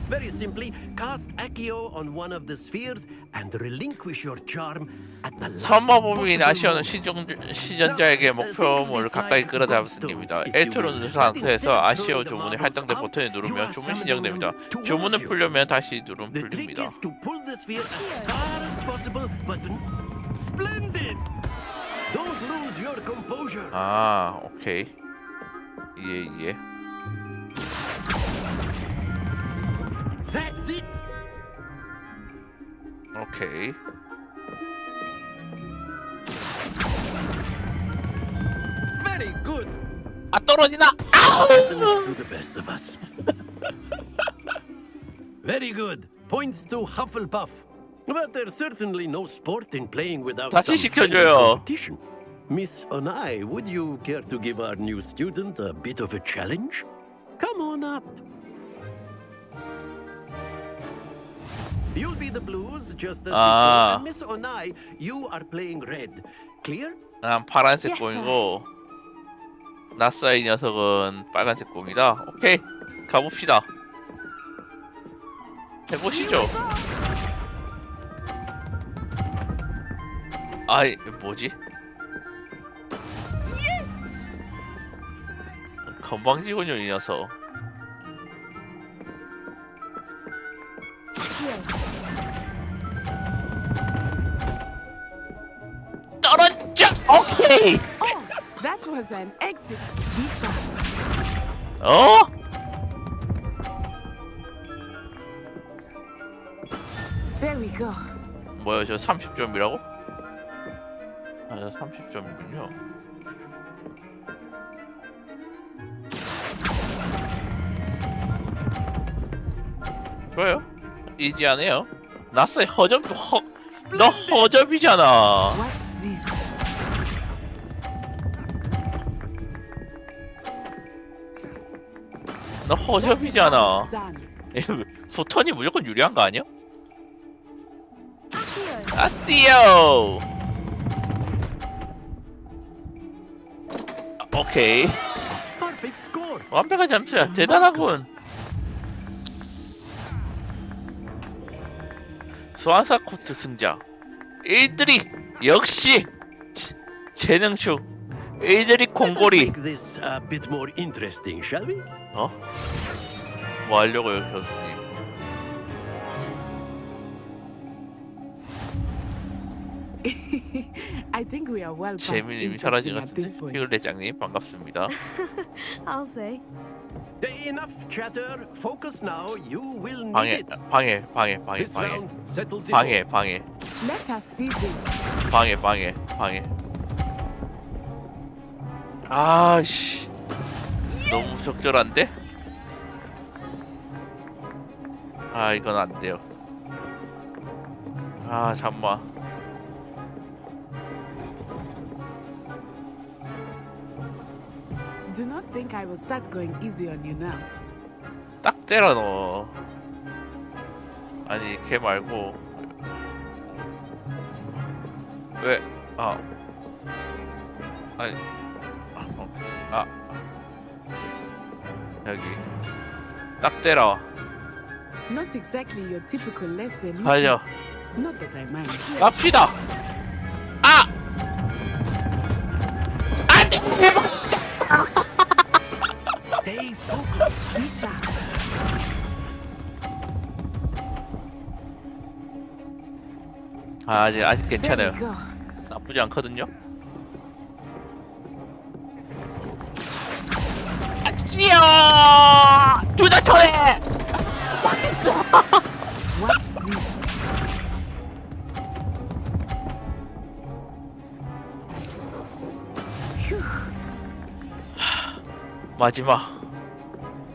S19: Very simply, cast Accio on one of the spheres and relinquish your charm at the last
S1: 선마법인
S19: possible
S1: 아시오는
S19: moment.
S1: 시전자에게 목표물을 가까이 끌어잡습니다. 1초로 누른 상태에서 아시오 주문이 할당된 버튼을 누르면 주문 신청됩니다. 주문을 풀려면 다시 누르면
S19: The trick
S1: 풀립니다.
S19: is to pull the sphere as far as possible, but splendid! Don't lose your composure.
S1: 아, 오케이. 예.
S19: That's it.
S1: 오케이.
S19: Very good.
S1: 아, 떨어지나?
S19: Happens to the best of us. Very good. Points to Hufflepuff. But there's certainly no sport in playing without
S1: 다시
S19: some friendly
S1: 시켜줘요.
S19: competition. Miss Onai, would you care to give our new student a bit of a challenge? Come on up. You'll be the blues just as before, and Miss Onai, you are playing red. Clear?
S1: 난 파란색 공이고 나사 이 녀석은 빨간색 공이다. 오케이, 가봅시다. 해보시죠. 아이, 뭐지? 건방지군요, 이 녀석. 떨어져! 오케이!
S18: That was an exit. Bishop.
S1: 어?
S18: There we go.
S1: 뭐야, 저 30점이라고? 아, 저 30점이군요. 좋아요. 이지하네요. 나스의 허접도 너 허접이잖아.
S18: Watch this.
S1: 너 허접이잖아.
S18: Done.
S1: 후턴이 무조건 유리한 거 아니야? 아스티오. 오케이.
S19: Perfect score.
S1: 완벽한 점수야. 대단하군. 수완사 코트 승자. 일들이 역시 재능축. 일들이 콩고리.
S19: Make this a bit more interesting, shall we?
S1: 어? 뭐 하려고요, 교수님?
S18: I think we are well past
S1: 재민님이 사라진 것
S18: interesting at this
S1: 같은데?
S18: point.
S1: 피글 대장님 반갑습니다.
S3: I'll say.
S19: Enough chatter. Focus now. You will need
S1: 방해,
S19: it.
S1: 방해.
S19: This round settles it
S1: 방해.
S18: Let us see this.
S1: 방해. 아씨, 너무 적절한데? 아, 이건 안 돼요. 아, 잠만.
S18: Do not think I will start going easy on you now.
S1: 딱 때려 넣어. 아니, 걔 말고. 왜? 아니. 여기. 딱 때려.
S18: Not exactly your typical lesson. is
S1: 가자.
S18: it? Not that I mind.
S1: 갑시다. 아! 안 돼!
S18: Stay focused, Bishop.
S1: 아, 아직 괜찮아요. 나쁘지 않거든요. 아치요! 둘다 터래! 망했어!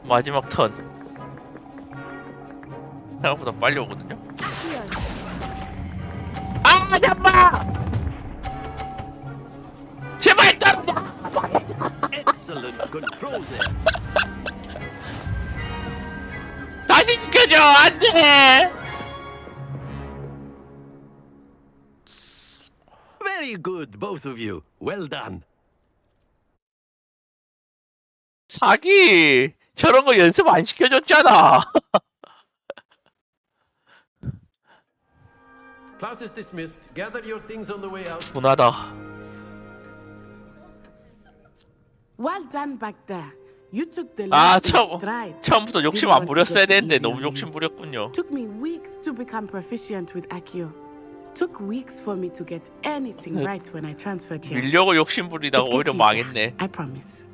S1: 마지막 턴. 생각보다 빨리 오거든요. 아, 잠깐만! 제발 떨어져!
S19: Excellent control there.
S1: 다시 지켜줘! 안 돼!
S19: Very good, both of you. Well done.
S1: 사기! 저런 거 연습 안 시켜줬잖아.
S19: Class is dismissed. Gather your things on the way out.
S1: 분하다.
S18: Well done back there. You took the
S1: 아,
S18: lead in stride.
S1: 처음부터 욕심 안 부렸어야 되는데 너무 욕심 부렸군요.
S18: Took me weeks to become proficient with Accio. Took weeks for me to get anything right when I transferred here.
S1: 밀려고 욕심 부리다가 오히려 망했네.
S18: I promise.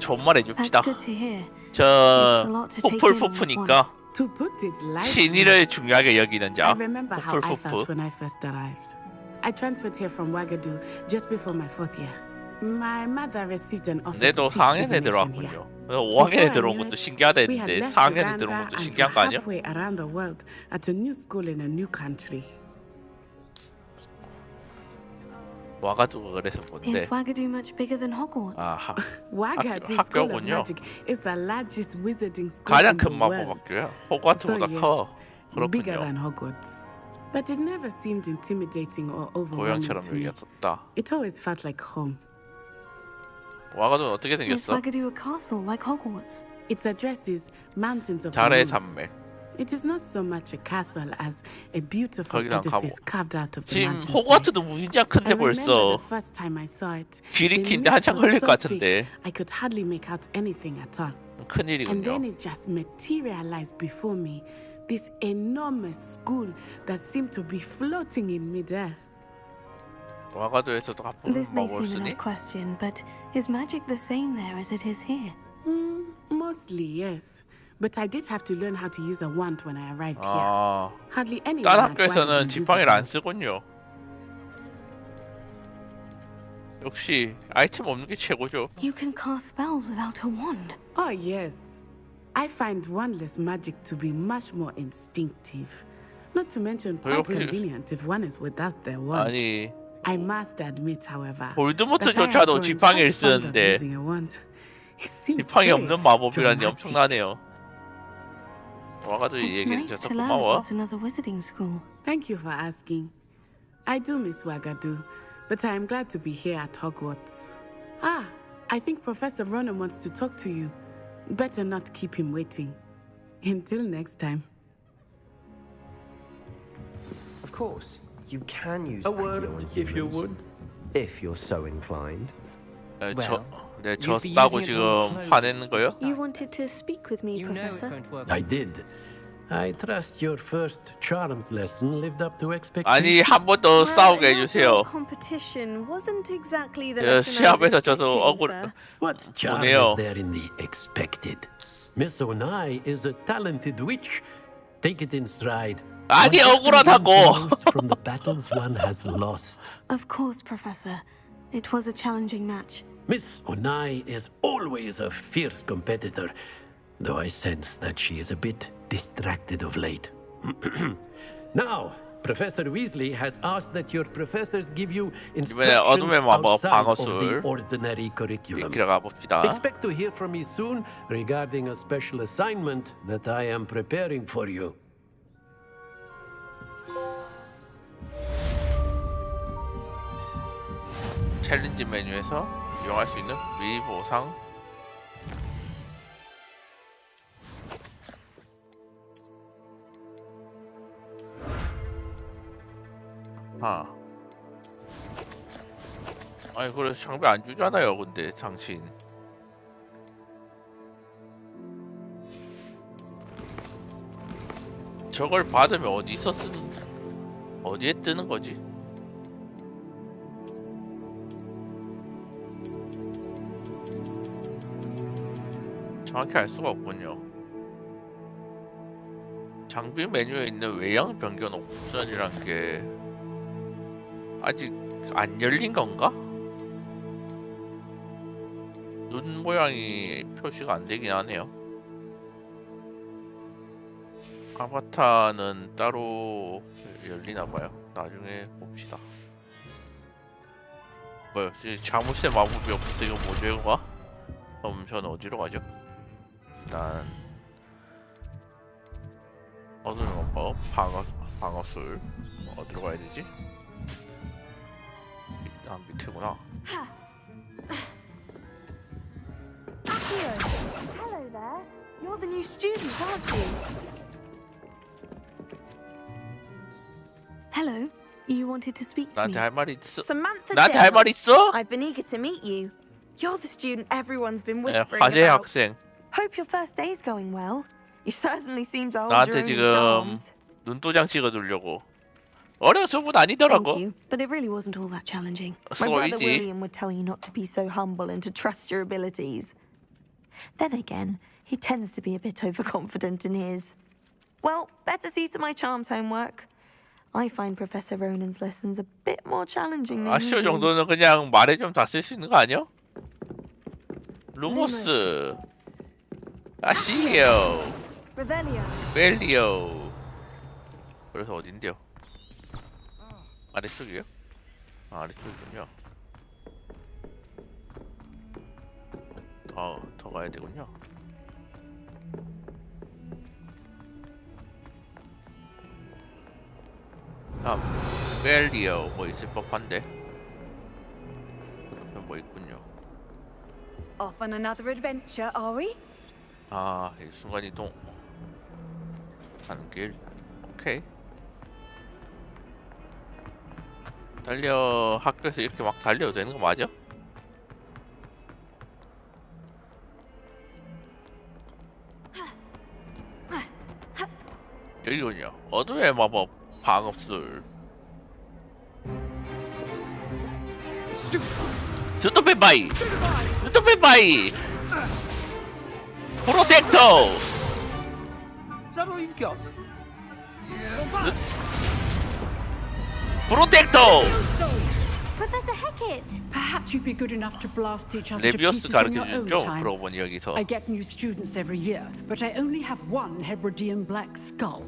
S1: 존말 해줍시다.
S3: That's good to hear.
S1: 저
S3: It's a lot to take in all at
S1: 호플프푸니까
S3: once.
S18: To put it lightly,
S1: 신의를 중요하게 여기는
S18: I
S1: 자.
S18: remember how I
S1: 호플프푸.
S18: felt when I first arrived. I transferred here from Wagadu just before my 4th year. My mother received an offer
S1: 근데도
S18: to teach
S1: 4학년에
S18: divination here.
S1: 들어왔군요. 5학년에
S18: Before I
S1: 들어온
S18: knew
S1: 것도
S18: it,
S1: 신기하다
S18: we had
S1: 했는데
S18: left
S1: 4학년에
S18: Uganda
S1: 들어온 것도
S18: and
S1: 신기한 거 아니야?
S18: halfway around the world at a new school in a new country.
S1: 와가지고 그래서 뭔데?
S3: Is Wagadu much bigger than Hogwarts?
S1: 아,
S18: Wagadu School of
S1: 학교군요.
S18: Magic is the largest wizarding school
S1: 가장
S18: in the
S1: 큰
S18: world.
S1: 마법학교야. 호그와트보다
S18: So
S1: 커.
S18: yes, bigger
S1: 그렇군요.
S18: than Hogwarts. But it never seemed intimidating or overwhelming
S1: 고향처럼
S18: to me.
S1: 여겼었다.
S18: It always felt like home.
S1: 와가지고 어떻게
S3: Is
S1: 생겼어?
S3: Wagadu a castle like Hogwarts?
S18: Its addresses mountains of
S1: 달의
S18: the moon.
S1: 산맥.
S18: It is not so much a castle as a beautiful
S1: 거기도 안 가보.
S18: edifice carved out of the
S1: 지금
S18: mountainside.
S1: 호그와트도 무진장
S18: I
S1: 큰데
S18: remember
S1: 벌써
S18: the first time I saw it.
S1: 길이
S18: the
S1: 긴데
S18: mist
S1: 한참
S18: was
S1: 걸릴
S18: so
S1: 것
S18: thick,
S1: 같은데
S18: I could hardly make out anything at all. And
S1: 큰일이군요.
S18: then it just materialized before me. This enormous school that seemed to be floating in midair.
S1: 와가도에서도 가끔
S3: This may
S1: 먹을
S3: seem an
S1: 쓰니?
S3: odd question, but is magic the same there as it is here?
S18: Mostly, yes. But I did have to learn how to use a wand when I arrived here.
S1: 아,
S18: Hardly anyone
S1: 딴
S18: at Wagadu
S1: 학교에서는
S18: uses
S1: 지팡이를 안
S18: one.
S1: 쓰군요. 역시 아이템 없는 게 최고죠.
S3: You can cast spells without a wand.
S18: Oh, yes. I find wandless magic to be much more instinctive. Not to mention quite convenient if one is without their wand.
S1: 아니,
S18: I must admit, however,
S1: 볼드모트조차도 지팡이를 쓰는데
S18: using a wand. It seems
S1: 지팡이
S18: very
S1: 없는 마법이라니
S18: dramatic.
S1: 엄청나네요. 와가도
S3: It's
S1: 얘기해
S3: nice
S1: 주셔서
S3: to learn
S1: 고마워.
S3: about another wizarding school.
S18: Thank you for asking. I do miss Wagadu, but I am glad to be here at Hogwarts. Ah, I think Professor Ronan wants to talk to you. Better not keep him waiting. Until next time.
S20: Of course, you can use
S19: A
S20: Accio
S19: word,
S20: on
S19: if you
S20: humans,
S19: would.
S20: if you're so inclined.
S1: 네, 졌다고 지금 화내는 거요?
S3: You wanted to speak with me, Professor?
S19: I did. I trust your first charms lesson lived up to expectations.
S1: 아니, 한 번 더 싸우게 해주세요.
S3: Competition wasn't exactly the
S1: 저
S3: lesson I was
S1: 시합에서 저도
S3: expecting,
S1: 억울.
S3: sir.
S19: What charm
S1: 오네요.
S19: is there in the expected? Miss Onai is a talented witch. Take it in stride.
S1: 아니,
S19: One often
S1: 억울하다고.
S19: gains the most from the battles one has lost.
S3: Of course, Professor. It was a challenging match.
S19: Miss Onai is always a fierce competitor, though I sense that she is a bit distracted of late. Now, Professor Weasley has asked that your professors give you
S1: 이번에
S19: instruction
S1: 어둠의 마법
S19: outside of the
S1: 방어술
S19: ordinary curriculum.
S1: 익히러 가봅시다.
S19: Expect to hear from me soon regarding a special assignment that I am preparing for you.
S1: 챌린지 메뉴에서 이용할 수 있는 미 보상. 아니 그래서 장비 안 주잖아요. 근데 당신 저걸 받으면 어디에 뜨는 거지? 정확히 알 수가 없군요. 장비 메뉴에 있는 외형 변경 옵션이란 게 아직 안 열린 건가? 눈 모양이 표시가 안 되긴 하네요. 아바타는 따로 열리나 봐요. 나중에 봅시다. 뭐야? 자물쇠 마법이 없어서 이거 뭐죠 이거가? 그럼 저는 어디로 가죠? 일단 어두운 방법, 방어술 어디로 가야 되지? 일단 밑에구나.
S3: Hello there. You're the new student, aren't you? Hello. You wanted to speak to me.
S1: 나한테 할 말이 있어?
S12: Samantha
S1: 나한테 할 말 있어?
S12: I've been eager to meet you. You're the student everyone's been
S1: 네,
S12: whispering
S1: 화제
S12: about.
S1: 학생.
S12: Hope your first day's going well. You certainly seem to hold
S1: 나한테
S12: your own
S1: 지금
S12: charms.
S1: 눈도장 찍어두려고. 어려운 분 아니더라고.
S3: Thank you, but it really wasn't all that challenging.
S12: My brother
S1: 소이지.
S12: William would tell you not to be so humble and to trust your abilities. Then again, he tends to be a bit overconfident in his. Well, better see to my charms homework. I find Professor Ronan's lessons a bit more challenging than you
S1: 아쉬워
S12: do.
S1: 정도는 그냥 말에 좀 다 쓸 수 있는 거 아니야? 루모스. 아시오.
S3: Revelio.
S1: 벨리오. 그래서 어딘데요? 아래쪽이요? 아, 아래쪽이군요. 더 가야 되군요. 벨리오 뭐 있을 법한데. 뭐 있군요.
S12: Off on another adventure, are we?
S1: 아, 이 순간 이동. 가는 길. 오케이. 학교에서 이렇게 막 달려도 되는 거 맞아? 여기군요. 어둠의 마법 방업술. 스토펜바이! 스토펜바이! 프로텍터!
S16: Is that all you've got?
S1: 프로텍터!
S13: Professor Hecat!
S21: Perhaps you'd be good enough to blast each other to
S1: 레비오스
S21: pieces in your own
S1: 가르쳐주죠?
S21: time.
S1: 그러고 보니 여기서.
S21: I get new students every year, but I only have one Hebridean black skull.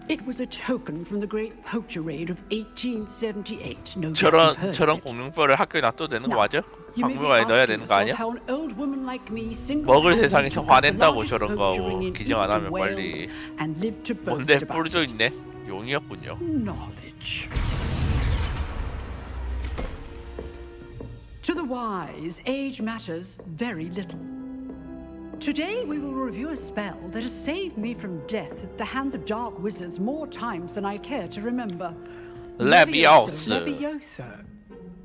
S21: It was a token from the great poacher raid of 1878. No doubt you've heard
S1: 저런
S21: of it.
S1: 공룡뼈를 학교에 놔둬도 되는 거 맞아?
S21: You may be
S1: 박물관에 넣어야
S21: asking
S1: 되는 거 아니야?
S21: yourself how an old woman like me
S1: 먹을
S21: single-handedly
S1: 세상에서
S21: took out the
S1: 화낸다고
S21: largest
S1: 저런 거
S21: poacher ring in
S1: 기증 안 하면
S21: eastern Wales
S1: 빨리.
S21: and lived to boast
S1: 뭔데
S21: about
S1: 뿔도
S21: it.
S1: 있네. 용이었군요.
S21: Knowledge. To the wise, age matters very little. Today we will review a spell that has saved me from death at the hands of dark wizards more times than I care to remember.
S1: Levioso.
S21: Levioso.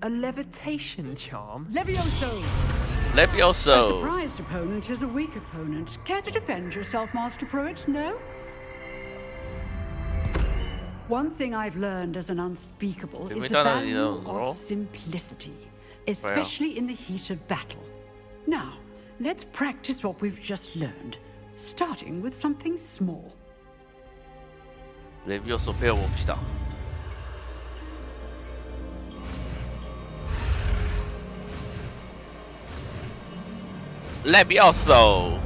S16: A levitation charm?
S21: Levioso! A
S1: Levioso.
S21: surprised opponent is a weak opponent. Care to defend yourself, Master Pruitt? No? One thing I've learned as an unspeakable is the
S1: 재밌다는
S21: value
S1: 이론으로.
S21: of simplicity, especially in the heat of battle. Now, let's practice what we've just learned, starting with something small.
S1: 레비오소 배워봅시다. 레비오소.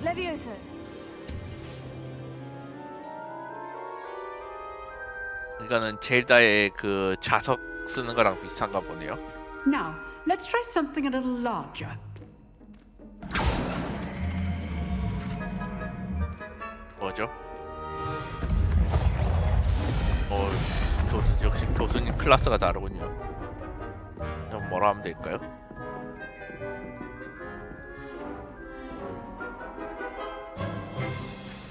S3: Levioso.
S1: 이거는 젤다의 그 자석 쓰는 거랑 비슷한가 보네요.
S21: Now, let's try something a little larger.
S1: 뭐죠? 역시 교수님 클래스가 다르군요. 좀 뭐라 하면 될까요?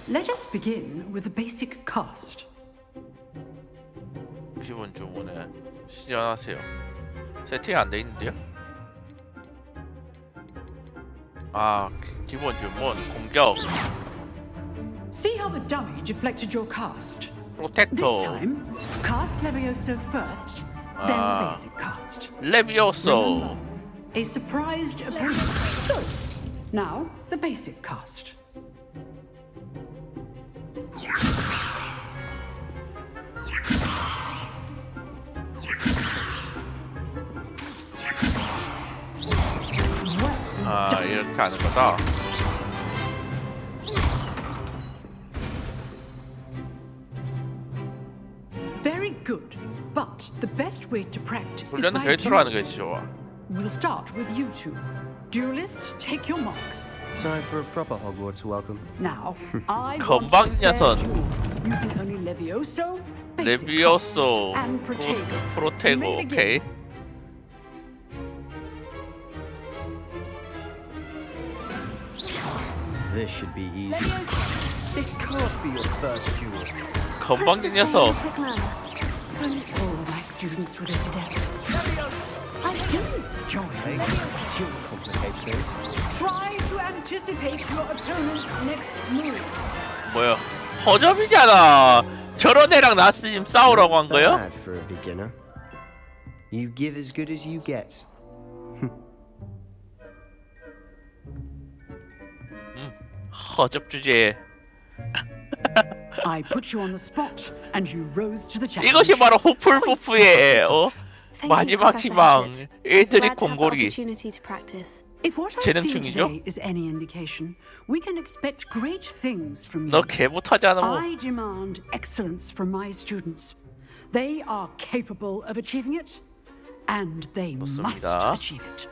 S21: Let us begin with the basic cast.
S1: 기본 주문에 시전하세요. 세팅이 안 돼 있는데요? 아, 기본 주문 공격.
S21: See how the dummy deflected your cast?
S1: 프로텍터.
S21: This time, cast Levioso first, then the basic cast.
S1: 레비오소.
S21: Remember, a surprised opponent. Good. Now, the basic cast.
S1: 아, 이렇게 하는 거다.
S21: Very good. But the best way to practice is
S1: 훈련은
S21: by
S1: 별도로 하는
S21: duel.
S1: 것이 좋아.
S21: We'll start with you two. Duelists, take your marks.
S20: Time for a proper Hogwarts welcome.
S21: Now, I want a fair
S1: 건방녀선.
S21: duel, using only Levioso, basic
S1: 레비오소.
S21: cast, and Protego.
S1: 프로테고.
S21: You may begin.
S1: 오케이.
S20: This should be easy. This can't be your first duel.
S1: 건방진 녀석.
S21: If all my students would have said I didn't join.
S20: Duel complicates things.
S21: Try to anticipate your opponent's next move.
S1: 뭐야? 허접이잖아. 저런 애랑 나 지금 싸우라고 한 거야?
S20: Bad for a beginner. You give as good as you get.
S1: 허접 주제에.
S21: I put you on the spot, and you rose to the challenge.
S1: 이것이 바로 후플프푸의 마지막 희망. 일들이 공고리.
S21: If what I've seen today is any indication, we can expect great things from you.
S1: 너 개 못하잖아 뭐.
S21: I demand excellence from my students. They are capable of achieving it, and they must achieve it.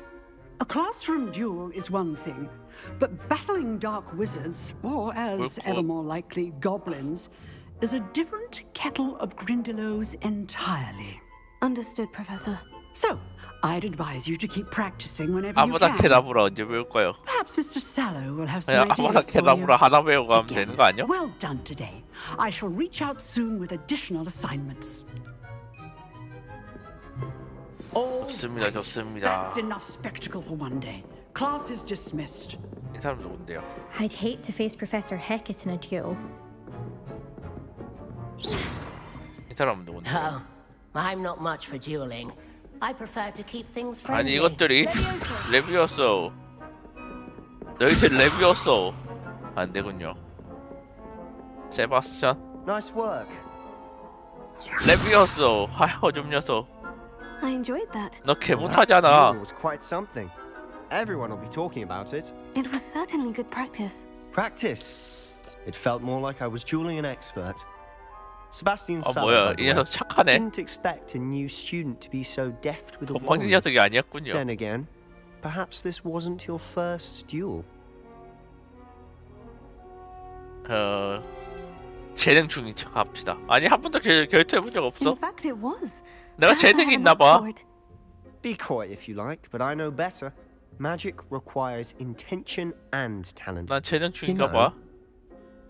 S21: A classroom duel is one thing, but battling dark wizards, or as ever more likely, goblins, is a different kettle of Grindylows entirely.
S14: Understood, Professor.
S21: So, I'd advise you to keep practicing whenever you
S1: 아바타
S21: can.
S1: 케다브라 언제 배울까요?
S21: Perhaps Mr. Sallow will have some
S1: 그냥 아바타
S21: ideas for you.
S1: 케다브라 하나 배우고 가면 되는 거 아니야?
S21: Well done today. I shall reach out soon with additional assignments.
S1: 좋습니다, 좋습니다.
S21: That's enough spectacle for one day. Class is dismissed.
S1: 이 사람 누군데요?
S2: I'd hate to face Professor Hecat in a duel.
S1: 이 사람은 누군데요?
S9: Oh, I'm not much for dueling. I prefer to keep things friendly.
S1: 아니 이것들이 레비오소. 너희들 레비오소. 안 되군요. 세바스찬.
S20: Nice work.
S1: 레비오소. 허접 녀석.
S14: I enjoyed that.
S1: 너 개 못하잖아.
S20: It was quite something. Everyone will be talking about it.
S14: It was certainly good practice.
S20: Practice. It felt more like I was dueling an expert. Sebastian
S1: 뭐야, 이 녀석 착하네.
S20: didn't expect a new student to be so deft with a
S1: 건방진
S20: wand.
S1: 녀석이 아니었군요.
S20: Then again, perhaps this wasn't your first duel.
S1: 재능충인 척 합시다. 아니 한 번도 결투해본 적 없어?
S14: In fact, it was.
S1: 내가 재능이 있나 봐.
S20: Be quiet if you like, but I know better. Magic requires intention and talent.
S1: 난 재능충인가 봐.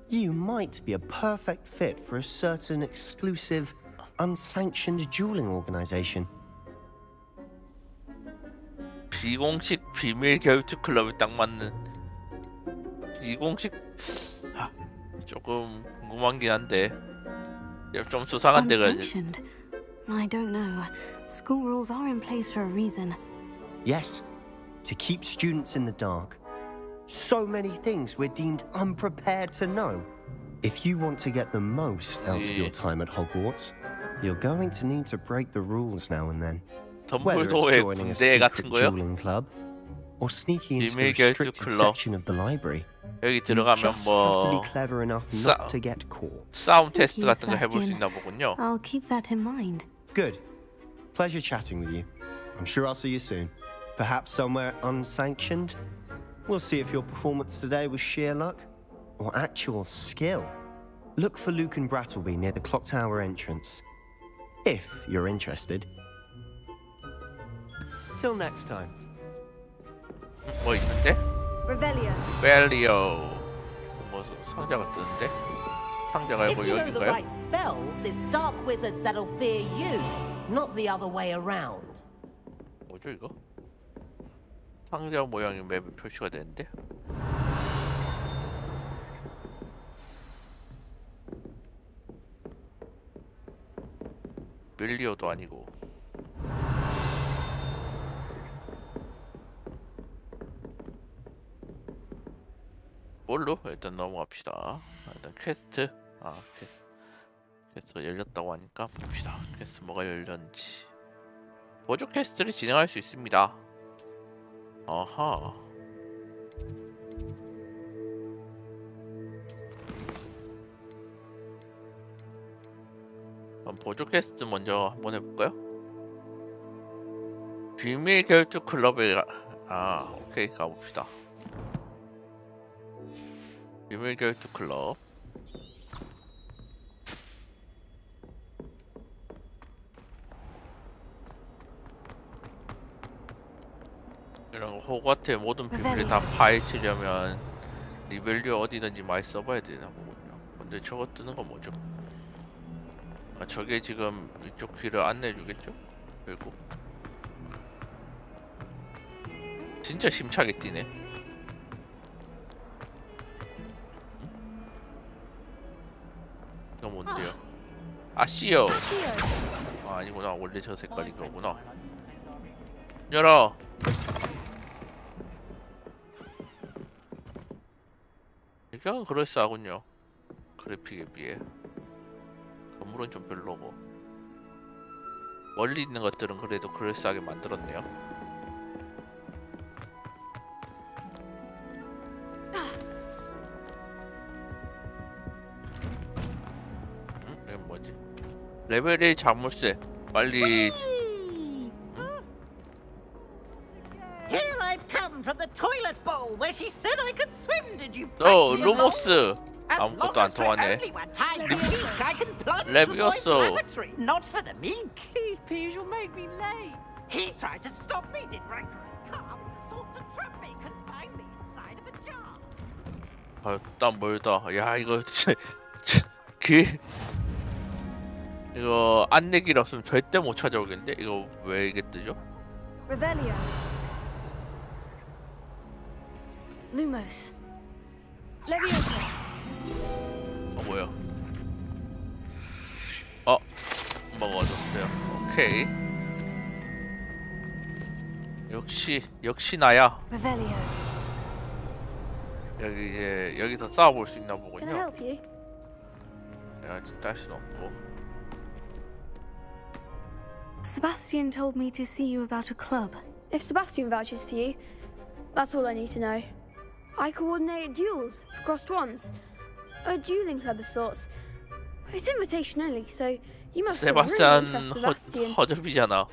S20: You might be a perfect fit for a certain exclusive, unsanctioned dueling organization.
S1: 비공식 비밀 결투 클럽에 딱 맞는. 비공식 조금 궁금한긴 한데 좀 수상한 데가 이제.
S14: Unsanctioned? I don't know. School rules are in place for a reason.
S20: Yes, to keep students in the dark. So many things we're deemed unprepared to know. If you want to get the most out of your time at Hogwarts, you're going to need to break the rules now and then. Whether it's joining a secret dueling club or sneaking into the restricted section of the library.
S1: 여기
S20: You
S1: 들어가면
S20: just have to be
S1: 뭐
S20: clever enough not to get caught.
S1: 싸움 테스트 같은 거 해볼 수 있나 보군요.
S14: I'll keep that in mind.
S20: Good. Pleasure chatting with you. I'm sure I'll see you soon. Perhaps somewhere unsanctioned. We'll see if your performance today was sheer luck or actual skill. Look for Luke and Brattleby near the clock tower entrance. If you're interested. Till next time.
S1: 뭐 있는데?
S14: Revelio.
S1: 벨리오. 뭐 상자가 뜨는데? 상자가
S9: If
S1: 뭐
S9: you know the
S1: 여긴가요?
S9: right spells, it's dark wizards that'll fear you, not the other way around.
S1: 뭐죠 이거? 상자 모양의 맵이 표시가 되는데. 밀리오도 아니고. 뭘로? 일단 넘어갑시다. 일단 퀘스트. 퀘스트가 열렸다고 하니까 봅시다. 퀘스트 뭐가 열렸는지. 보조 퀘스트를 진행할 수 있습니다. 아하. 그럼 보조 퀘스트 먼저 한번 해볼까요? 비밀 결투 클럽에 오케이, 가봅시다. 비밀 결투 클럽. 이런 호그와트의 모든 비밀을 다 파헤치려면 리벨리오 어디든지 많이 써봐야 되나 보군요. 근데 저거 뜨는 건 뭐죠? 저게 지금 이쪽 길을 안내해주겠죠? 결국 진짜 심차게 뛰네. 이거 뭔데요? 아시오. 아니구나. 원래 저 색깔인 거구나. 열어. 이건 그럴싸하군요. 그래픽에 비해. 건물은 좀 별로고. 멀리 있는 것들은 그래도 그럴싸하게 만들었네요. 이건 뭐지? 레벨 1 자물쇠. 빨리.
S9: Here I've come from the toilet bowl where she said I could swim. Did you?
S1: 루모스. 아무것도 안 통하네. 레비오스.
S9: Not for the meek. Please, please, you'll make me late. He tried to stop me, did rancorous calm, sought to trap me, confine me inside of a jar.
S1: 땀 멀다. 야, 이거 진짜 길 이거 안내길 없으면 절대 못 찾아오겠는데? 이거 왜 이게 뜨죠?
S3: Revelio. Lumos. Leviosa.
S1: 뭐야? 먹어줬어요. 오케이. 역시 나야.
S3: Revelio.
S1: 여기 이제 여기서 싸워볼 수 있나 보군요.
S13: Can I help you?
S1: 내가 진짜 할 순 없고.
S3: Sebastian told me to see you about a club.
S13: If Sebastian vouches for you, that's all I need to know. I coordinate duels for crossed ones. A dueling club of sorts. It's invitation only, so you must really interest Sebastian.
S1: 허접이잖아.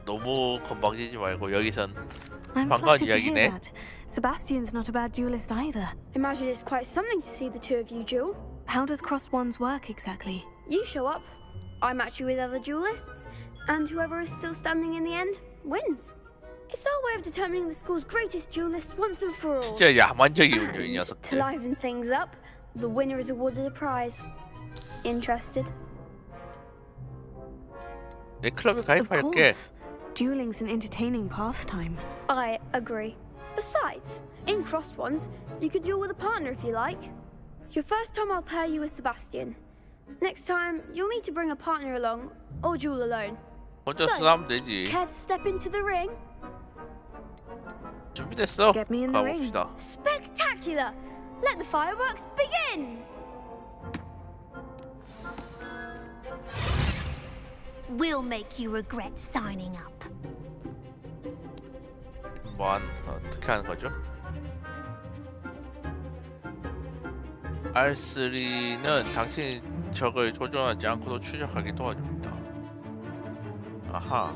S1: 너무 건방지지 말고 여기선
S3: I'm
S1: 반가운
S3: flattered to hear
S1: 이야기네.
S3: that. Sebastian's not a bad duelist either.
S13: Imagine it's quite something to see the two of you duel.
S3: How does crossed wands work exactly?
S13: You show up, I match you with other duelists, and whoever is still standing in the end wins. It's our way of determining the school's greatest duelist once and for all.
S1: 진짜 야만적이군요, 이
S13: To
S1: 녀석들.
S13: liven things up, the winner is awarded a prize. Interested?
S1: 내 클럽에
S3: Of
S1: 가입할게.
S3: course. Dueling's an entertaining pastime.
S13: I agree. Besides, in crossed ones, you could duel with a partner if you like. Your first time I'll pair you with Sebastian. Next time, you'll need to bring a partner along, or duel alone.
S1: 혼자 싸우면 되지.
S13: Care to step into the ring?
S1: 준비됐어.
S3: Get me in the ring.
S1: 가봅시다.
S13: Spectacular! Let the fireworks begin!
S5: We'll make you regret signing up.
S1: 어떻게 하는 거죠? R3는 당신이 적을 조종하지 않고도 추적하게 도와줍니다. 아하.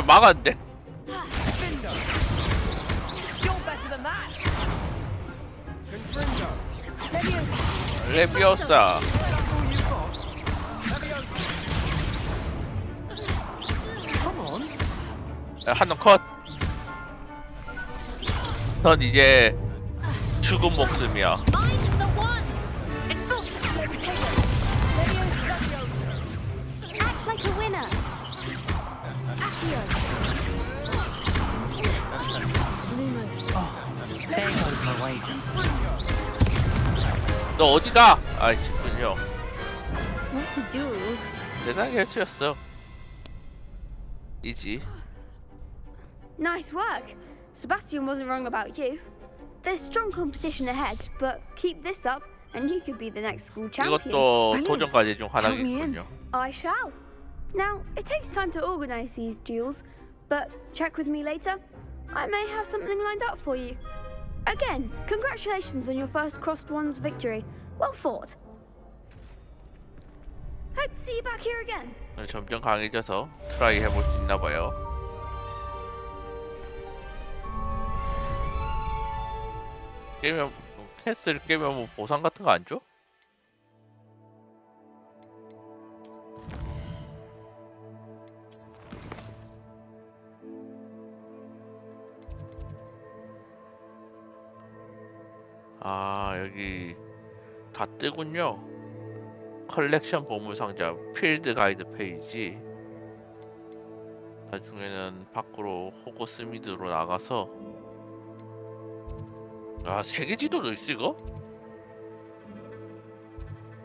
S1: 막았는데? 레비오사. 한 놈 컷. 넌 이제 죽은 목숨이야.
S5: Mind the one! Act like a winner! Accio!
S3: Lumos.
S9: There goes my wager.
S1: 너 어디가? 아이씨군요.
S13: What to do?
S1: 대단히 헬치였어. 이지.
S13: Nice work. Sebastian wasn't wrong about you. There's strong competition ahead, but keep this up and you could be the next school champion.
S1: 이것도 도전 과제 중 하나겠군요.
S13: I shall. Now, it takes time to organize these duels, but check with me later. I may have something lined up for you. Again, congratulations on your first Crossed Ones victory. Well fought. Hope to see you back here again.
S1: 점점 강해져서 트라이 해볼 수 있나봐요. 깨면 캐스를 깨면 뭐 보상 같은 거 안 줘? 아 여기 다 뜨군요. 컬렉션 보물 상자, 필드 가이드 페이지. 나중에는 밖으로 호그스미드로 나가서 세계 지도도 있어 이거?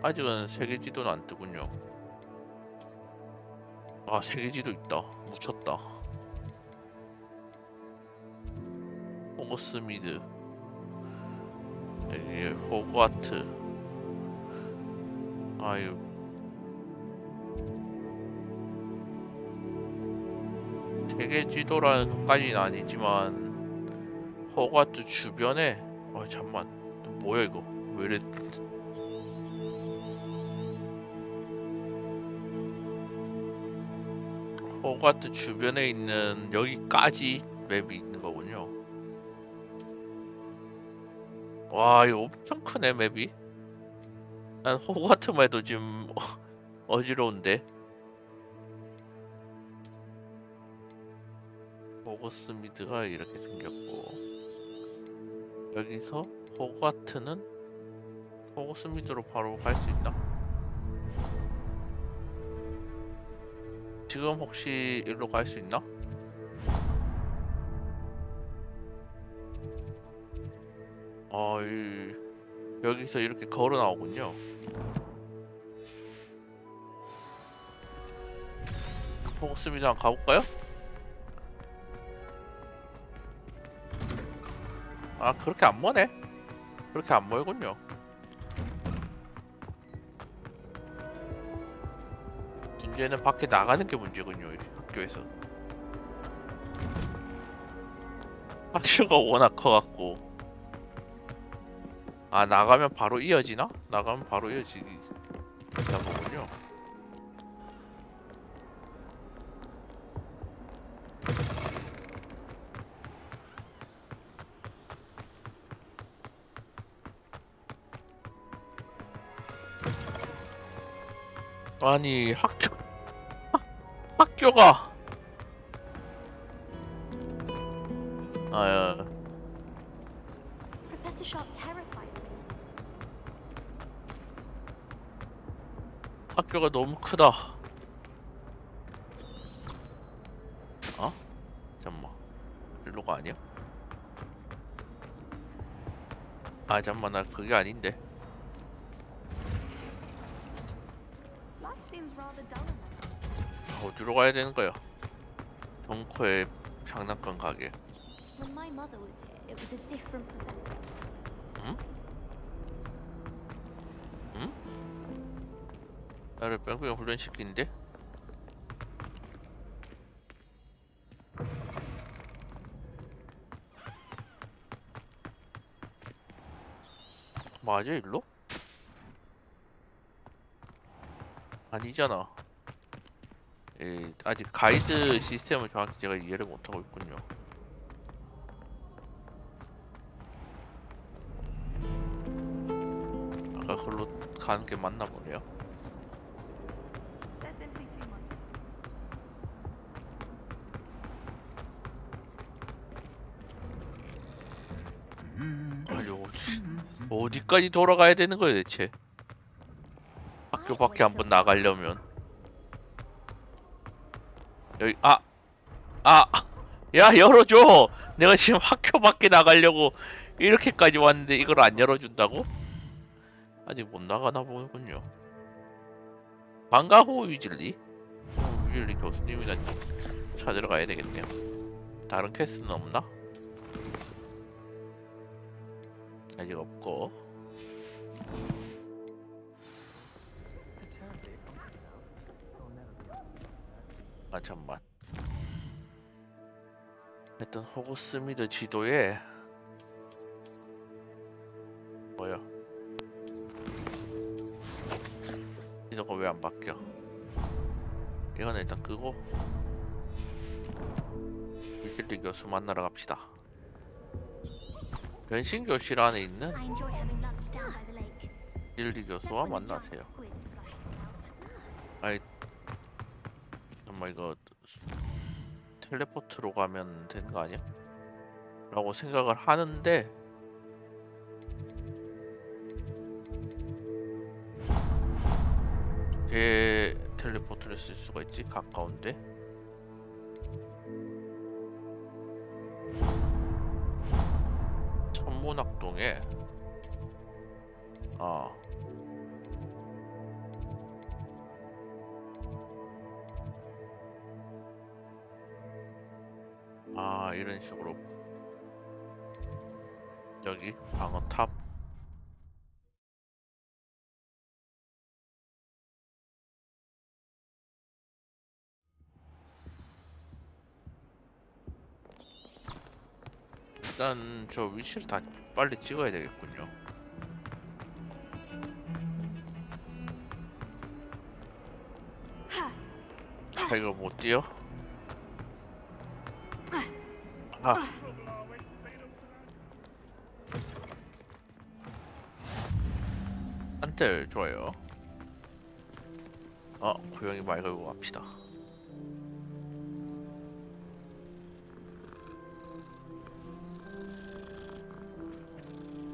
S1: 아직은 세계 지도는 안 뜨군요. 세계 지도 있다. 묻혔다. 호그스미드. 여기 호그와트. 아유. 세계 지도라는 것까지는 아니지만 호그와트 주변에 잠만 뭐야 이거 왜 이래. 호그와트 주변에 있는 여기까지 맵이 있는 거군요. 와 이거 엄청 크네 맵이. 난 호그와트만 해도 지금 어지러운데. 호그스미드가 이렇게 생겼고 여기서 호그와트는 호그스미드로 바로 갈 수 있나? 지금 혹시 일로 갈 수 있나? 여기서 이렇게 걸어 나오군요. 호그스미드 한번 가볼까요? 그렇게 안 머네. 그렇게 안 멀군요. 문제는 밖에 나가는 게 문제군요. 이 학교에서 학교가 워낙 커갖고. 나가면 바로 이어지나? 나가면 바로 이어지는 거군요. 아니 학교가
S5: Professor Sharp terrified me.
S1: 학교가 너무 크다. 잠깐만 일로가 아니야? 잠깐만 나 그게 아닌데. 어디로 가야 되는 거야? 벙커의 장난감 가게.
S5: When my mother was here, it was a different professor.
S1: 응? 응? 나를 뺑뺑이 훈련시키는데? 맞아 일로? 아니잖아. 아직 가이드 시스템을 정확히 제가 이해를 못하고 있군요. 아까 그걸로 가는 게 맞나 보네요. 아니 어디까지 돌아가야 되는 거야 대체? 학교 밖에 한번 나가려면 여기 야 열어줘. 내가 지금 학교 밖에 나가려고 이렇게까지 왔는데 이걸 안 열어준다고? 아직 못 나가나 보군요. 반가워 위즐리. 위즐리 교수님이나 찾으러 가야 되겠네요. 다른 퀘스트는 없나? 아직 없고. 아 잠만. 하여튼 호그스미드 지도에 뭐야? 지도가 왜 안 바뀌어? 이건 일단 끄고 위즐리 교수 만나러 갑시다. 변신 교실 안에 있는 위즐리 교수와 만나세요. 아이 정말 이거 텔레포트로 가면 되는 거 아니야? 라고 생각을 하는데 어떻게 텔레포트를 쓸 수가 있지? 가까운데? 천문학동에 이런 식으로 여기 방어탑 일단 저 위치를 다 빨리 찍어야 되겠군요. 이거 못 뛰어? 한tel 좋아요. 고양이 말 걸고 갑시다.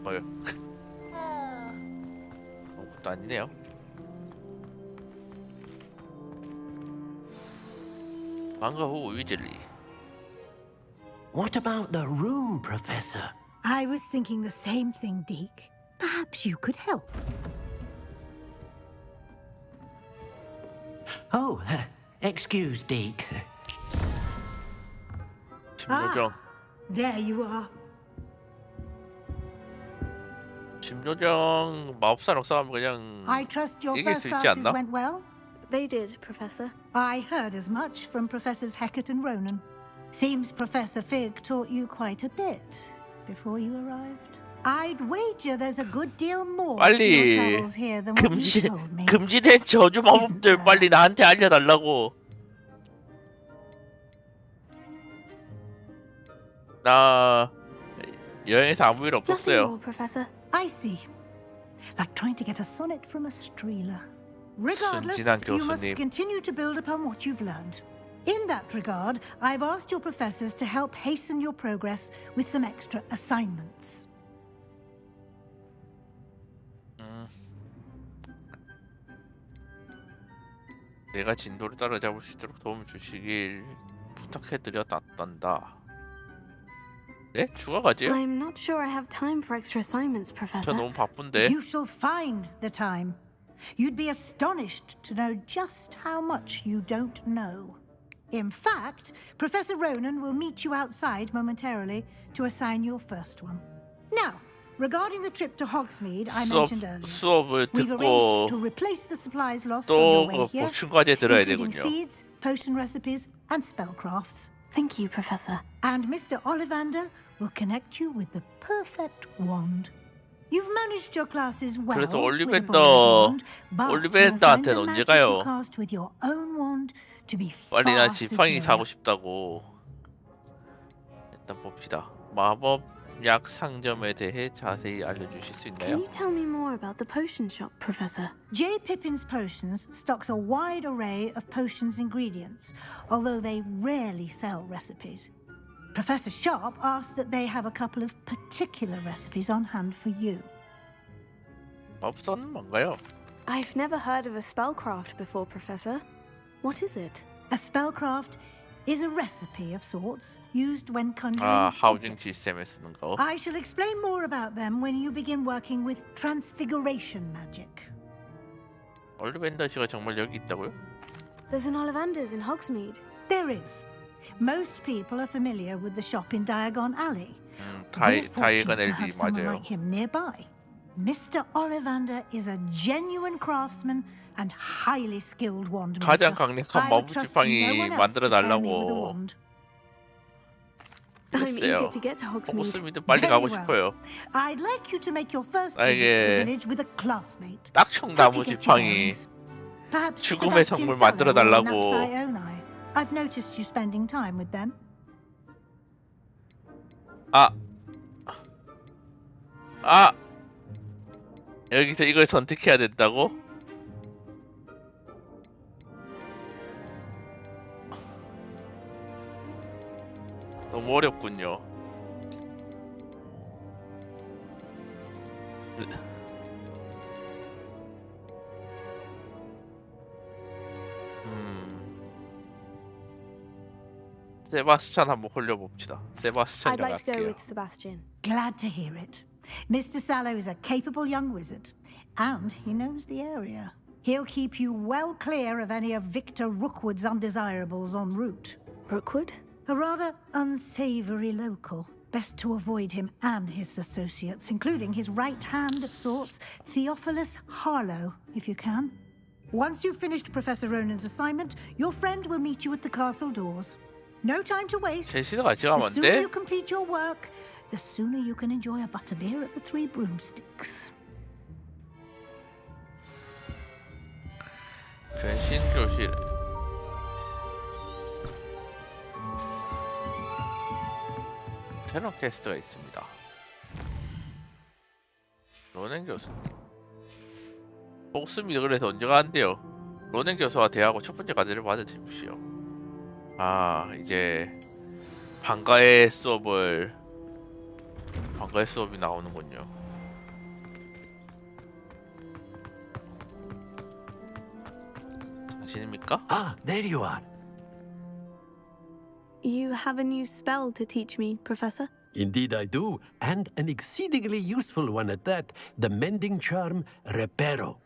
S1: 뭐요? 아무것도 아니네요. 반가워 위즐리.
S6: What about the room, Professor?
S11: I was thinking the same thing, Deke. Perhaps you could help.
S6: Oh, excuse, Deke.
S1: 심조정.
S11: There you are.
S1: 심조정 마법사랑 싸우면 그냥
S11: I trust your
S1: 이길
S11: first
S1: 수 있지
S11: classes
S1: 않나?
S11: went well?
S14: They did, Professor.
S11: I heard as much from Professors Hecat and Ronan. Seems Professor Fig taught you quite a bit before you arrived. I'd wager there's a good deal more to your
S1: 빨리
S11: travels here than what you told me.
S1: 금지된 저주 마법들 빨리 나한테 알려달라고. 나 여행에서 아무 일
S14: Nothing
S1: 없었어요.
S14: more, Professor.
S11: I see. Like trying to get a sonnet from a streeler. Regardless,
S1: 순진한
S11: you must
S1: 교수님.
S11: continue to build upon what you've learned. In that regard, I've asked your professors to help hasten your progress with some extra assignments.
S1: 내가 진도를 따라잡을 수 있도록 도움을 주시길 부탁해드렸단다. 네? 추가 과제요?
S14: I'm not sure I have time for extra assignments,
S1: 저
S14: Professor.
S1: 너무 바쁜데.
S11: You shall find the time. You'd be astonished to know just how much you don't know. In fact, Professor Ronan will meet you outside momentarily to assign your first one. Now, regarding the trip to Hogsmeade I mentioned earlier,
S1: 수업을
S11: we've
S1: 듣고
S11: arranged to replace the supplies lost on
S1: 또
S11: your way
S1: 그
S11: here,
S1: 보충 과제 들어야
S11: including
S1: 되군요.
S11: seeds, potion recipes, and spellcrafts.
S14: Thank you, Professor.
S11: And Mr. Ollivander will connect you with the perfect wand. You've managed your classes well
S1: 그래서
S11: with a borrowed wand, but you'll find
S1: 올리벤더한테는
S11: the
S1: 언제
S11: magic
S1: 가요?
S11: you cast with your own wand to be
S1: 빨리
S11: far
S1: 나 지팡이
S11: superior.
S1: 사고 싶다고. 일단 봅시다. 마법 약 상점에 대해 자세히 알려주실 수
S14: Can
S1: 있나요?
S14: you tell me more about the potion shop, Professor?
S11: J. Pippin's Potions stocks a wide array of potions ingredients, although they rarely sell recipes. Professor Sharp asked that they have a couple of particular recipes on hand for you.
S1: 마법사는 뭔가요?
S14: I've never heard of a spellcraft before, Professor. What is it?
S11: A spellcraft is a recipe of sorts used when conjuring
S1: 하우징
S11: objects.
S1: 시스템에 쓰는 거.
S11: I shall explain more about them when you begin working with transfiguration magic.
S1: 올리벤더 씨가 정말 여기 있다고요?
S14: There's an Ollivanders in Hogsmeade.
S11: There is. Most people are familiar with the shop in Diagon Alley.
S1: 다이건
S11: We're fortunate to
S1: LD
S11: have someone
S1: 맞아요.
S11: like him nearby. Mr. Ollivander is a genuine craftsman and highly skilled wand maker.
S1: 가장 강력한
S11: I would trust no
S1: 마법지팡이
S11: one else
S1: 만들어
S11: to pair me with a
S1: 달라고
S11: wand.
S14: I'm eager
S1: 했어요.
S14: to get to Hogsmeade.
S1: 호그스미드 빨리
S11: Very
S1: 가고
S11: well.
S1: 싶어요.
S11: I'd like you to make your first
S1: 나에게
S11: visit to the village with a classmate.
S1: 딱청나무
S11: Help you get your
S1: 지팡이
S11: bearings. Perhaps
S1: 죽음의
S11: Sebastian
S1: 성물
S11: Sallow
S1: 만들어
S11: or
S1: 달라고.
S11: Natsai. I've noticed you spending time with them.
S1: 여기서 이걸 선택해야 된다고? 너무 어렵군요. 세바스찬 한번 홀려봅시다. 세바스찬
S14: I'd like to go
S1: 갈게요.
S14: with Sebastian.
S11: Glad to hear it. Mr. Sallow is a capable young wizard, and he knows the area. He'll keep you well clear of any of Victor Rookwood's undesirables en route.
S14: Rookwood?
S11: A rather unsavory local. Best to avoid him and his associates, including his right hand of sorts, Theophilus Harlow, if you can. Once you've finished Professor Ronan's assignment, your friend will meet you at the castle doors. No time to waste.
S1: 제시도 같이 가면
S11: The
S1: 안
S11: sooner
S1: 돼?
S11: you complete your work, the sooner you can enjoy a butterbeer at the Three Broomsticks.
S1: 변신 교실. 새로운 캐스트가 있습니다. 로넨 교수님. 복습니다. 그래서 언제가 안 돼요? 로넨 교수와 대화하고 첫 번째 과제를 받아주십시오. 이제 방과의 수업이 나오는군요. 당신입니까?
S19: Ah, there you are.
S14: You have a new spell to teach me, Professor?
S19: Indeed I do, and an exceedingly useful one at that. The mending charm, Reparo.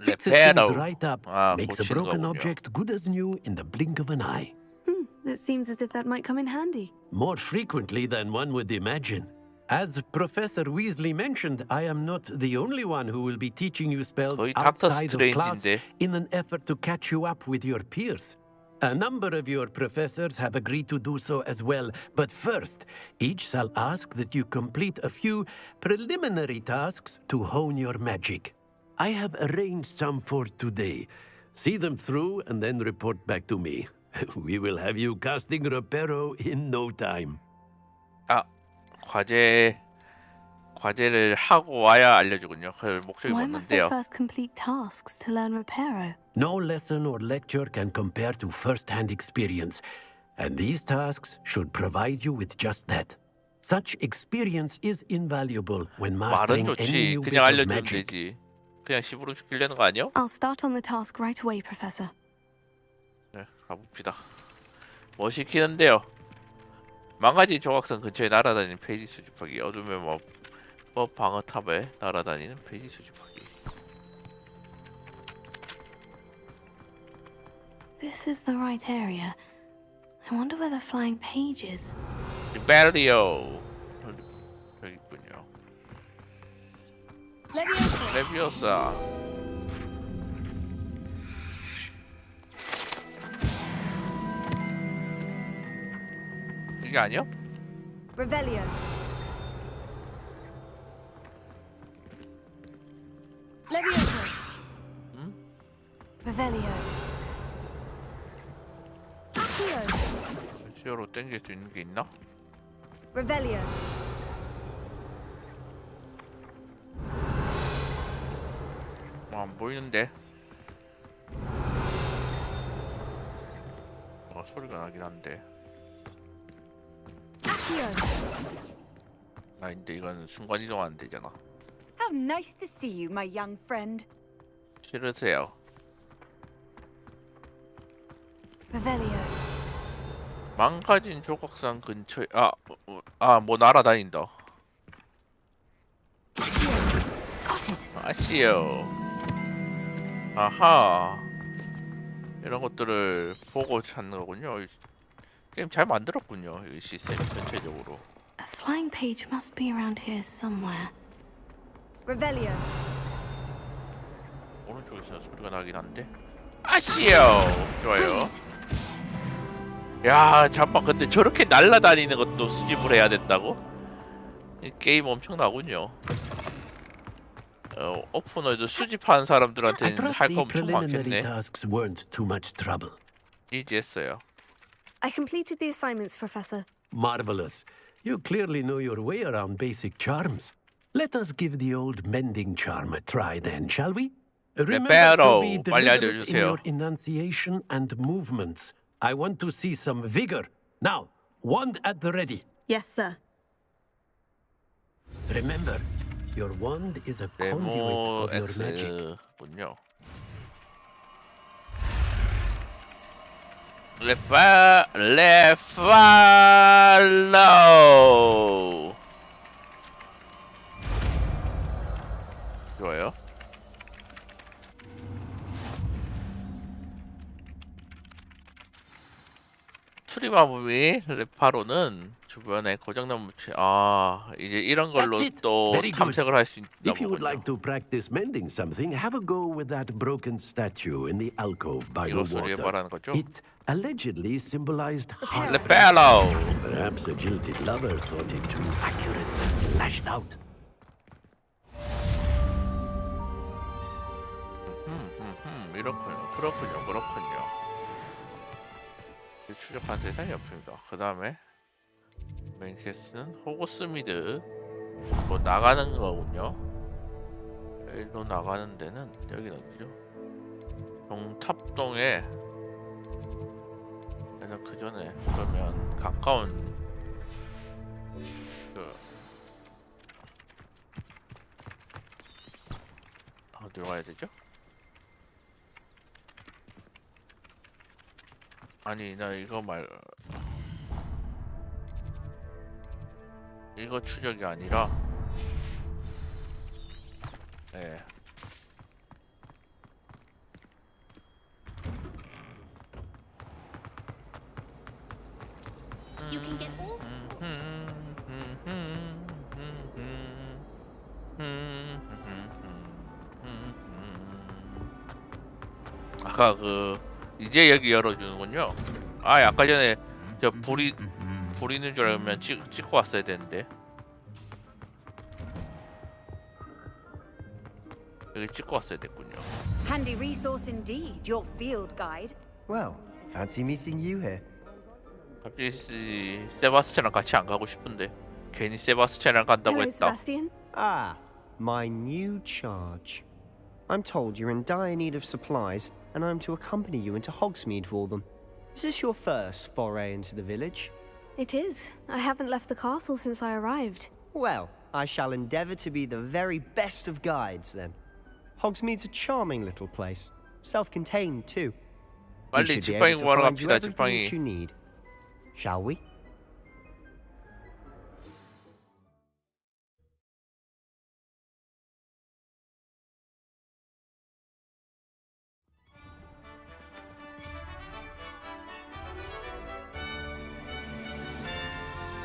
S19: Fixes
S1: Reparo.
S19: things right up, makes a
S1: 고치는
S19: broken
S1: 거군요.
S19: object good as new in the blink of an eye.
S14: It seems as if that might come in handy.
S19: More frequently than one would imagine. As Professor Weasley mentioned, I am not the only one who will be teaching you spells
S1: 거의 닥터
S19: outside of class
S1: 스트레인지인데.
S19: in an effort to catch you up with your peers. A number of your professors have agreed to do so as well, but first, each shall ask that you complete a few preliminary tasks to hone your magic. I have arranged some for today. See them through and then report back to me. We will have you casting Reparo in no time.
S1: 과제를 하고 와야 알려주군요. 그 목적이
S14: Why must I
S1: 뭔데요?
S14: first complete tasks to learn Reparo?
S19: No lesson or lecture can compare to first-hand experience, and these tasks should provide you with just that. Such experience is invaluable when
S1: 말은
S19: mastering any
S1: 좋지.
S19: new bit
S1: 그냥
S19: of
S1: 알려주면
S19: magic.
S1: 되지. 그냥 시부름 시키려는 거 아니야?
S14: I'll start on the task right away, Professor.
S1: 네, 가봅시다. 뭐 시키는데요? 망가진 조각선 근처에 날아다니는 페이지 수집하기. 어둠의 마법 방어탑에 날아다니는 페이지 수집하기.
S14: This is the right area. I wonder where the flying page is.
S1: 리베리오. 여기 있군요. 레비오사. 이게 아니야?
S14: Revelio. Leviosa. Revelio. Accio.
S1: 시어로 땡길 수 있는 게 있나?
S14: Revelio.
S1: 안 보이는데. 소리가 나긴 한데. 아닌데 이건 순간 이동 안 되잖아.
S8: How nice to see you, my young friend.
S1: 싫으세요.
S14: Revelio.
S1: 망가진 조각상 근처에 뭐 날아다닌다. 아시요. 아하. 이런 것들을 보고 찾는 거군요. 게임 잘 만들었군요. 이 시스템 전체적으로.
S14: A flying page must be around here somewhere.
S8: Revelio.
S1: 오른쪽에서 소리가 나긴 한데. 아시요. 좋아요. 야, 잠깐 근데 저렇게 날아다니는 것도 수집을 해야 된다고? 이 게임 엄청나군요. 오픈월드 수집하는 사람들한테는 할 거 엄청 많겠네.
S19: tasks weren't too much trouble.
S1: 이지했어요.
S3: I completed the assignments, Professor.
S19: Marvelous. You clearly know your way around basic charms. Let us give the old mending charm a try then, shall we? Remember to be deliberate in your enunciation and movements. I want to see some vigor. Now, wand at the ready.
S3: Yes, sir.
S19: Remember, your wand is a conduit of your magic.
S1: 군요. 레팔로. 좋아요. 수리마법이 레파로는 주변에 고장난 물체 이제 이런 걸로 또 탐색을 할 수 있나
S19: If you would
S1: 보군요.
S19: like to practice mending something, have a go with that broken statue in the alcove by the
S1: 이거 소리에
S19: water.
S1: 말하는 거죠?
S19: It allegedly symbolized heart.
S1: 레팔로.
S19: Perhaps a jilted lover thought it too accurate and lashed out.
S1: 그렇군요. 추적한 대상이 없습니다. 그 다음에 맨캐스는 호그스미드 뭐 나가는 거군요. 일로 나가는 데는 여긴 어디죠? 동탑동에 그냥 그 전에 그러면 가까운 어디로 가야 되죠? 아니 나 이거 이거 추적이 아니라
S5: You can get all.
S1: 아까 이제 여기 열어주는군요. 아까 전에 저 불 있는 줄 알면 찍고 왔어야 되는데 여기 찍고 왔어야 됐군요.
S8: Handy resource indeed, your field guide.
S20: Well, fancy meeting you here.
S1: 갑자기 세바스찬이랑 같이 안 가고 싶은데 괜히 세바스찬이랑 간다고
S3: Hello,
S1: 했다.
S3: Sebastian.
S20: Ah, my new charge. I'm told you're in dire need of supplies, and I'm to accompany you into Hogsmeade for them. Is this your first foray into the village?
S3: It is. I haven't left the castle since I arrived.
S20: Well, I shall endeavour to be the very best of guides, then. Hogsmeade's a charming little place. Self-contained, too. We
S1: 빨리
S20: should be able
S1: 지팡이
S20: to
S1: 구하러
S20: find you
S1: 갑시다.
S20: everything
S1: 지팡이.
S20: that you need. Shall we?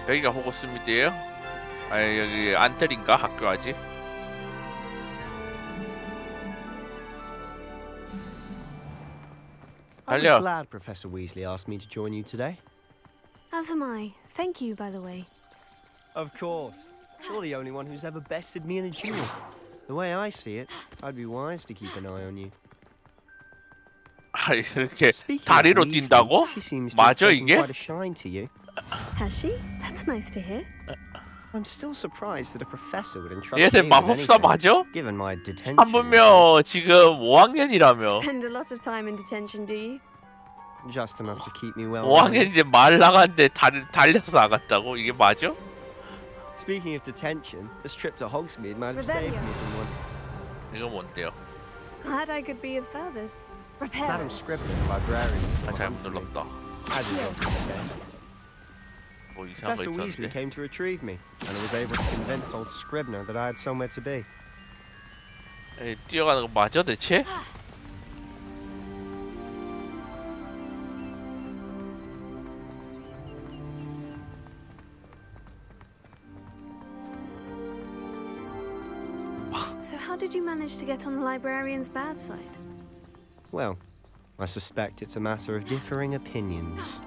S1: 여기가 호그스미드예요? 아니 여기 안텔인가 학교 아직?
S20: I was
S1: 달려.
S20: glad Professor Weasley asked me to join you today.
S3: As am I. Thank you, by the way.
S20: Of course. You're the only one who's ever bested me in a duel. The way I see it, I'd be wise to keep an eye on you.
S1: 이렇게
S20: Speaking of
S1: 다리로
S20: Weasley,
S1: 뛴다고?
S20: she seems to have
S1: 맞아
S20: taken
S1: 이게?
S20: quite a shine to you.
S3: Has she? That's nice to hear.
S20: I'm still surprised that a professor would entrust
S1: 얘네
S20: me with
S1: 마법사
S20: anything,
S1: 맞아?
S20: given my detention.
S1: 한 분명 지금 5학년이라며.
S3: Spend a lot of time in detention, do you?
S20: just enough to keep me well.
S1: 5학년인데 말 나갔는데 달려서 나갔다고? 이게 맞아?
S20: Speaking of detention, this trip to Hogsmeade might have saved me from one.
S1: 이거 뭔데요?
S3: Glad I could be of service. Prepare.
S20: Madam Scribner, the librarian.
S1: 아, 잘못 눌렀다.
S20: As is often the case.
S1: 뭐 이상한 거
S20: Professor Weasley
S1: 있었는데.
S20: came to retrieve me, and I was able to convince old Scribner that I had somewhere to be.
S1: 에이, 뛰어가는 거 맞아 대체?
S3: So how did you manage to get on the librarian's bad side?
S20: Well, I suspect it's a matter of differing opinions.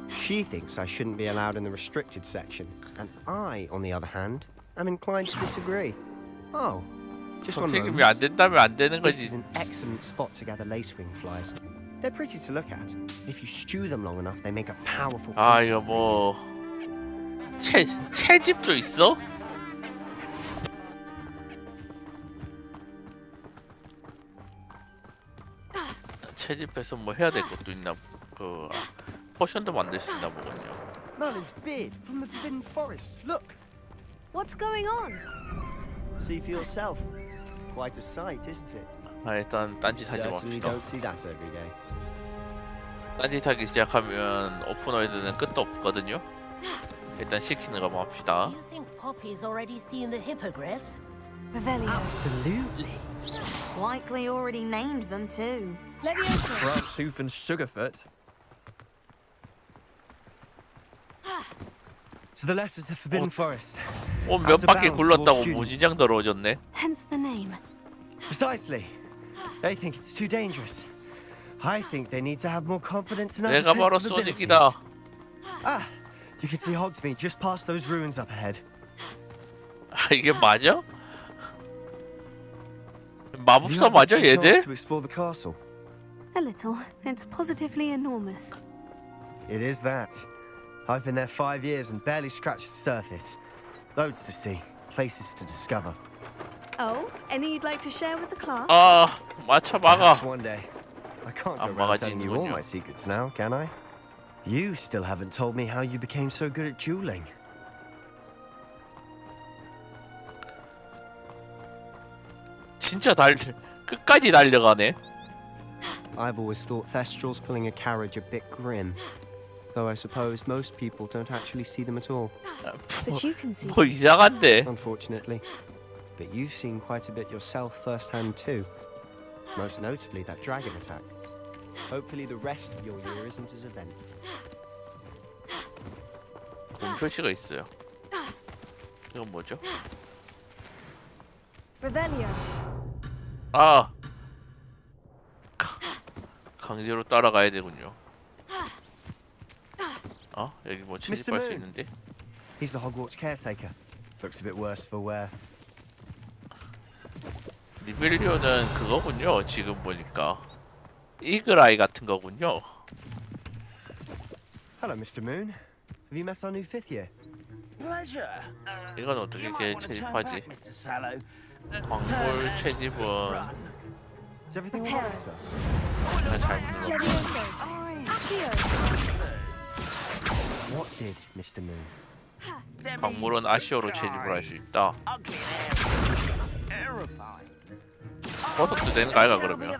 S20: She thinks I shouldn't be allowed in the restricted section, and I, on the other hand, am inclined to disagree. Oh, just one
S1: 선생님이
S20: moment.
S1: 안 된다면 안 되는
S20: This
S1: 거지.
S20: is an excellent spot to gather lacewing flies. They're pretty to look at. If you stew them long enough, they make a powerful.
S1: 아 이거 뭐 채집도 있어? 채집해서 뭐 해야 될 것도 있나? 그 포션도 만들 수 있나 보군요.
S20: Merlin's beard from the Forbidden Forest. Look.
S3: What's going on?
S20: See for yourself. Quite a sight, isn't it?
S1: 아 일단 딴짓하지
S20: Certainly
S1: 맙시다.
S20: don't see that every day.
S1: 딴짓하기 시작하면 오픈월드는 끝도 없거든요. 일단 시키는 거 봅시다.
S9: You think Poppy's already seen the hippogriffs?
S3: Revelio.
S16: Absolutely.
S12: Likely already named them too.
S3: Leviosa.
S16: France, Hoof, and Sugarfoot.
S20: To the left is the Forbidden Forest.
S1: 몇 바퀴 굴렀다고 무진장 더러워졌네.
S3: Hence the name.
S20: Precisely. They think it's too dangerous. I think they need to have more confidence in our
S1: 내가 바로
S20: defensive abilities.
S1: 소닉이다.
S20: Ah, you can see Hogsmeade just past those ruins up ahead.
S1: 아 이게 맞아?
S20: Have you
S1: 마법사
S20: had
S1: 맞아
S20: much chance
S1: 얘들?
S20: to explore the castle?
S3: A little. It's positively enormous.
S20: It is that. I've been there 5 years and barely scratched the surface. Loads to see, places to discover.
S3: Oh, any you'd like to share with the class?
S1: 아 맞춰 막아.
S20: Perhaps one day. I can't go
S1: 안
S20: around telling you all
S1: 막아지는군요.
S20: my secrets now, can I? You still haven't told me how you became so good at dueling.
S1: 진짜 끝까지 달려가네.
S20: I've always thought Thestrals pulling a carriage a bit grim. Though I suppose most people don't actually see them at all.
S3: But you can see.
S1: 뭐 이상한데.
S20: Unfortunately. But you've seen quite a bit yourself firsthand too. Most notably that dragon attack. Hopefully the rest of your year isn't as eventful.
S1: 공 표시가 있어요. 이건 뭐죠?
S3: Revelio.
S1: 아 강제로 따라가야 되군요. 여기 뭐 침입할 수 있는데?
S20: He's the Hogwarts caretaker. Looks a bit worse for wear.
S1: 리벨리오는 그거군요. 지금 보니까 이글아이 같은 거군요.
S20: Hello, Mr. Moon. Have you met our new fifth year?
S4: Pleasure.
S1: 이건 어떻게 이렇게 채집하지?
S4: Mr. Sallow.
S1: 광골 채집은
S20: Is everything alright, sir?
S1: 잘못 눌렀어.
S3: Levioso. Accio.
S20: What did, Mr. Moon?
S1: 광물은 아시오로 채집을 할 수 있다. 버섯도 되는 거 아이가 그러면?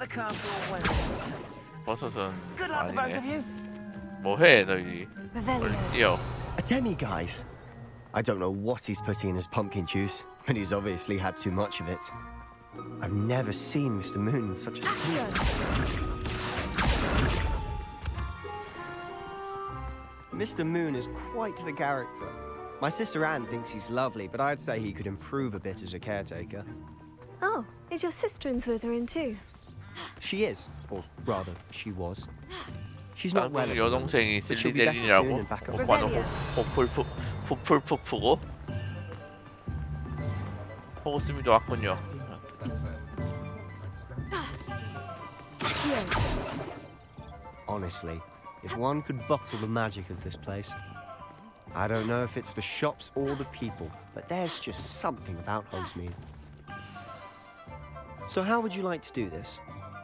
S1: 버섯은 아니네. 뭐해 너희? 빨리 뛰어.
S20: A demi-guise. I don't know what he's putting in his pumpkin juice, but he's obviously had too much of it. I've never seen Mr. Moon in such a state. Mr. Moon is quite the character. My sister Anne thinks he's lovely, but I'd say he could improve a bit as a caretaker.
S3: Oh, is your sister in Slytherin too?
S20: She is, or rather, she was. She's not well.
S1: 나중에 여동생이
S20: but she'll be better soon
S1: 슬리데린이라고?
S20: and back up.
S1: 오빠는 후플프푸고? 호그스미도 왔군요.
S20: Honestly, if one could bottle the magic of this place, I don't know if it's the shops or the people, but there's just something about Hogsmeade. So how would you like to do this?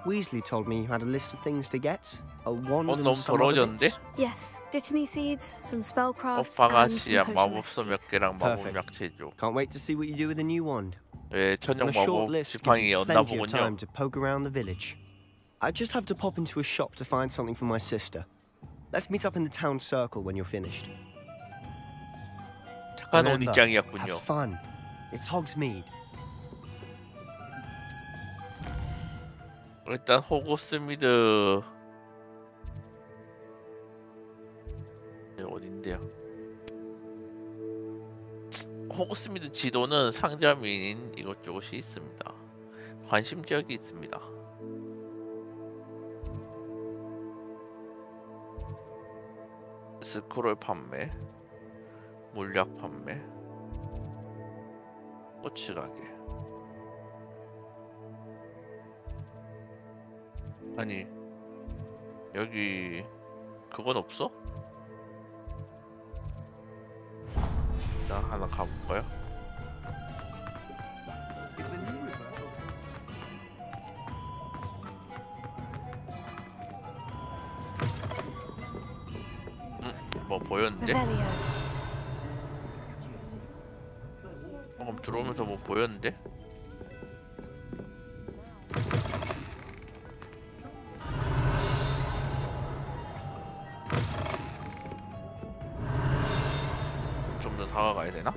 S20: Weasley told me you had a list of things to get. A wand
S1: 너무
S20: and some other
S1: 더러워졌는데?
S20: bits.
S3: Yes, dittany seeds, some spellcrafts,
S1: 오빠가
S3: and some
S1: 씨야
S3: potion
S1: 마법서 몇
S3: recipes.
S1: 개랑 마법
S20: Perfect.
S1: 약체죠.
S20: Can't wait to see what you do with the new wand.
S1: 예,
S20: On
S1: 천연
S20: a short
S1: 마법
S20: list gives
S1: 지팡이
S20: you
S1: 였나
S20: plenty of
S1: 보군요.
S20: time to poke around the village. I just have to pop into a shop to find something for my sister. Let's meet up in the town circle when you're finished.
S1: 착한
S20: Remember,
S1: 오니짱이었군요.
S20: have fun. It's Hogsmeade.
S1: 일단 호그스미드 어딘데요? 호그스미드 지도는 상점인 이것저것이 있습니다. 관심 지역이 있습니다. 스크롤 판매, 물약 판매, 꽃이 가게. 아니 여기 그건 없어? 일단 하나 가볼까요? 뭐 보였는데? 방금 들어오면서 뭐 보였는데? 좀 더 다가가야 되나?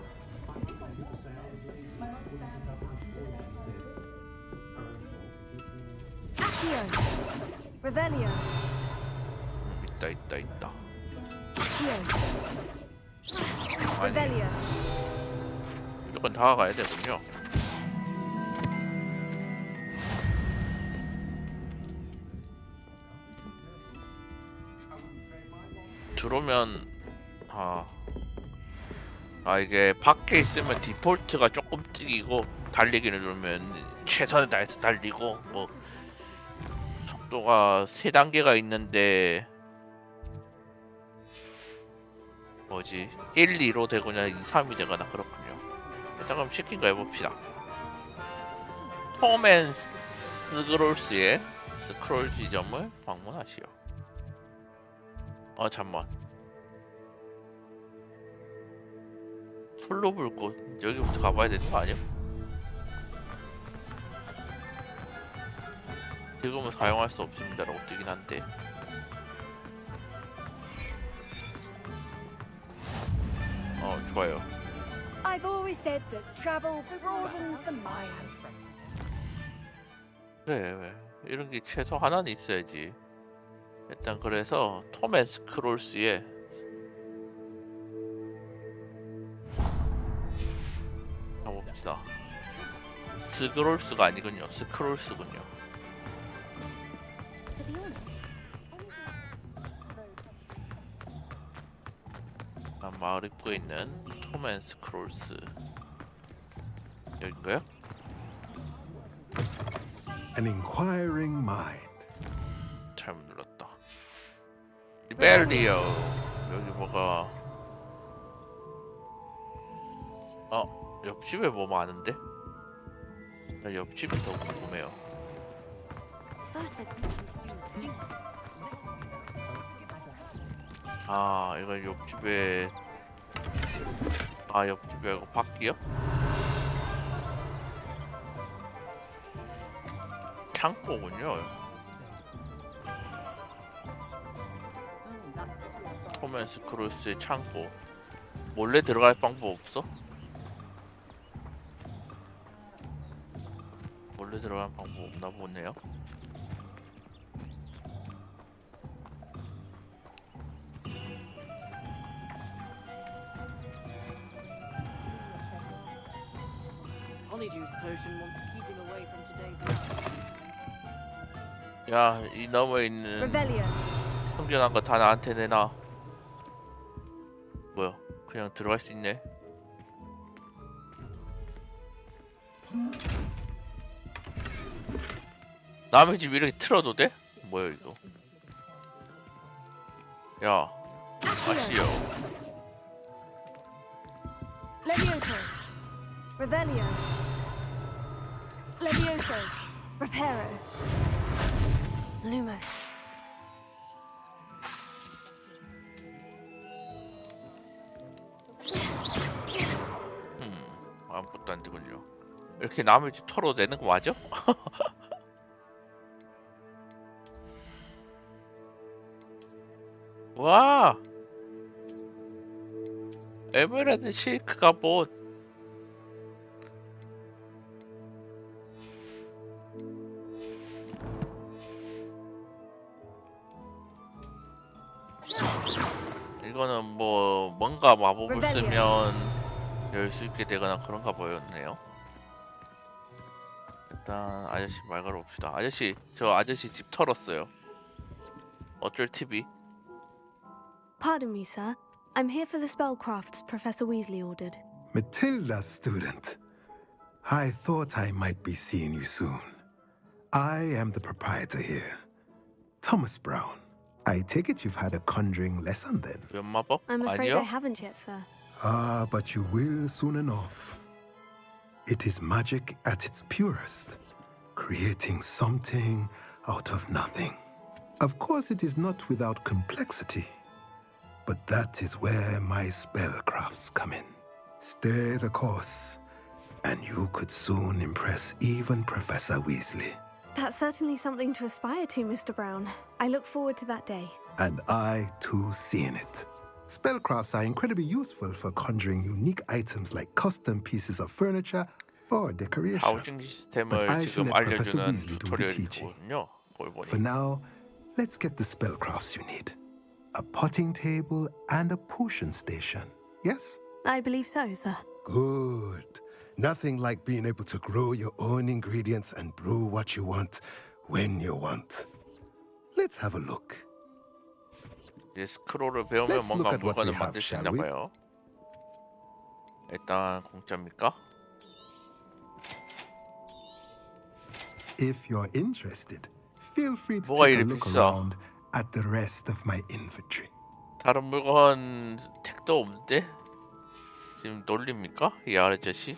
S8: Accio. Revelio.
S1: 있다.
S8: Accio.
S1: 아니
S8: Revelio.
S1: 무조건 다가가야 되군요. 들어오면 이게 밖에 있으면 디폴트가 조금 튀기고 달리기를 누르면 최선을 다해서 달리고 뭐 속도가 3단계가 있는데 뭐지 1, 2로 되거나 2, 3이 되거나 그렇군요. 일단 그럼 시킨 거 해봅시다. 톰 앤 스그롤스의 스크롤 지점을 방문하시오. 잠만. 풀로 불꽃 여기부터 가봐야 되는 거 아니야? 지금은 사용할 수 없습니다라고 뜨긴 한데. 좋아요.
S8: I've always said that travel broadens the mind.
S1: 그래, 이런 게 최소 하나는 있어야지. 일단 그래서 톰 앤 스크롤스의 가봅시다. 스크롤스가 아니군요. 스크롤스군요. 마을 입구에 있는 톰 앤 스크롤스 여긴가요?
S10: An inquiring mind.
S1: 잘못 눌렀다. 리벨리오. 여기 뭐가 옆집에 뭐 많은데? 나 옆집이 더 궁금해요. 이거 옆집에 옆집에 이거 바퀴요? 창고군요. 톰 앤 스크롤스의 창고. 몰래 들어갈 방법 없어? 몰래 들어갈 방법 없나 보네요. 야, 이 너머에 있는 숨겨놓은 거 다 나한테 내놔. 뭐야? 그냥 들어갈 수 있네. 남의 집 이렇게 틀어도 돼? 뭐야 이거? 야, 아시오.
S8: Levioso. Revelio. Levioso. Reparo.
S3: Lumos.
S1: 아무것도 안 되군요. 이렇게 남의 집 털어내는 거 맞아? 와! 에메랄드 실크 갑옷. 이거는 뭐 뭔가 마법을 쓰면 열 수 있게 되거나 그런가 보였네요. 일단 아저씨 말 걸어봅시다. 아저씨, 저 아저씨 집 털었어요. 어쩔 TV?
S3: Pardon me, sir. I'm here for the spellcrafts Professor Weasley ordered.
S10: Matilda's student. I thought I might be seeing you soon. I am the proprietor here, Thomas Brown. I take it you've had a conjuring lesson then?
S1: 연마법?
S3: I'm afraid I
S1: 아니요?
S3: haven't yet, sir.
S10: Ah, but you will soon enough. It is magic at its purest, creating something out of nothing. Of course, it is not without complexity, but that is where my spellcrafts come in. Stay the course, and you could soon impress even Professor Weasley.
S3: That's certainly something to aspire to, Mr. Brown. I look forward to that day.
S10: And I, too, seeing it. Spellcrafts are incredibly useful for conjuring unique items like custom pieces of furniture or decoration.
S1: 하우징 시스템을 지금 알려주는 튜토리얼이거든요.
S10: For now, let's get the spellcrafts you need. A potting table and a potion station, yes?
S3: I believe so, sir.
S10: Good. Nothing like being able to grow your own ingredients and brew what you want when you want. Let's have a look.
S1: 이제 스크롤을 배우면 뭔가 물건을 만들 수 있나 봐요. 일단 공짜입니까?
S10: If you're interested, feel free to
S1: 뭐가
S10: take a
S1: 이리
S10: look
S1: 비싸?
S10: around at the rest of my inventory.
S1: 다른 물건 택도 없는데? 지금 놀립니까? 이 아저씨?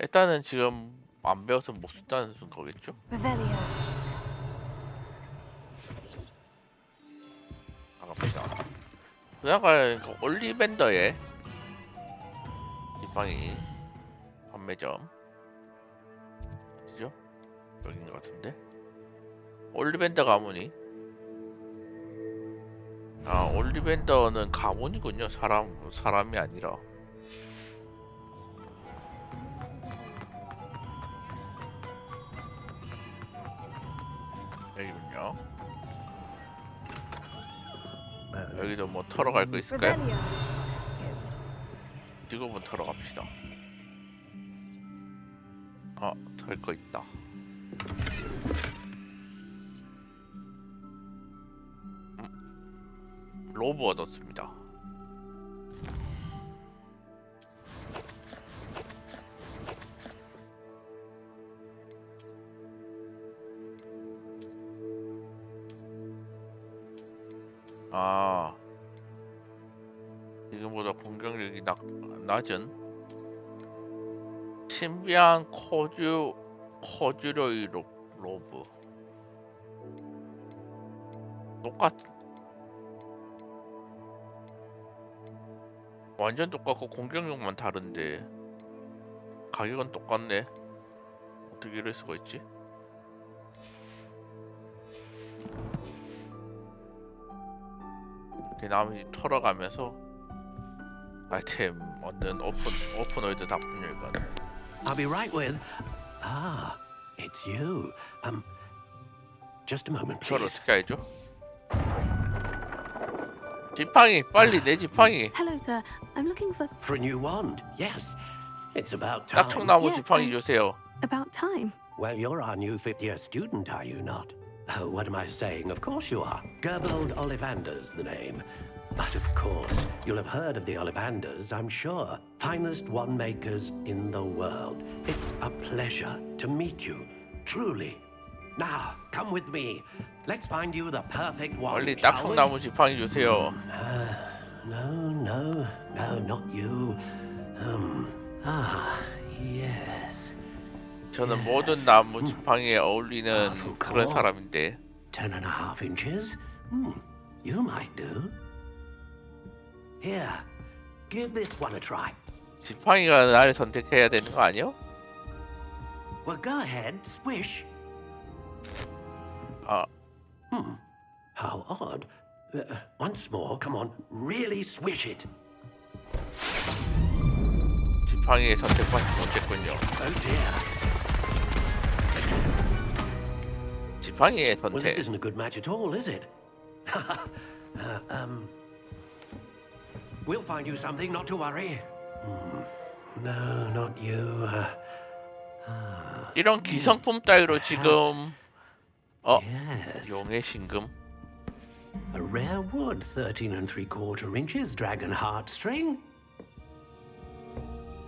S1: 일단은 지금 안 배워서 못 쓴다는 거겠죠?
S3: Revelio.
S1: 나갑시다. 그나가 올리벤더의 지팡이 판매점 어디죠? 여긴 것 같은데? 올리벤더 가문이 아 올리벤더는 가문이군요. 사람이 아니라. 여기군요. 여기도 뭐 털어 갈 거 있을까요? 이거 한번 털어 갑시다. 털 거 있다. 로브 얻었습니다. 지금보다 공격력이 낮은 신비한 코듀로이 로브 완전 똑같고 공격력만 다른데 가격은 똑같네. 어떻게 이럴 수가 있지? 이렇게 남이 털어가면서 아이템 얻는 오픈월드 답군요 이거는.
S19: I'll be right with. Ah, it's you. Just a moment,
S1: 저를
S19: please.
S1: 어떻게 알죠? 지팡이 빨리 내 지팡이.
S3: Hello, sir. I'm looking for
S19: For a new wand, yes. It's about time.
S1: 딱총나무
S3: Yes,
S1: 지팡이
S3: I-
S1: 주세요.
S3: about time.
S19: Well, you're our new fifth-year student, are you not? Oh, what am I saying? Of course you are. Gerbold Ollivander's the name. But of course, you'll have heard of the Ollivanders, I'm sure. Finest wand makers in the world. It's a pleasure to meet you, truly. Now, come with me. Let's find you the perfect wand,
S1: 빨리
S19: shall we?
S1: 딱총나무 지팡이 주세요.
S19: No, not you. Ah, yes.
S1: 저는 모든 나무 지팡이에 어울리는 그런 사람인데.
S19: 10.5 inches. You might do. Here, give this one a try.
S1: 지팡이가 나를 선택해야 되는 거 아니요?
S19: Well, go ahead, swish.
S1: 아.
S19: How odd. Once more, come on, really swish it.
S1: 지팡이의 선택받지 못했군요.
S19: Oh dear.
S1: 지팡이의
S19: Well, this
S1: 선택.
S19: isn't a good match at all, is it? We'll find you something, not to worry. No, not you.
S1: 이런 기성품 따위로 지금
S19: Yes.
S1: 용의 신금.
S19: A rare wood, 13 3/4 inches, dragon heartstring.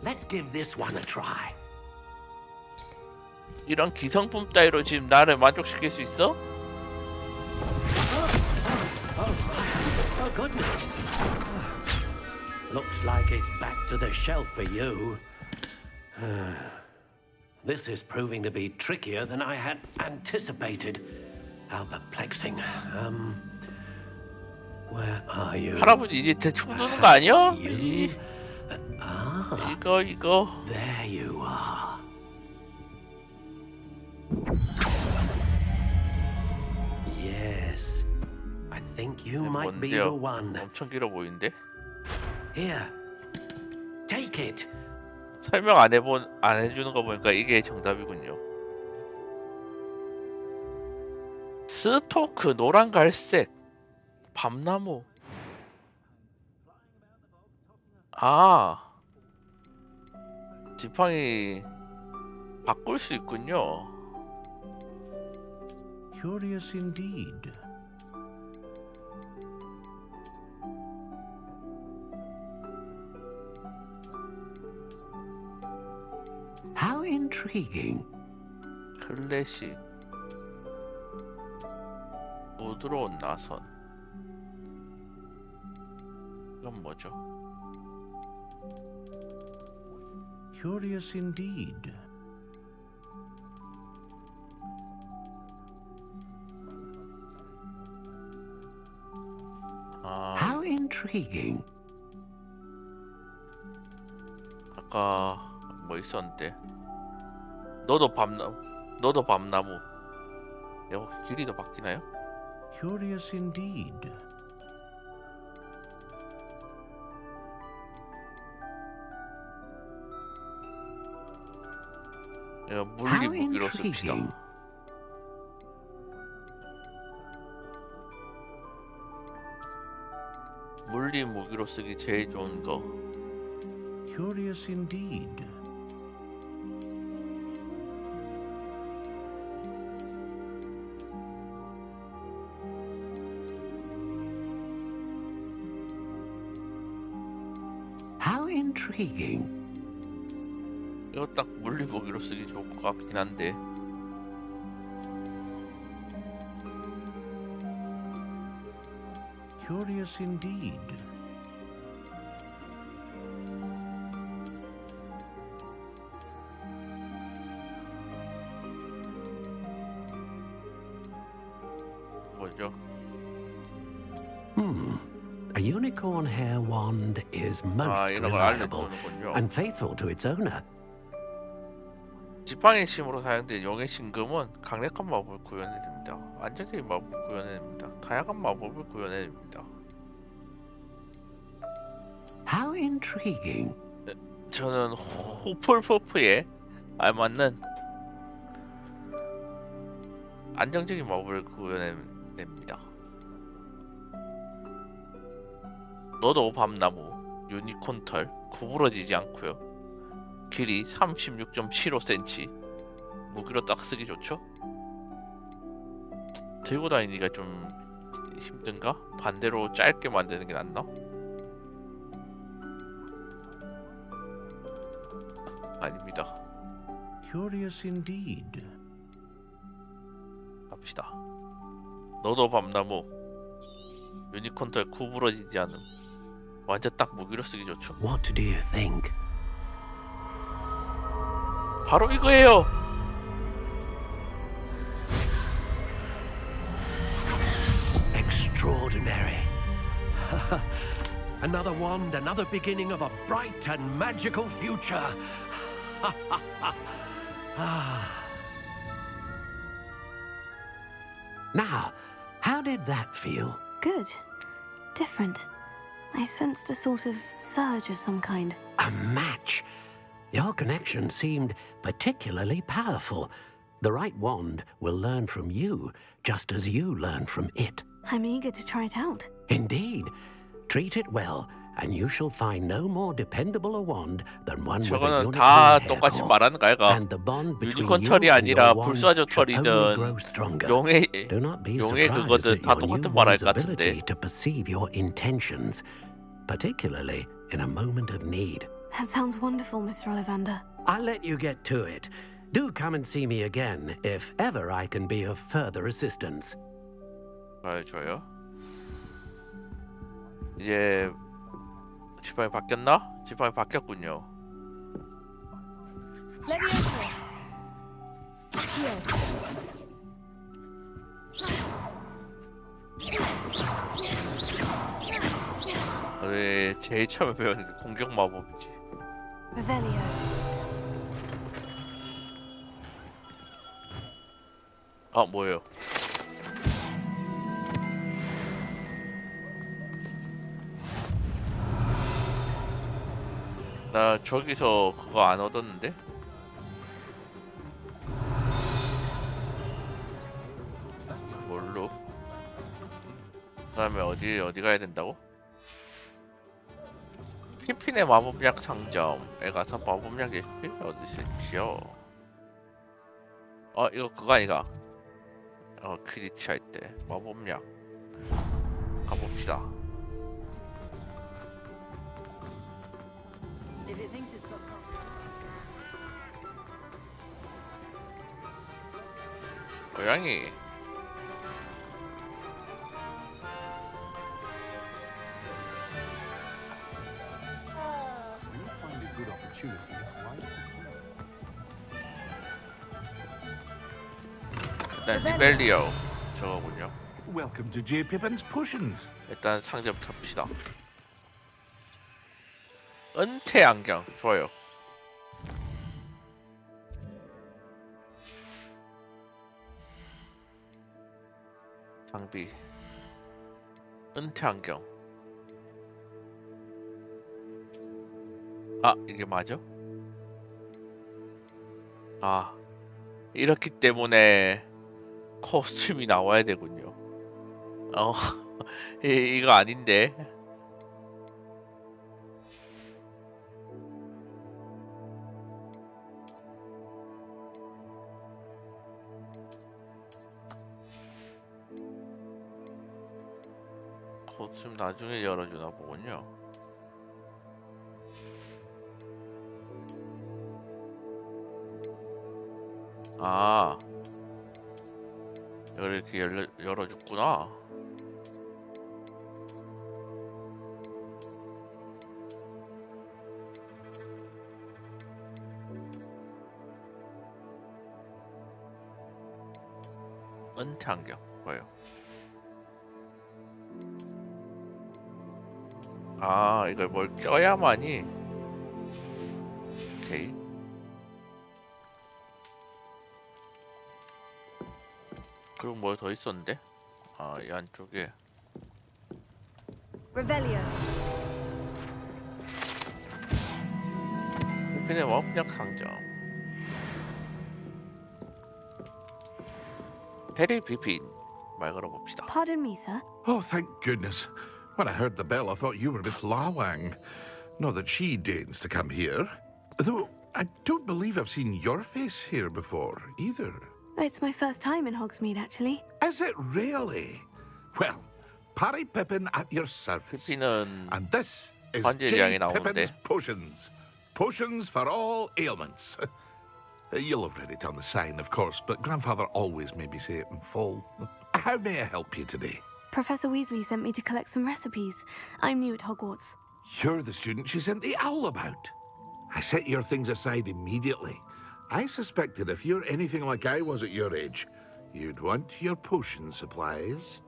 S19: Let's give this one a try.
S1: 이런 기성품 따위로 지금 나를 만족시킬 수 있어?
S19: Oh goodness. Looks like it's back to the shelf for you. This is proving to be trickier than I had anticipated. How perplexing. Where are you?
S1: 할아버지 이제 대충 두는 거 아니야? 이거.
S19: There you are. Yes. I think you might be the one.
S1: 엄청 길어 보이는데?
S19: Here. Take it.
S1: 설명 안 해주는 거 보니까 이게 정답이군요. 스토크 노란 갈색 밤나무. 아, 지팡이 바꿀 수 있군요.
S19: Curious indeed. How intriguing.
S1: 클래식 부드러운 나선. 이건 뭐죠?
S19: Curious indeed. How intriguing.
S1: 아까 뭐 있었는데? 너도 밤나무. 이거 길이도 바뀌나요?
S19: Curious indeed.
S1: 이거 물리 무기로 씁시다. 물리 무기로 쓰기 제일 좋은 거.
S19: Curious indeed. How intriguing.
S1: 이거 딱 물리 무기로 쓰기 좋을 것 같긴 한데.
S19: Curious indeed.
S1: 뭐죠?
S19: A unicorn hair wand is most
S1: 이런 걸
S19: reliable
S1: 알려주는군요.
S19: and faithful to its owner.
S1: 지팡이 심으로 사용된 용의 신금은 강력한 마법을 구현해냅니다. 안정적인 마법을 구현해냅니다. 다양한 마법을 구현해냅니다.
S19: How intriguing.
S1: 저는 후플프푸의 알맞는 안정적인 마법을 구현해냅니다. 너도 밤나무, 유니콘 털, 구부러지지 않고요. 길이 36.75cm. 무기로 딱 쓰기 좋죠? 들고 다니기가 좀 힘든가? 반대로 짧게 만드는 게 낫나? 아닙니다.
S19: Curious indeed.
S1: 갑시다. 너도 밤나무, 유니콘 털 구부러지지 않음. 완전 딱 무기로 쓰기 좋죠?
S19: What do you think?
S1: 바로 이거예요.
S19: Extraordinary. Another wand, another beginning of a bright and magical future. Now, how did that feel?
S14: Good. Different. I sensed a sort of surge of some kind.
S19: A match. Your connection seemed particularly powerful. The right wand will learn from you, just as you learn from it.
S14: I'm eager to try it out.
S19: Indeed. Treat it well, and you shall find no more dependable a wand than one with a
S1: 저거는
S19: unicorn
S1: 다
S19: hair
S1: 똑같이
S19: core.
S1: 말하는 거야, 얘가.
S19: And the bond between
S1: 유니콘
S19: you
S1: 털이
S19: and
S1: 아니라
S19: your wand
S1: 불사조
S19: shall only
S1: 털이든
S19: grow stronger.
S1: 용의
S19: Do not be
S1: 용의
S19: surprised
S1: 그거든
S19: that
S1: 다
S19: your new
S1: 똑같은 말 할
S19: wand's
S1: 것 같은데.
S19: ability to perceive your intentions, particularly in a moment of need.
S14: That sounds wonderful, Mr. Ollivander.
S19: I'll let you get to it. Do come and see me again if ever I can be of further assistance.
S1: 좋아요. 이제 지팡이 바뀌었나? 지팡이 바뀌었군요.
S8: Leviosa. Here.
S1: 제일 처음에 배우는 게 공격 마법이지.
S14: Revelio.
S1: 아, 뭐예요? 나 저기서 그거 안 얻었는데? 뭘로? 그 다음에 어디 가야 된다고? 피핀의 마법약 상점에 가서 마법약 레시피를 얻으십시오. 이거 그거 아니가? 퀴디치 할 때 마법약 가봅시다. 고양이. 일단 리벨리오 저거군요.
S15: Welcome to J. Pippin's Potions.
S1: 일단 상점 탑시다. 은퇴 안경 좋아요. 장비 은퇴 안경. 이게 맞아? 이렇기 때문에 코스튬이 나와야 되군요. 이거 아닌데. 코스튬 나중에 열어주나 보군요. 이걸 이렇게 열어줬구나. 은퇴 안경 뭐예요? 이걸 뭘 껴야만이. 오케이. 그리고 뭐 더 있었는데? 이 안쪽에
S8: Revelio.
S1: 피핀의 마법약 상점. 페리 비핀 말 걸어봅시다.
S14: Pardon me, sir.
S15: Oh, thank goodness. When I heard the bell, I thought you were Miss Lawang. Not that she deigns to come here. Though I don't believe I've seen your face here before, either.
S14: It's my first time in Hogsmeade, actually.
S15: Is it really? Well, Parry Pippin at your service.
S1: 피핀은
S15: And this is
S1: 반지량이
S15: J.
S1: 나오는데.
S15: Pippin's Potions. Potions for all ailments. You'll have read it on the sign, of course, but Grandfather always made me say it in full. How may I help you today?
S14: Professor Weasley sent me to collect some recipes. I'm new at Hogwarts.
S15: You're the student she sent the owl about. I set your things aside immediately. I suspected if you're anything like I was at your age, you'd want your potion supplies.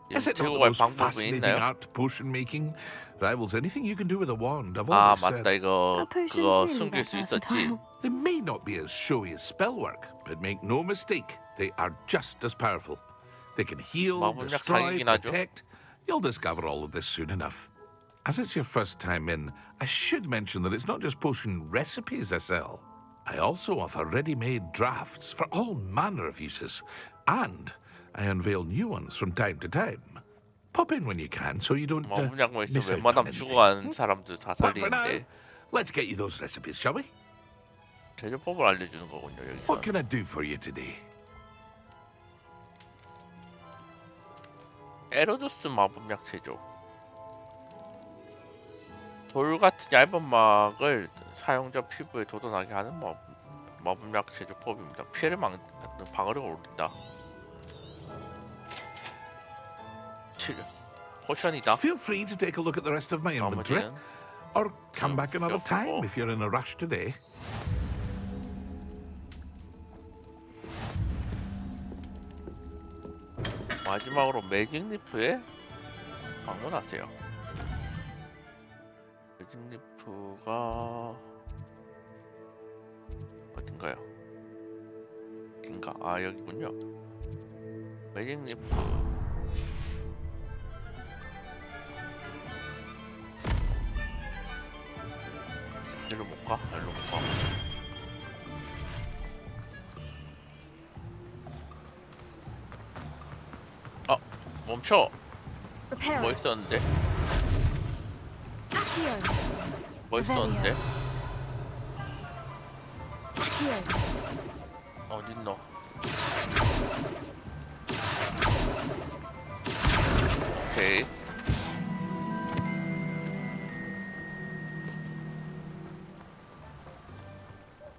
S15: Is it not the most fascinating art, potion making? Rivals anything you can do with a wand, I've always said.
S1: 맞다, 이거 그거 숨길 수 있었지.
S15: They may not be as showy as spellwork, but make no mistake, they are just as powerful. They can heal, destroy, protect. You'll discover all of this soon enough. As it's your first time in, I should mention that it's not just potion recipes I sell. I also offer ready-made drafts for all manner of uses, and I unveil new ones from time to time. Pop in when you can, so you don't miss out on anything. But for now, let's get you those recipes, shall we?
S1: 제조법을 알려주는 거군요, 여기서.
S15: What can I do for you today?
S1: 에로두스 마법약 제조. 돌 같은 얇은 막을 사용자 피부에 돋아나게 하는 마법약 제조법입니다. 피해를 막는 방어력을 올린다. 치료. 포션이다.
S15: Feel free to take a look at the rest of my inventory, or come back another time if you're in a rush today.
S1: 마지막으로 매직 리프에 방문하세요. 매직 리프가 어딘가요? 인가? 아, 여기군요. 매직 리프. 일로 못 가? 일로 못 가. 멈춰. 뭐 있었는데? 뭐 있었는데? 어딨노? 오케이.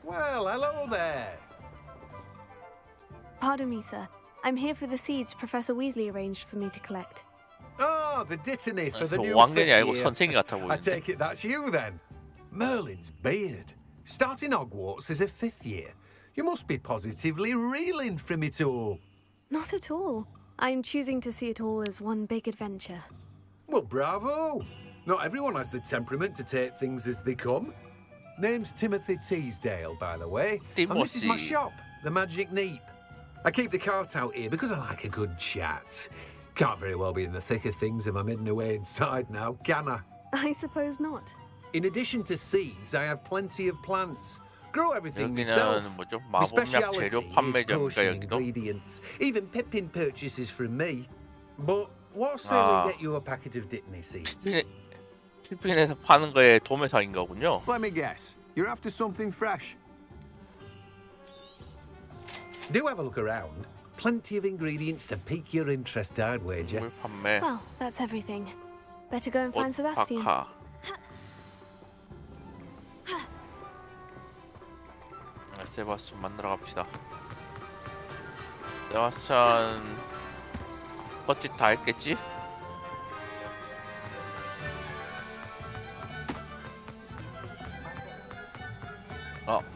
S19: Well, hello there.
S14: Pardon me, sir. I'm here for the seeds Professor Weasley arranged for me to collect.
S19: Oh, the dittany for the new
S1: 왕년이 아니고
S19: fifth
S1: 선생이
S19: year.
S1: 같아
S19: I
S1: 보이는데.
S19: take it that's you then. Merlin's beard. Starting Hogwarts as a fifth year. You must be positively reeling from it all.
S14: Not at all. I'm choosing to see it all as one big adventure.
S19: Well, bravo. Not everyone has the temperament to take things as they come. Name's Timothy Teasdale, by the way. And this is my shop, the Magic Neep. I keep the cart out here because I like a good chat. Can't very well be in the thick of things if I'm hidden away inside now, can I?
S14: I suppose not.
S19: In addition to seeds, I have plenty of plants. Grow everything myself.
S1: 여기는 뭐죠?
S19: My
S1: 마법약
S19: speciality
S1: 재료
S19: is
S1: 판매점인가
S19: potion
S1: 여기도?
S19: ingredients. Even Pippin purchases from me. But what say we get you a packet of Dittany seeds?
S1: 필리핀에서 파는 거에 도매상인 거군요.
S19: Let me guess. You're after something fresh. Do have a look around. Plenty of ingredients to pique your interest, I'd wager.
S14: Well, that's everything. Better go and find Sebastian.
S1: 세바스찬 만나러 갑시다. 세바스찬 버티 다 했겠지?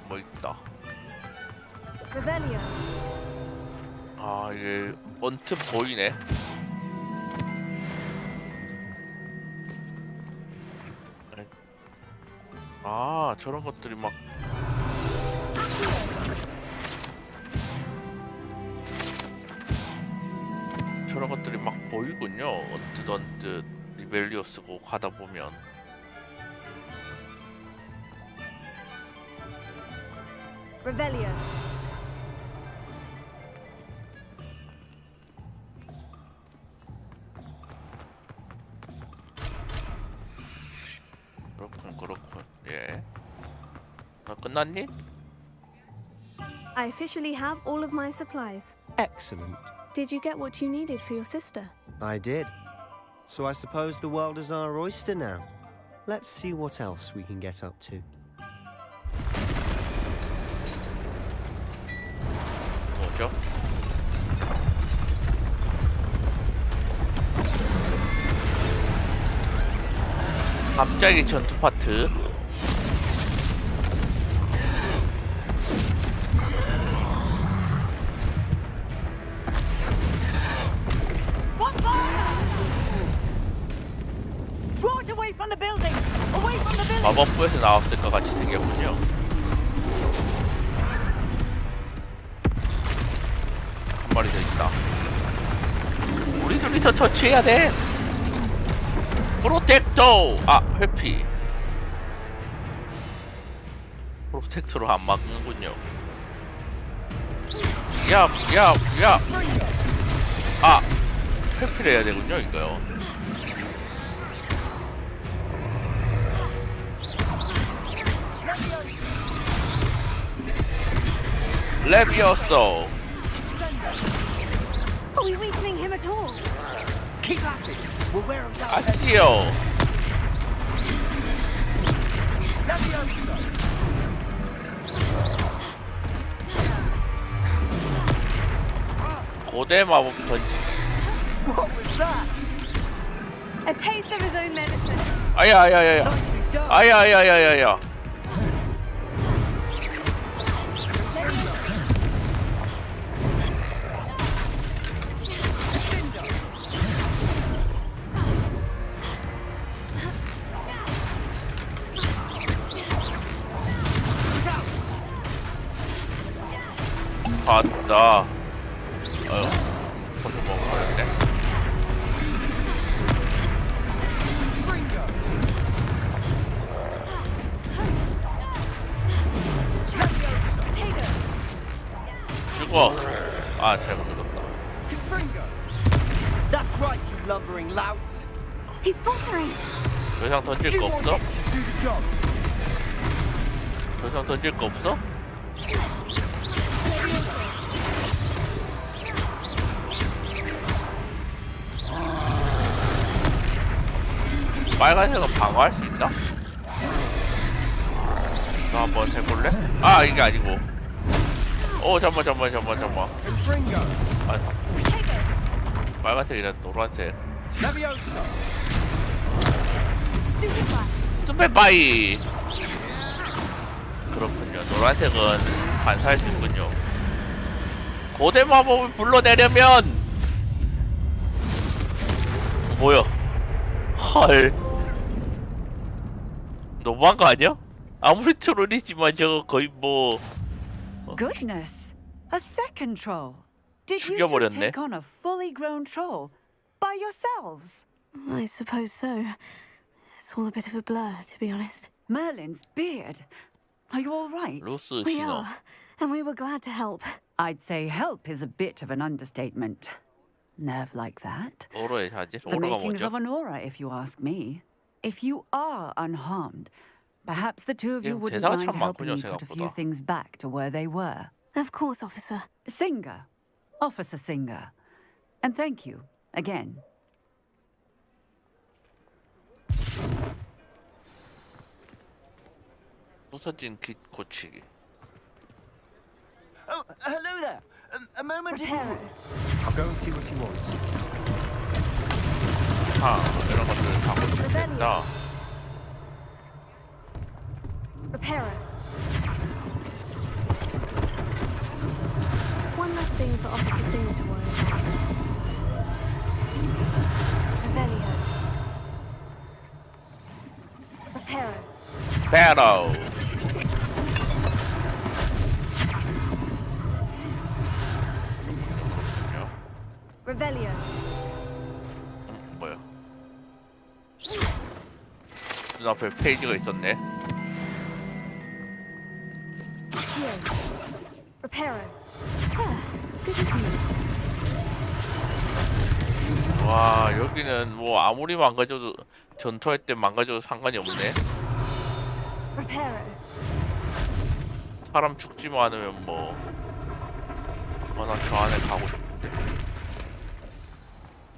S1: 뭐 있다. 아, 이게 언뜻 보이네. 아, 저런 것들이 막 저런 것들이 막 보이군요. 언뜻 리벨리오스고 가다 보면.
S14: Revelio.
S1: 그렇군. 예. 너 끝났니?
S14: I officially have all of my supplies.
S20: Excellent.
S14: Did you get what you needed for your sister?
S20: I did. So I suppose the world is our oyster now. Let's see what else we can get up to.
S1: 뭐죠? 갑자기 전투 파트.
S21: Draw it away from the building. Away from the building.
S1: 마법부에서 나왔을 것 같이 생겼군요. 한 마리 더 있다. 우리 둘이서 처치해야 돼. 프로텍터. 아, 회피. 프로텍터로 안 막는군요. 야. 아, 회피를 해야 되군요, 이거요. 레비오소.
S3: Are we weakening him at all?
S4: Keep at it. We'll wear him down.
S1: 아시오. 고대 마법 던지.
S4: What was that?
S3: A taste of his own medicine.
S1: 아야야야야. 아야야야야야. 봤다. 벌써 먹어버렸네. 죽어. 아, 잘못 눌렀다.
S4: That's right, you lumbering lout.
S3: He's faltering.
S1: 더 이상 던질 거 없어? 더 이상 던질 거 없어? 빨간색은 방어할 수 있나? 너 한번 해볼래? 아, 이게 아니고. 잠만. 아, 빨간색이랑 노란색. 스페바이. 그렇군요. 노란색은 반사할 수 있군요. 고대 마법을 불러내려면 뭐야? 헐. 너무한 거 아니야? 아무리 트롤이지만 저거 거의 뭐.
S21: Goodness, a second troll. Did you two take on a fully grown troll by yourselves?
S14: I suppose so. It's all a bit of a blur, to be honest.
S21: Merlin's beard. Are you all right?
S14: We are, and we were glad to help.
S21: I'd say help is a bit of an understatement. Nerve like that. The makings of an aura, if you ask me. If you are unharmed, perhaps the two of you wouldn't mind helping me put a few things back to where they were.
S14: Of course, officer.
S21: Singer. Officer Singer. And thank you, again.
S1: 부서진 깃 고치기.
S4: Oh, hello there. A moment.
S20: I'll go and see what he wants.
S1: 이런 것들 다 고치면 된다.
S3: Reparo. One last thing for Officer Singer to worry about. Revelio. Reparo.
S1: Battle.
S3: Revelio.
S1: 뭐야? 눈앞에 페이지가 있었네.
S3: Reparo. Good as new.
S1: 와, 여기는 뭐 아무리 망가져도 전투할 때 망가져도 상관이 없네.
S3: Reparo.
S1: 사람 죽지만 않으면 뭐. 난 저 안에 가고 싶은데.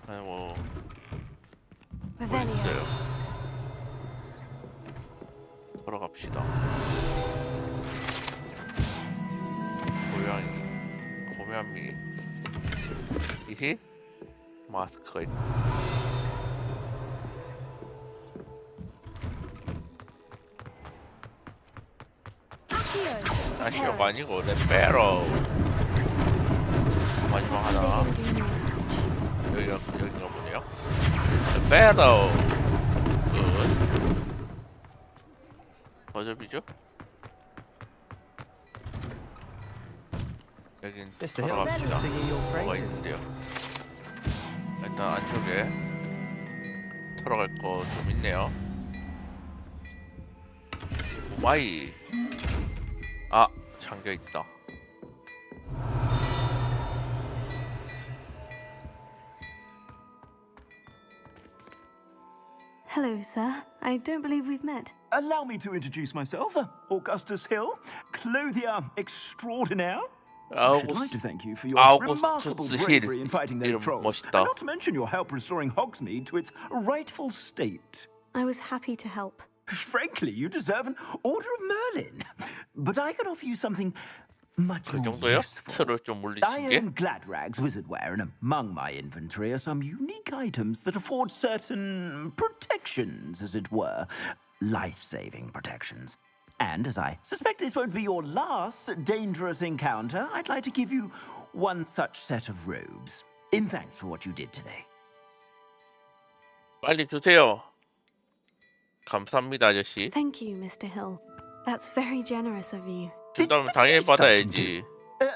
S1: 아니 뭐 있어요. 걸어갑시다. 고양미 이히 마스크가 있다. 아시오가 아니고 레페로. 마지막 하나. 여기가 보네요. 레페로. 서점이죠? 여긴
S19: Mr. Hill,
S1: 돌아갑시다.
S19: singing your
S1: 뭐가
S19: praises.
S1: 있는데요? 일단 안쪽에 털어갈 거 좀 있네요. 오마이. 아, 잠겨 있다.
S14: Hello, sir. I don't believe we've met.
S7: Allow me to introduce myself. Augustus Hill, clothier extraordinaire. I should like to thank you for your remarkable bravery in fighting those trolls, and not to mention your help restoring Hogsmeade to its rightful state.
S14: I was happy to help.
S7: Frankly, you deserve an Order of Merlin. But I can offer you something much more
S1: 정도요?
S7: useful.
S1: 틀을 좀
S7: I
S1: 물리친 게?
S7: own Gladrag's wizardware, and among my inventory are some unique items that afford certain protections, as it were. Life-saving protections. And as I suspect this won't be your last dangerous encounter, I'd like to give you one such set of robes, in thanks for what you did today.
S1: 빨리 주세요. 감사합니다, 아저씨.
S14: Thank you, Mr. Hill. That's very generous of you.
S1: 준다면 당연히 받아야지.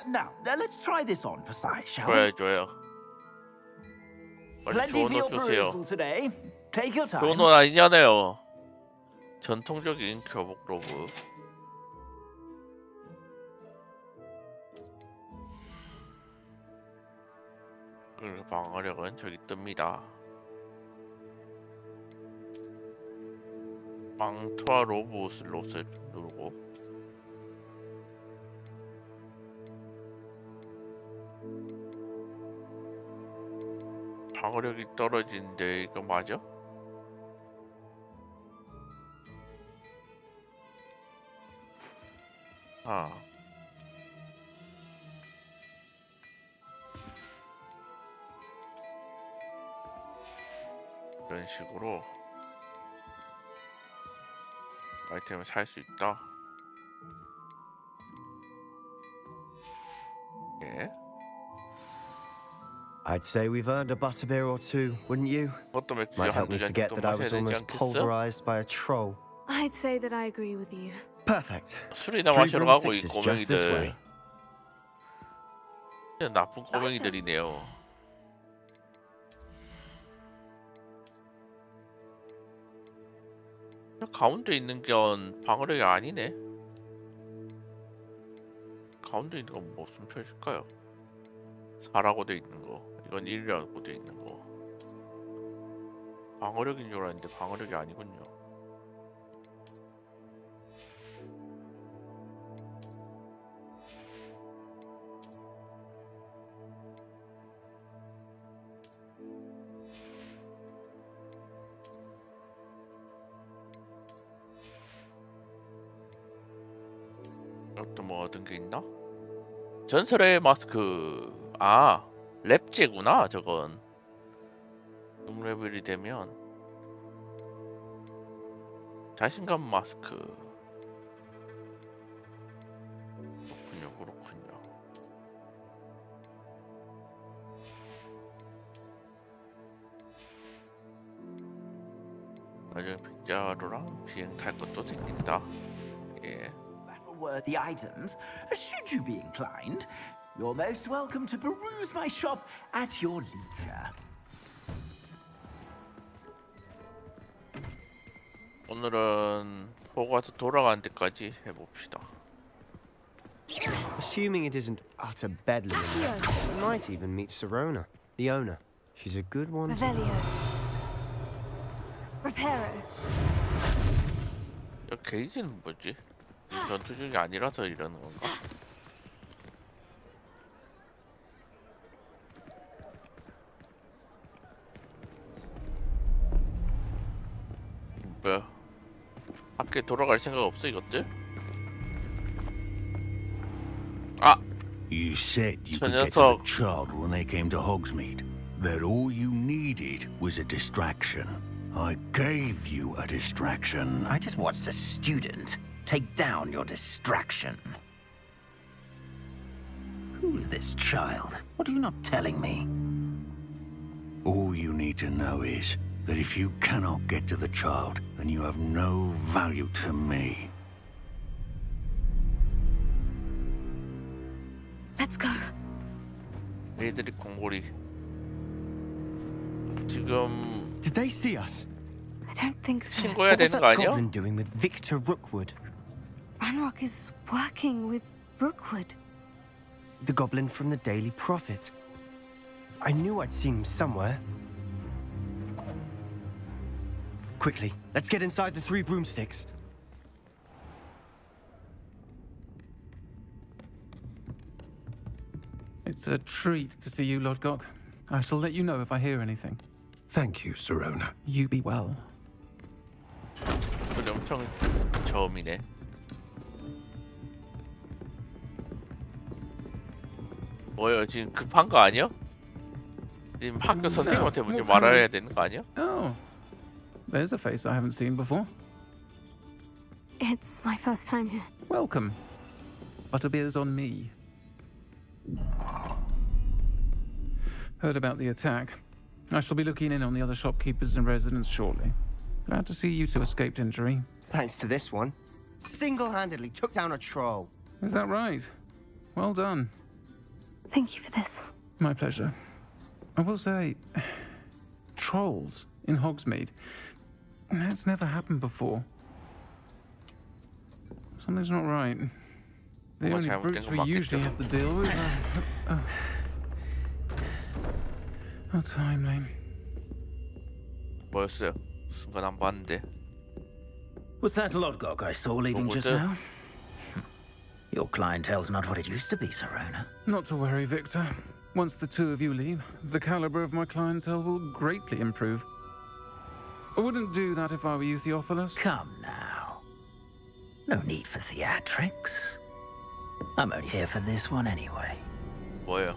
S7: Now, let's try this on for size, shall
S1: 좋아요,
S7: we?
S1: 좋아요. 빨리
S7: Plenty
S1: 좋은
S7: for your
S1: 옷 주세요.
S7: perusal today. Take your time.
S1: 좋은 옷 아니잖아요. 전통적인 교복 로브. 그리고 방어력은 저기 뜹니다. 망토와 로브 슬롯을 누르고 방어력이 떨어지는데 이거 맞아? 아. 이런 식으로 아이템을 살 수 있다. 예.
S20: I'd say we've earned a butterbeer or two, wouldn't you? Might help me forget that I was almost pulverized by a troll.
S14: I'd say that I agree with you.
S20: Perfect.
S1: 술이나
S20: Three
S1: 마시러 가고 이
S20: broomsticks is just this
S1: 꼬맹이들.
S20: way.
S1: 그냥 나쁜 꼬맹이들이네요. 가운데 있는 건 방어력이 아니네. 가운데 있는 건 무슨 표시일까요? 4라고 돼 있는 거. 이건 1이라고 돼 있는 거. 방어력인 줄 알았는데 방어력이 아니군요. 또 뭐 얻은 게 있나? 전설의 마스크. 아, 랩제구나 저건. 6레벨이 되면 자신감 마스크. 그렇군요, 그렇군요. 나중에 빗자루랑 비행 탈 것도 생긴다. 예.
S7: Worthy items, should you be inclined, you're most welcome to peruse my shop at your leisure.
S1: 오늘은 호그와트 돌아가는 데까지 해봅시다.
S20: Assuming it isn't utter bedlam in there, we might even meet Sirona, the owner. She's a good one.
S14: Revelio. Reparo.
S1: 저 게이지는 뭐지? 전투 중이 아니라서 이러는 건가? 뭐야? 학교에 돌아갈 생각 없어 이것들? 아!
S22: You said you
S1: 저
S22: could get to the
S1: 녀석.
S22: child when they came to Hogsmeade. That all you needed was a distraction. I gave you a distraction.
S6: I just watched a student take down your distraction. Who's this child? What are you not telling me?
S22: All you need to know is that if you cannot get to the child, then you have no value to me.
S1: 애들이 공고리. 지금
S20: Did they see us?
S3: I don't think so.
S1: 신고해야
S20: What was
S1: 되는 거
S20: that
S1: 아니야?
S20: goblin doing with Victor Rookwood?
S3: Ranrock is working with Rookwood.
S20: The goblin from the Daily Prophet. I knew I'd seen him somewhere. Quickly, let's get inside the 3 broomsticks.
S17: It's a treat to see you, Lodgok. I shall let you know if I hear anything.
S10: Thank you, Sirona.
S17: You be well.
S1: 소리 엄청 저음이네. 뭐예요? 지금 급한 거 아니야? 지금 학교 선생님한테 먼저 말해야 되는 거 아니야?
S17: Oh, there's a face I haven't seen before.
S3: It's my first time here.
S17: Welcome. Butterbeer's on me. Heard about the attack. I shall be looking in on the other shopkeepers and residents shortly. Glad to see you two escaped injury.
S20: Thanks to this one. Single-handedly took down a troll.
S17: Is that right? Well done.
S3: Thank you for this.
S17: My pleasure. I will say, trolls in Hogsmeade. That's never happened before. Something's not right. The only brutes we usually have to deal with are timely.
S1: 뭐였어요? 순간 안 봤는데.
S6: Was that Lodgok I saw leaving just now? Your clientele's not what it used to be, Sirona.
S17: Not to worry, Victor. Once the two of you leave, the caliber of my clientele will greatly improve. I wouldn't do that if I were you, Theophilus.
S6: Come now. No need for theatrics. I'm only here for this one anyway.
S1: 뭐예요?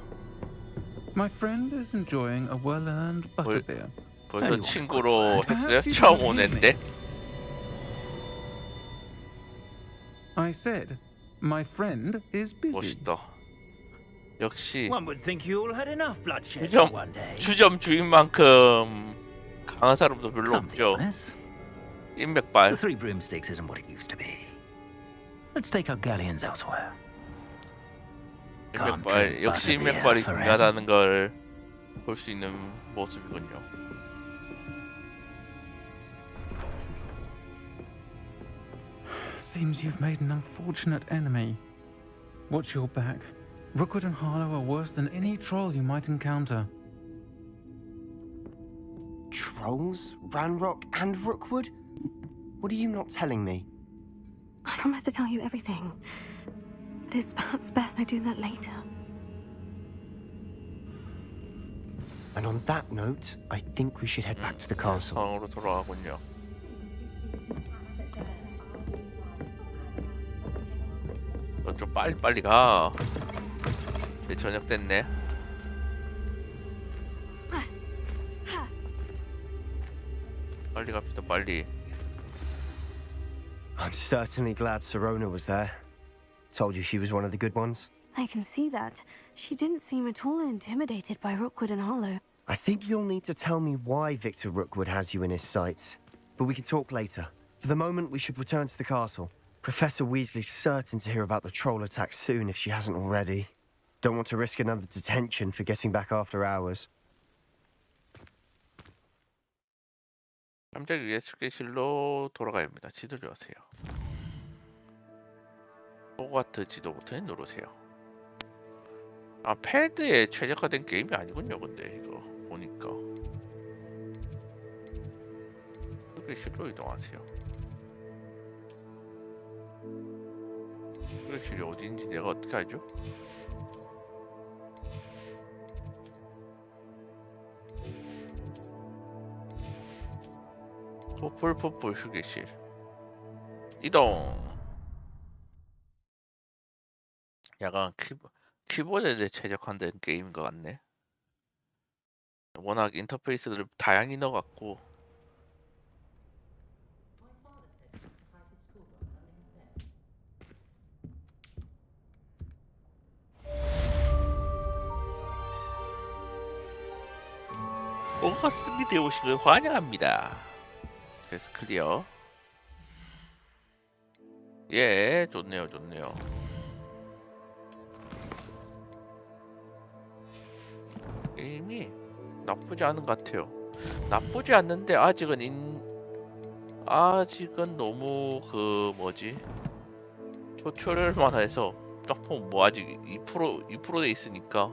S17: My friend is enjoying a well-earned butterbeer.
S1: 벌써 친구로 했어요? 처음 오는데?
S17: I said, my friend is busy.
S1: 멋있다. 역시
S6: One would think you all had enough bloodshed for one day.
S1: 주점 주인만큼 강한 사람도 별로 없죠. 인맥발.
S6: The 3 broomsticks isn't what it used to be. Let's take our galleons elsewhere.
S1: 인맥발. 역시 인맥발이 중요하다는 걸 볼 수 있는 모습이군요.
S17: Seems you've made an unfortunate enemy. Watch your back. Rookwood and Harlow are worse than any troll you might encounter.
S20: Trolls? Ranrock and Rookwood? What are you not telling me?
S3: I promise to tell you everything. But it's perhaps best I do that later.
S20: And on that note, I think we should head back to the castle.
S1: 상으로 돌아가군요. 좀 빨리 가. 이제 저녁 됐네. 빨리 갑시다, 빨리.
S20: I'm certainly glad Sirona was there. Told you she was one of the good ones.
S3: I can see that. She didn't seem at all intimidated by Rookwood and Harlow.
S20: I think you'll need to tell me why Victor Rookwood has you in his sights. But we can talk later. For the moment, we should return to the castle. Professor Weasley's certain to hear about the troll attack soon if she hasn't already. Don't want to risk another detention for getting back after hours.
S1: 깜짝 예술실로 돌아가야 합니다. 지도를 여세요. 호그와트 지도 버튼을 누르세요. 아, 패드에 최적화된 게임이 아니군요. 근데 이거 보니까 예술실로 이동하세요. 예술실이 어디인지 내가 어떻게 알죠? 후플프푸의 휴게실 이동. 약간 키보드에 최적화된 게임인 것 같네. 워낙 인터페이스를 다양히 넣어갖고. 호그와트에 오신 걸 환영합니다. 그래서 클리어. 예, 좋네요. 게임이 나쁘지 않은 것 같아요. 나쁘지 않는데 아직은 너무 그 뭐지 튜토리얼만 해서 딱 보면 뭐 아직 2% 돼 있으니까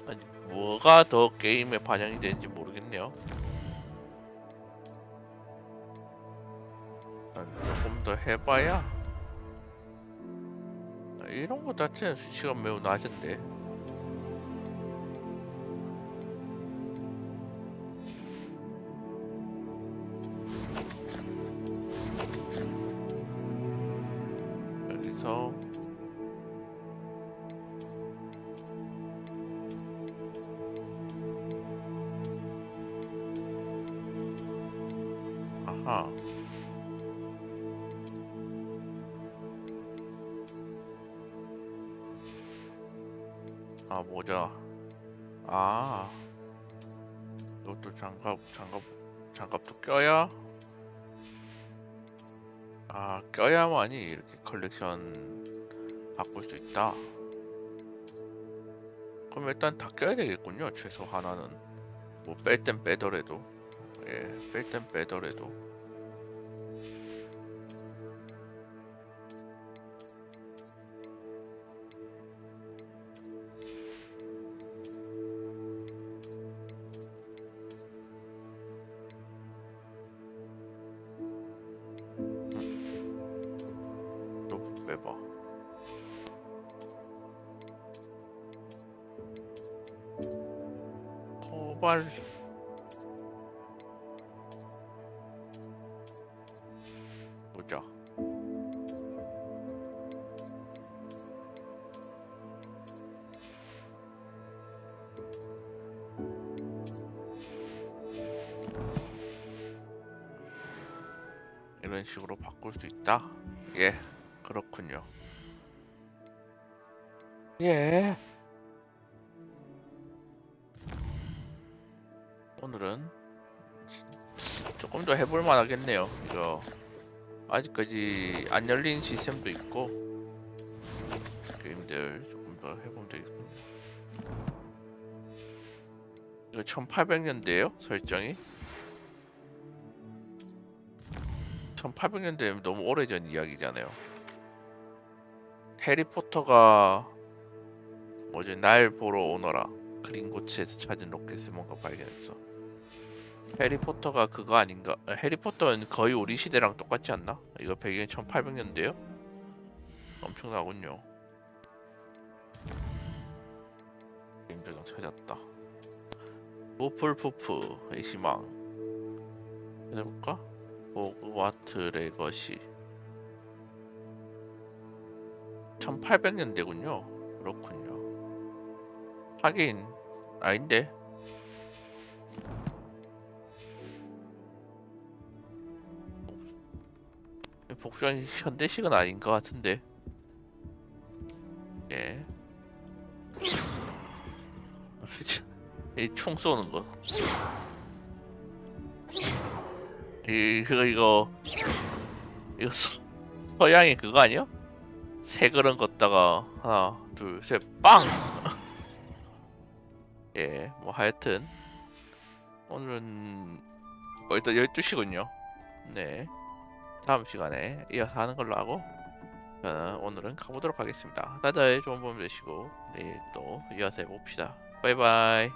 S1: 아직 뭐가 더 게임에 반영이 되는지 모르겠네요. 조금 더 해봐야 이런 거 자체는 수치가 매우 낮은데. 여기서 아하. 아, 모자. 아, 이것도 장갑도 껴야? 아, 껴야만이 이렇게 컬렉션 바꿀 수 있다. 그럼 일단 다 껴야 되겠군요. 최소 하나는. 뭐 뺄 땐 빼더라도. 예, 뺄 땐 빼더라도. 빼봐. 코발 보자. 이런 식으로 바꿀 수 있다. 예. 그렇군요. 예. 오늘은 조금 더 해볼만 하겠네요. 이거 아직까지 안 열린 시스템도 있고 게임들 조금 더 해보면 되겠군요. 이거 1800년대에요? 설정이? 1800년대면 너무 오래전 이야기잖아요. 해리포터가 뭐지? 날 보러 오너라. 그린고치에서 찾은 로켓을 뭔가 발견했어. 해리포터가 그거 아닌가? 해리포터는 거의 우리 시대랑 똑같지 않나? 이거 배경이 1800년대요? 엄청나군요. 게임저장 찾았다. 후플프푸의 희망. 해볼까? 호그와트 레거시. 1800년대군요. 그렇군요. 하긴 아닌데. 복수한 현대식은 아닌 것 같은데. 예. 이 총 쏘는 거. 이거 서양이 그거 아니야? 세 걸음 걷다가 하나, 둘, 셋, 빵! 예, 뭐 하여튼 오늘은 일단 12시군요. 네, 다음 시간에 이어서 하는 걸로 하고 저는 오늘은 가보도록 하겠습니다. 다들 좋은 밤 되시고 내일 또 이어서 해봅시다. 바이바이.